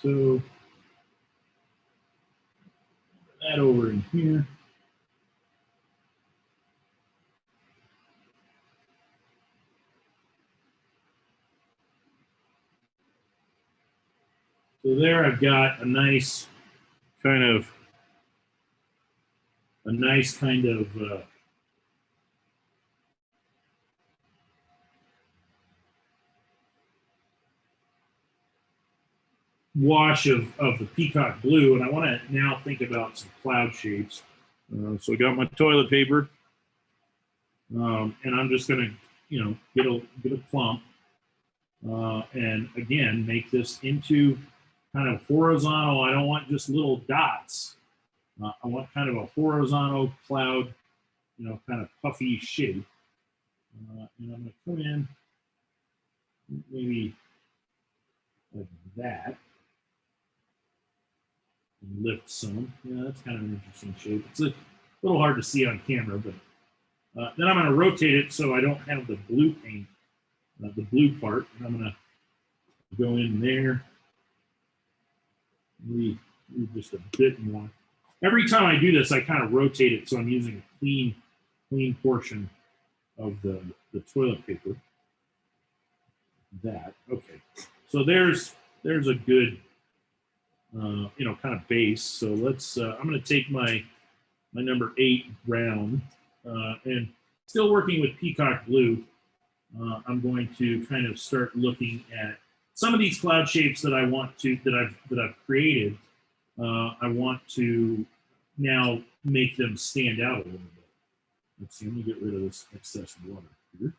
[SPEAKER 1] So that over in here. So there I've got a nice kind of wash of the peacock blue, and I want to now think about some cloud shapes. So I got my toilet paper, and I'm just going to, you know, get a clump, and again make this into kind of horizontal. I don't want just little dots. I want kind of a horizontal cloud, you know, kind of puffy shape. And I'm going to come in maybe like that. And lift some. Yeah, that's kind of an interesting shape. It's a little hard to see on camera, but then I'm going to rotate it so I don't have the blue paint, the blue part. And I'm going to go in there, maybe just a bit more. Every time I do this, I kind of rotate it so I'm using a clean portion of the toilet paper. That, okay. So there's a good, you know, kind of base. So let's, I'm going to take my number 8 round, and still working with peacock blue. I'm going to kind of start looking at some of these cloud shapes that I want to, that I've created. I want to now make them stand out a little bit. Let's see, let me get rid of this excess water here.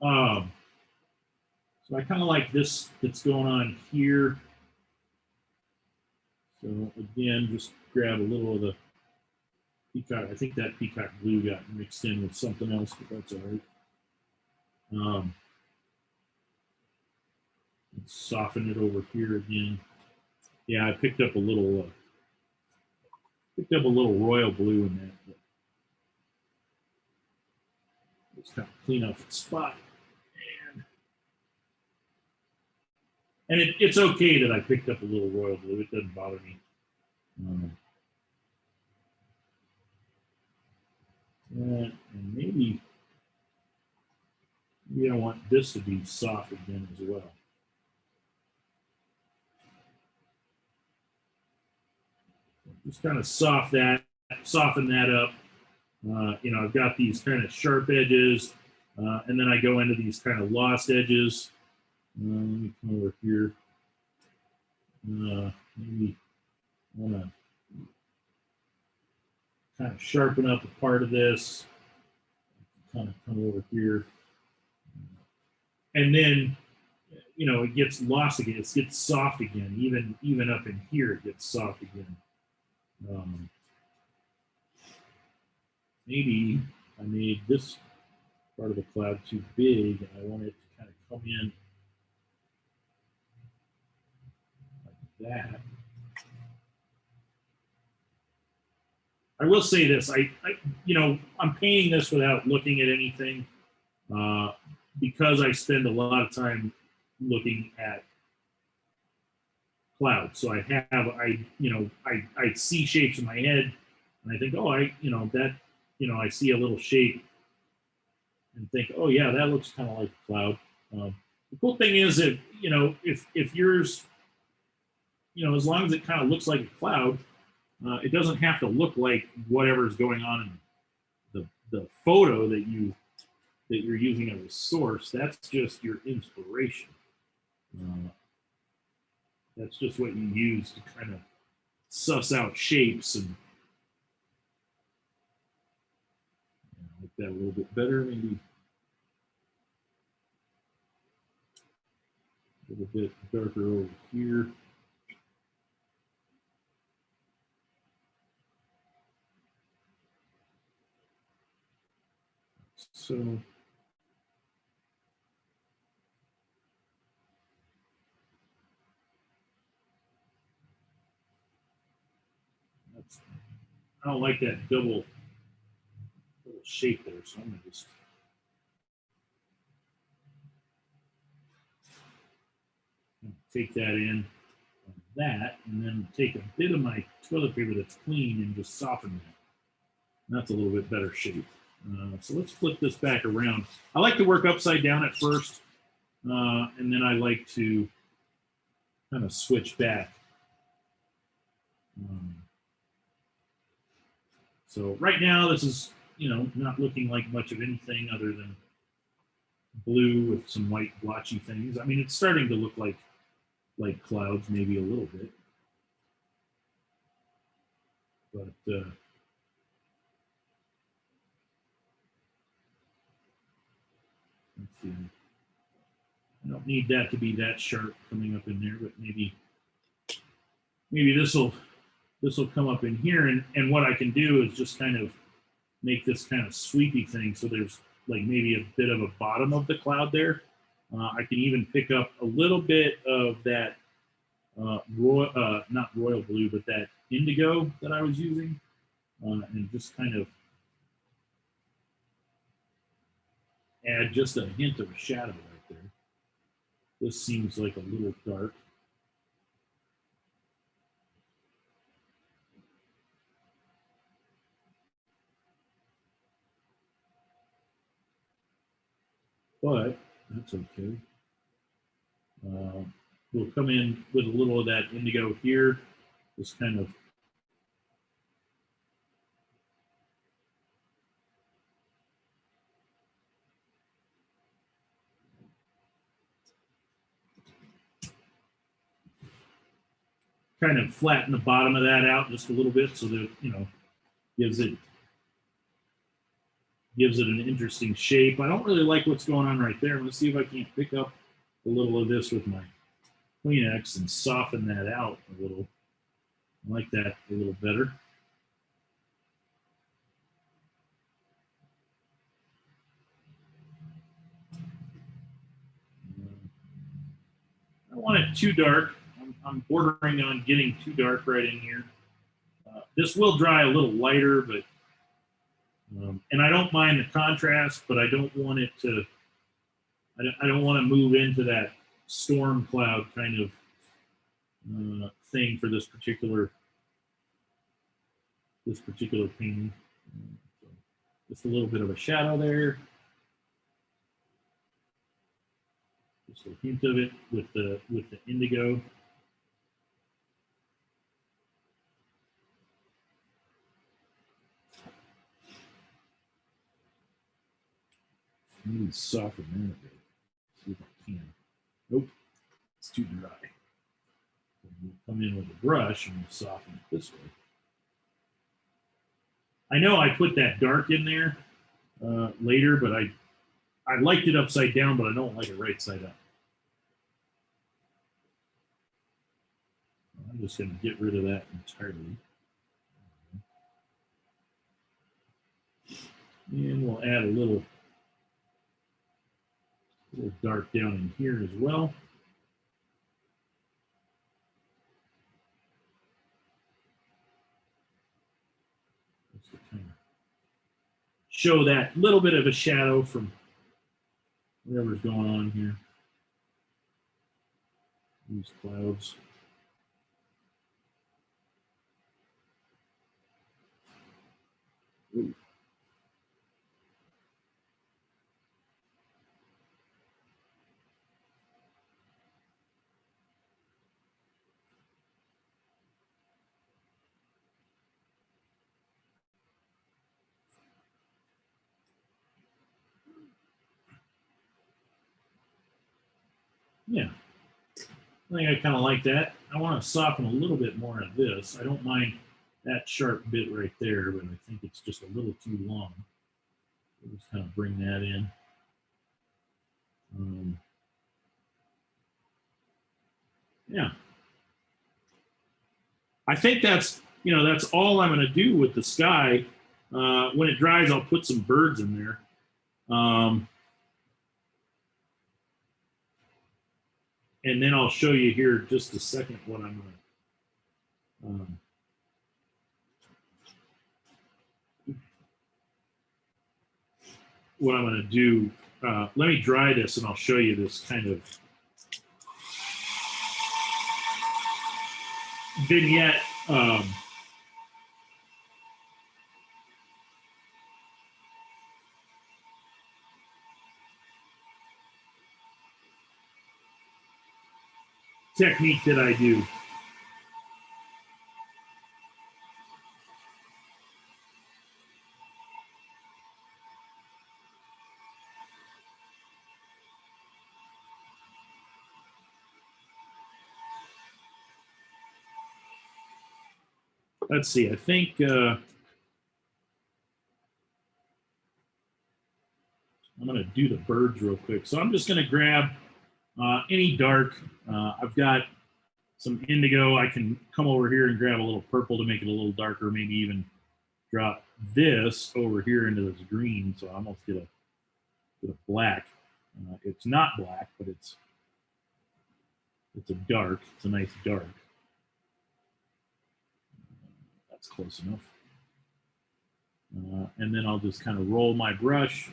[SPEAKER 1] So I kind of like this that's going on here. So again, just grab a little of the peacock. I think that peacock blue got mixed in with something else, but that's all right. Let's soften it over here again. Yeah, I picked up a little royal blue in that. But let's kind of clean up the spot. And it's okay that I picked up a little royal blue. It doesn't bother me. And maybe I want this to be soft again as well. Just kind of soften that up. You know, I've got these kind of sharp edges, and then I go into these kind of lost edges. Let me come over here. Maybe I want to kind of sharpen up a part of this. Kind of come over here. And then, you know, it gets lost again. It gets soft again. Even up in here, it gets soft again. Maybe I made this part of the cloud too big, and I want it to kind of come in like that. I will say this: I you know, I'm painting this without looking at anything, because I spend a lot of time looking at clouds. So I see shapes in my head, and I think, oh, I see a little shape, and think, oh yeah, that looks kind of like a cloud. The cool thing is that, you know, if yours, you know, as long as it kind of looks like a cloud, it doesn't have to look like whatever's going on in the photo that you're using as a source. That's just your inspiration. That's just what you use to kind of suss out shapes and make that a little bit better, maybe a little bit darker over here. So I don't like that double shape there, so I'm gonna just take that in like that, and then take a bit of my toilet paper that's clean and just soften that. And that's a little bit better shape. So let's flip this back around. I like to work upside down at first, and then I like to kind of switch back. So right now, this is, not looking like much of anything other than blue with some white blotchy things. I mean, it's starting to look like clouds, maybe a little bit. But let's see. I don't need that to be that sharp coming up in there, but maybe this will come up in here, and what I can do is just kind of make this kind of sweepy thing, so there's like maybe a bit of a bottom of the cloud there. I can even pick up a little bit of that not royal blue, but that indigo that I was using, and just kind of add just a hint of a shadow right there. This seems like a little dark. But that's okay. We'll come in with a little of that indigo here, just kind of flatten the bottom of that out just a little bit, so that gives it an interesting shape. I don't really like what's going on right there. Let's see if I can't pick up a little of this with my Kleenex and soften that out a little. I like that a little better. I don't want it too dark. I'm bordering on getting too dark right in here. This will dry a little lighter, but and I don't mind the contrast, but I don't want it to. I don't want to move into that storm cloud kind of thing for this particular painting. So just a little bit of a shadow there. Just a hint of it with the indigo. Maybe soften that a bit. See if I can. Nope, it's too dry. We'll come in with a brush and we'll soften it this way. I know I put that dark in there later, but I liked it upside down, but I don't like it right side up. I'm just going to get rid of that entirely. And we'll add a little dark down in here as well. Just to kind of show that little bit of a shadow from whatever's going on here. These clouds. Ooh. Yeah, I think I kind of like that. I want to soften a little bit more of this. I don't mind that sharp bit right there, but I think it's just a little too long. We'll just kind of bring that in. Yeah. I think that's all I'm going to do with the sky. When it dries, I'll put some birds in there. And then I'll show you here just a second what I'm going to do. Let me dry this and I'll show you this kind of vignette. technique that I do. Let's see, I think I'm going to do the birds real quick. So I'm just going to grab any dark. I've got some indigo. I can come over here and grab a little purple to make it a little darker, maybe even drop this over here into this green. So I almost get a black. It's not black, but it's a dark. It's a nice dark. That's close enough. And then I'll just kind of roll my brush,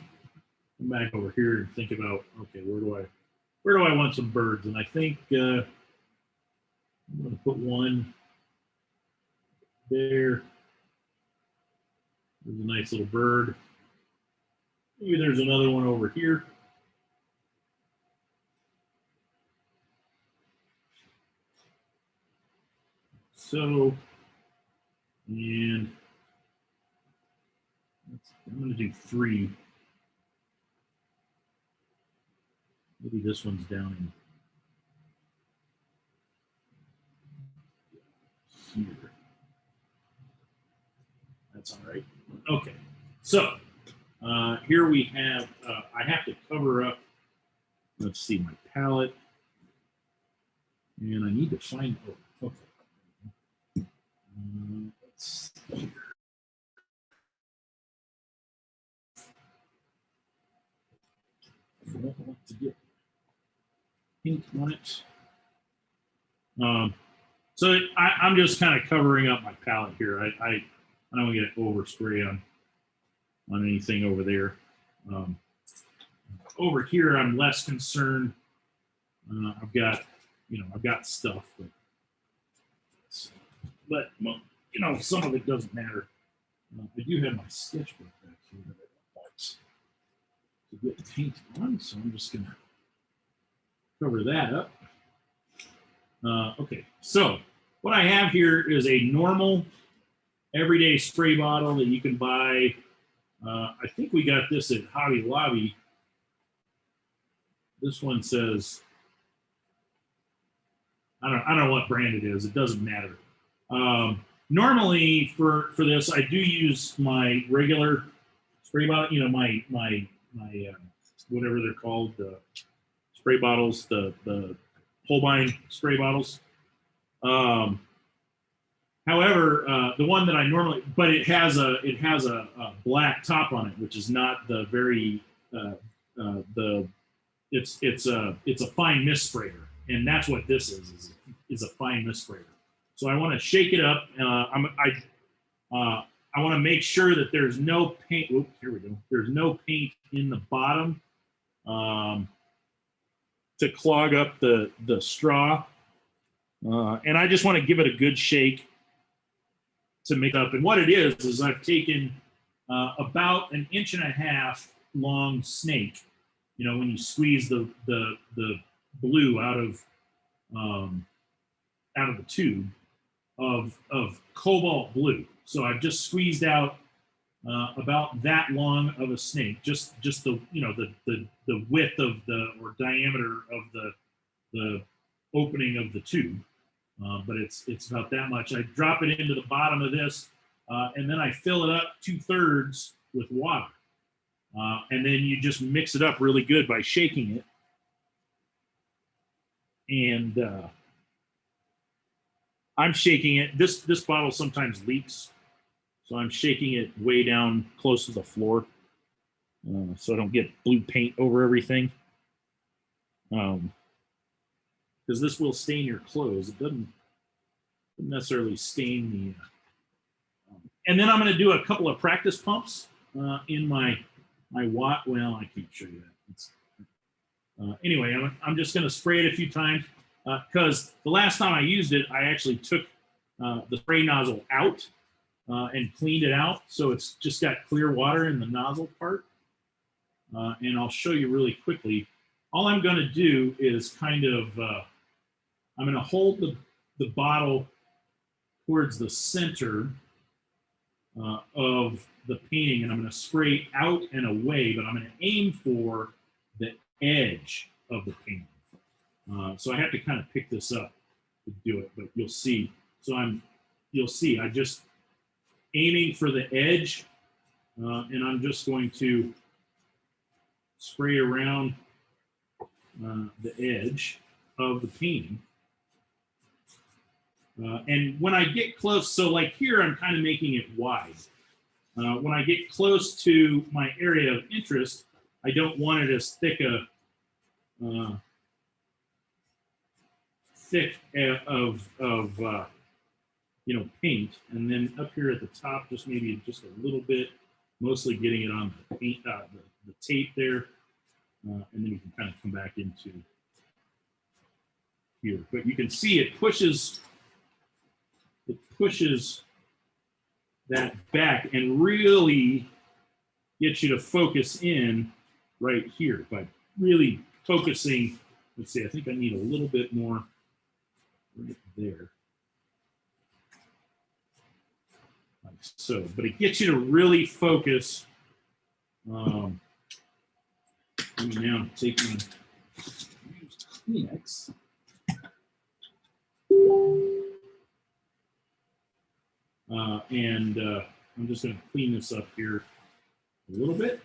[SPEAKER 1] come back over here and think about, okay, where do I want some birds? And I think I'm going to put one there. There's a nice little bird. Maybe there's another one over here. So, and I'm going to do 3. Maybe this one's down in here. That's all right. Okay. So here we have, I have to cover up, let's see, my palette. And I need to find, oh, okay. Let's see here. I don't want to get pink on it. So I'm just kind of covering up my palette here. I don't want to get overspray on anything over there. Over here, I'm less concerned. I've got stuff, but well, some of it doesn't matter. I do have my sketchbook back here that I want to get paint on, so I'm just gonna cover that up. Okay, so what I have here is a normal everyday spray bottle that you can buy. I think we got this at Hobby Lobby. This one says, I don't know what brand it is. It doesn't matter. Normally for this, I do use my regular spray bottle. My whatever they're called, the spray bottles, the Holbein spray bottles. However, the one that I normally, but it has a black top on it, which is not the very it's a fine mist sprayer, and that's what this is a fine mist sprayer. So I want to shake it up. I want to make sure that there's no paint. Oops, here we go. There's no paint in the bottom to clog up the straw, and I just want to give it a good shake to make up. And what it is I've taken about 1.5 inch long snake. When you squeeze the blue out of the tube of cobalt blue. So I've just squeezed out about that long of a snake, just the the width of or diameter of the opening of the tube. But it's about that much. I drop it into the bottom of this, and then I fill it up 2/3 with water. And then you just mix it up really good by shaking it. And I'm shaking it. This bottle sometimes leaks, so I'm shaking it way down close to the floor, so I don't get blue paint over everything. Because this will stain your clothes. It doesn't necessarily stain the. And then I'm going to do a couple of practice pumps in my watt. Well, I can't show you that. Anyway, I'm just going to spray it a few times because the last time I used it, I actually took the spray nozzle out and cleaned it out. So it's just got clear water in the nozzle part. And I'll show you really quickly. All I'm going to do is kind of I'm going to hold the bottle towards the center of the painting, and I'm going to spray out and away, but I'm going to aim for the edge of the painting. So I have to kind of pick this up to do it, but you'll see. So you'll see, I just aiming for the edge, and I'm just going to spray around the edge of the painting. And when I get close, so like here, I'm kind of making it wide. When I get close to my area of interest, I don't want it as thick of paint. And then up here at the top, just maybe just a little bit, mostly getting it on the paint, the tape there. And then you can kind of come back into here. But you can see it pushes that back and really gets you to focus in right here by really focusing. Let's see, I think I need a little bit more right there. Like so, but it gets you to really focus. Let me now take my Kleenex. And I'm just going to clean this up here a little bit.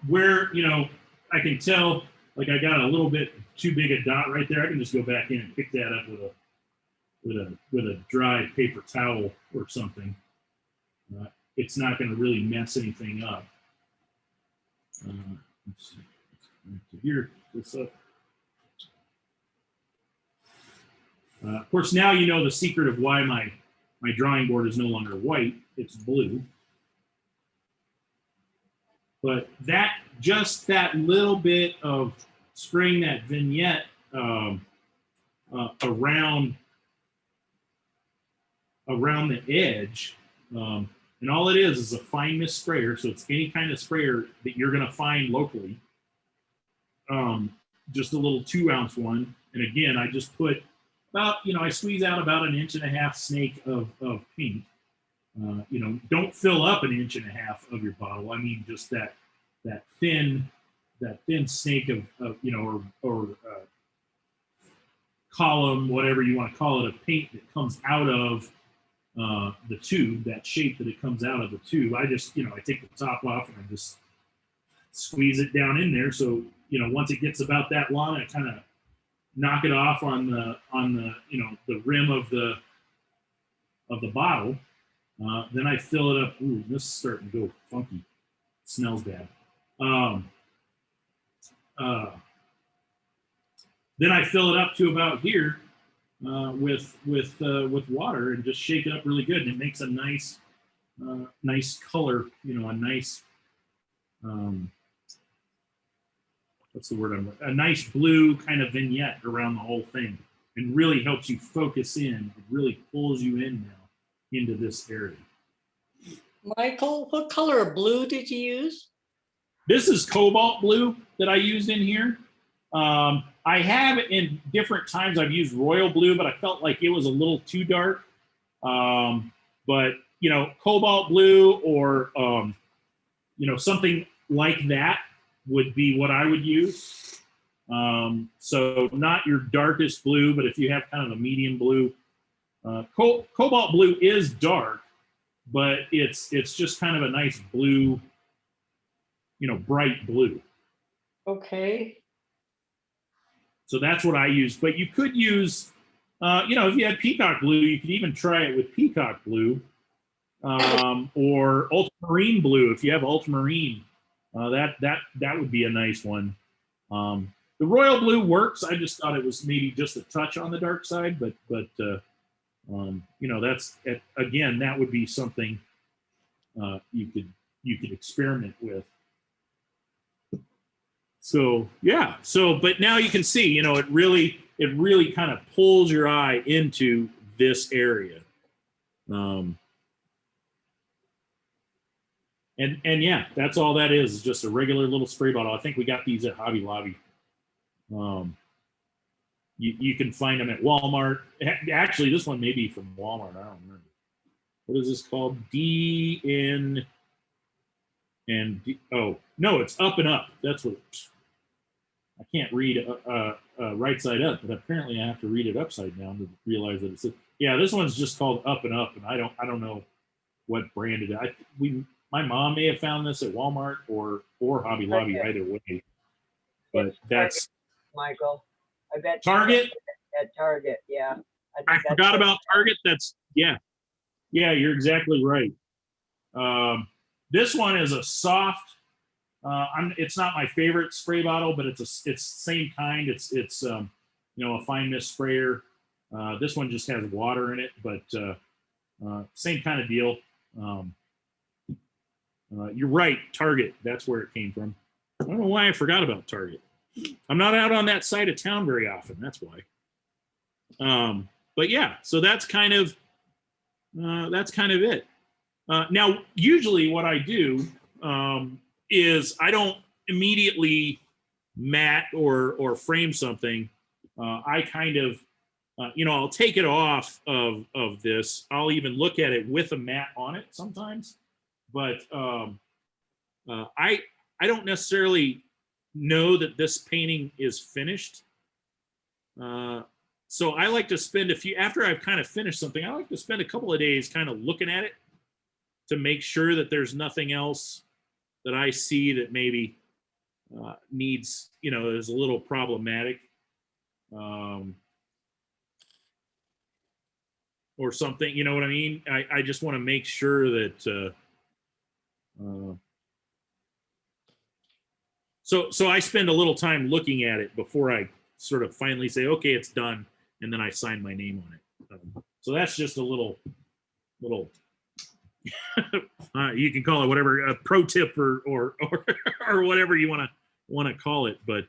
[SPEAKER 1] Where, I can tell, like I got a little bit too big a dot right there. I can just go back in and pick that up with a dry paper towel or something. It's not going to really mess anything up. Let's see. Here, this up. Of course, now you know the secret of why my drawing board is no longer white, it's blue. But just that little bit of spraying that vignette around the edge, and all it is a fine mist sprayer, so it's any kind of sprayer that you're going to find locally. Just a little 2-ounce one, and again, I just put about, I squeeze out about 1.5 inch snake of paint. Don't fill up 1.5 inch of your bottle. I mean, just that thin snake of or column, whatever you want to call it, of paint that comes out of the tube, that shape that it comes out of the tube. I just, I take the top off and I just squeeze it down in there. So, once it gets about that long, I kind of knock it off on the the rim of the bottle. Then I fill it up. Ooh, this is starting to go funky. It smells bad. Then I fill it up to about here with water and just shake it up really good, and it makes a nice color. A nice what's the word? A nice blue kind of vignette around the whole thing, and really helps you focus in. It really pulls you in now into this area.
[SPEAKER 2] Michael, what color of blue did you use?
[SPEAKER 1] This is cobalt blue that I used in here. I have in different times I've used royal blue, but I felt like it was a little too dark. But cobalt blue or something like that would be what I would use. So not your darkest blue, but if you have kind of a medium blue, cobalt blue is dark, but it's just kind of a nice blue, bright blue.
[SPEAKER 2] Okay.
[SPEAKER 1] So that's what I use. But you could use, if you had peacock blue, you could even try it with peacock blue, or ultramarine blue. If you have ultramarine, that would be a nice one. The royal blue works. I just thought it was maybe just a touch on the dark side, but that's again, that would be something you could experiment with. So yeah, but now you can see, it really kind of pulls your eye into this area. And yeah, that's all that is just a regular little spray bottle. I think we got these at Hobby Lobby. You can find them at Walmart. Actually, this one may be from Walmart. I don't remember. What is this called? Oh no, it's Up and Up. That's what. I can't read right side up, but apparently I have to read it upside down to realize that it's. Yeah, this one's just called Up and Up, and I don't know what brand it is. My mom may have found this at Walmart or Hobby Lobby,
[SPEAKER 4] Okay.
[SPEAKER 1] either way. But
[SPEAKER 4] It's
[SPEAKER 1] that's
[SPEAKER 4] Michael. I bet you
[SPEAKER 1] Target.
[SPEAKER 4] at Target, yeah.
[SPEAKER 1] I
[SPEAKER 4] think that's
[SPEAKER 1] forgot
[SPEAKER 4] what-
[SPEAKER 1] about Target. That's yeah, you're exactly right. This one is a soft. It's not my favorite spray bottle, but it's same kind. It's a fine mist sprayer. This one just has water in it, but same kind of deal. You're right, Target. That's where it came from. I don't know why I forgot about Target. I'm not out on that side of town very often. That's why. But yeah, so that's kind of it. Now, usually what I do is I don't immediately mat or frame something. I kind of, I'll take it off of this. I'll even look at it with a mat on it sometimes. But I don't necessarily know that this painting is finished. So I like to spend after I've kind of finished something, I like to spend a couple of days kind of looking at it to make sure that there's nothing else that I see that maybe needs, is a little problematic. Or something, you know what I mean? I just want to make sure that so I spend a little time looking at it before I sort of finally say, okay, it's done, and then I sign my name on it. So that's just a little you can call it whatever, a pro tip or or whatever you want to call it. But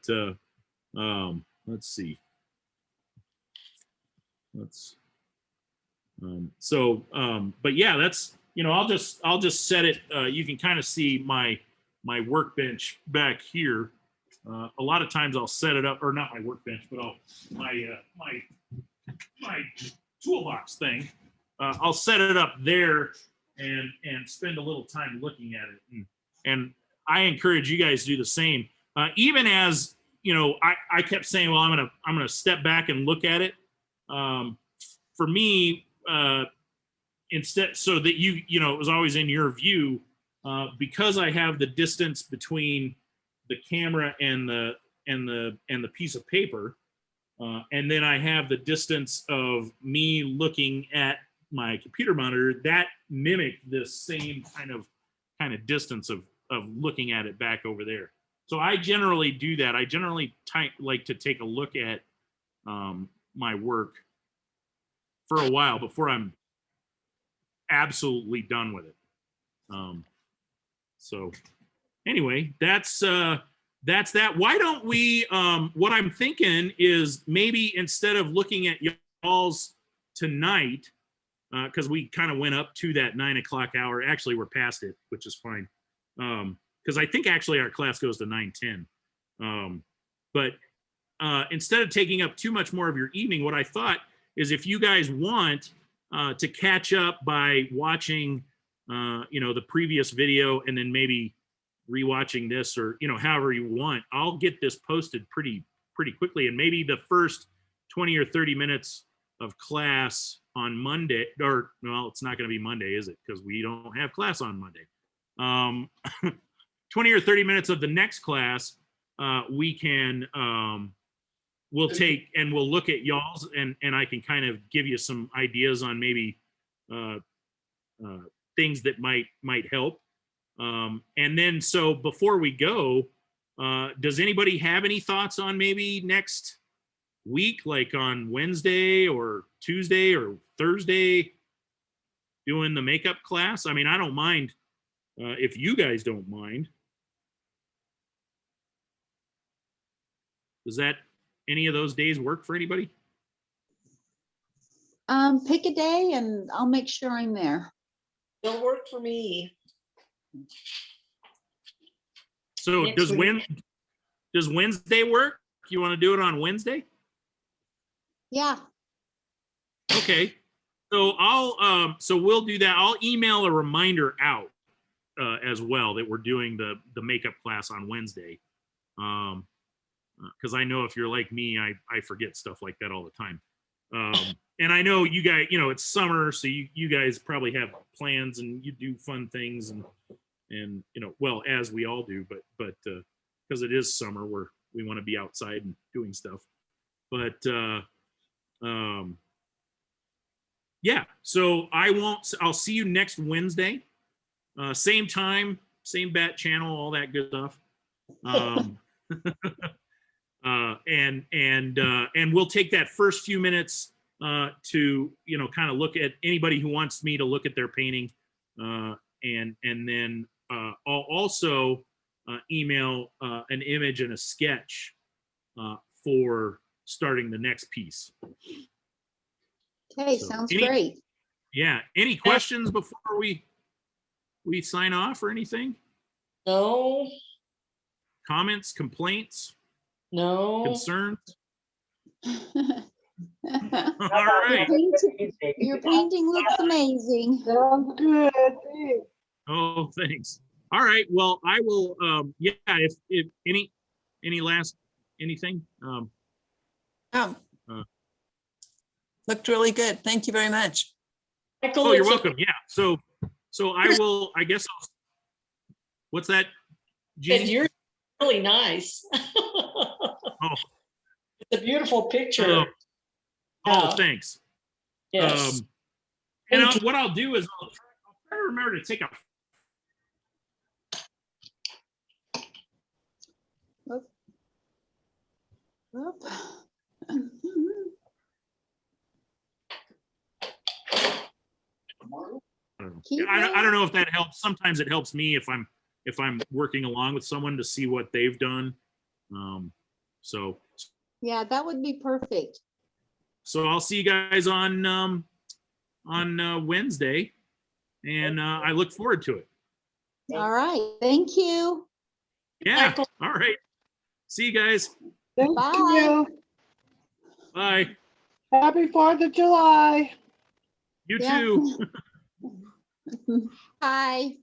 [SPEAKER 1] let's see. But yeah, that's, I'll just set it. You can kind of see my workbench back here. A lot of times I'll set it up, or not my workbench, but my toolbox thing. I'll set it up there and spend a little time looking at it. And I encourage you guys to do the same. Even as, I kept saying, well, I'm gonna step back and look at it. For me, instead, so that it was always in your view, because I have the distance between the camera and the piece of paper, and then I have the distance of me looking at my computer monitor, that mimicked this same kind of distance of looking at it back over there. So I generally do that. I generally like to take a look at my work for a while before I'm absolutely done with it. So anyway, that's that. Why don't we, what I'm thinking is maybe instead of looking at y'all's tonight, because we kind of went up to that 9 o'clock hour. Actually, we're past it, which is fine. Because I think actually our class goes to 9:10. But instead of taking up too much more of your evening, what I thought is if you guys want to catch up by watching, the previous video and then maybe rewatching this, or however you want, I'll get this posted pretty quickly, and maybe the first 20 or 30 minutes of class on Monday, or well, it's not going to be Monday, is it? Because we don't have class on Monday. 20 or 30 minutes of the next class, we can we'll take and we'll look at y'all's, and I can kind of give you some ideas on maybe things that might help. And then, so before we go, does anybody have any thoughts on maybe next week, like on Wednesday or Tuesday or Thursday, doing the makeup class? I mean, I don't mind if you guys don't mind. Does that, any of those days work for anybody?
[SPEAKER 5] Pick a day and I'll make sure I'm there.
[SPEAKER 2] It'll work for me.
[SPEAKER 1] So
[SPEAKER 2] Next week.
[SPEAKER 1] does Wednesday work? You want to do it on Wednesday?
[SPEAKER 5] Yeah,
[SPEAKER 1] Okay. So so we'll do that. I'll email a reminder out as well that we're doing the makeup class on Wednesday. Because I know if you're like me, I forget stuff like that all the time. And I know you guys, it's summer, so you guys probably have plans and you do fun things and well, as we all do, but because it is summer, we want to be outside and doing stuff. But yeah, so I'll see you next Wednesday. Same time, same bat channel, all that good stuff. And we'll take that first few minutes to kind of look at anybody who wants me to look at their painting, and then I'll also email an image and a sketch for starting the next piece.
[SPEAKER 5] okay,
[SPEAKER 1] So,
[SPEAKER 5] sounds great.
[SPEAKER 1] Yeah. Any questions before we sign off or anything?
[SPEAKER 2] No,
[SPEAKER 1] Comments, complaints,
[SPEAKER 2] no.
[SPEAKER 1] concerns? All
[SPEAKER 4] How about
[SPEAKER 1] right.
[SPEAKER 5] Your painting looks amazing.
[SPEAKER 3] Sounds good. Thanks.
[SPEAKER 1] Oh, thanks. All right. Well, I will. Yeah. If any last anything.
[SPEAKER 6] Oh,
[SPEAKER 1] Uh,
[SPEAKER 6] looked really good. Thank you very much.
[SPEAKER 2] Michael,
[SPEAKER 1] Oh, you're
[SPEAKER 2] it's a-
[SPEAKER 1] welcome. Yeah. So I will. I guess. What's that,
[SPEAKER 2] said
[SPEAKER 1] Jeannie?
[SPEAKER 2] you're really nice.
[SPEAKER 1] Oh.
[SPEAKER 2] It's a beautiful picture.
[SPEAKER 1] Oh,
[SPEAKER 2] Yeah.
[SPEAKER 1] thanks.
[SPEAKER 2] Yes.
[SPEAKER 1] And
[SPEAKER 2] Thank you.
[SPEAKER 1] what I'll do is I'll try to remember to take a.
[SPEAKER 5] Whoop. Keep
[SPEAKER 1] I don't know if that helps. Sometimes it helps me if I'm working along with someone to see what they've done. So
[SPEAKER 5] Yeah, that would be perfect.
[SPEAKER 1] I'll see you guys on Wednesday, and I look forward to it.
[SPEAKER 5] All right, thank you.
[SPEAKER 1] Yeah.
[SPEAKER 2] Michael.
[SPEAKER 1] All right. See you guys.
[SPEAKER 3] Thank
[SPEAKER 5] Bye.
[SPEAKER 3] you.
[SPEAKER 1] Bye.
[SPEAKER 3] Happy 4th of July.
[SPEAKER 1] You
[SPEAKER 5] Yeah.
[SPEAKER 1] too.
[SPEAKER 5] Bye.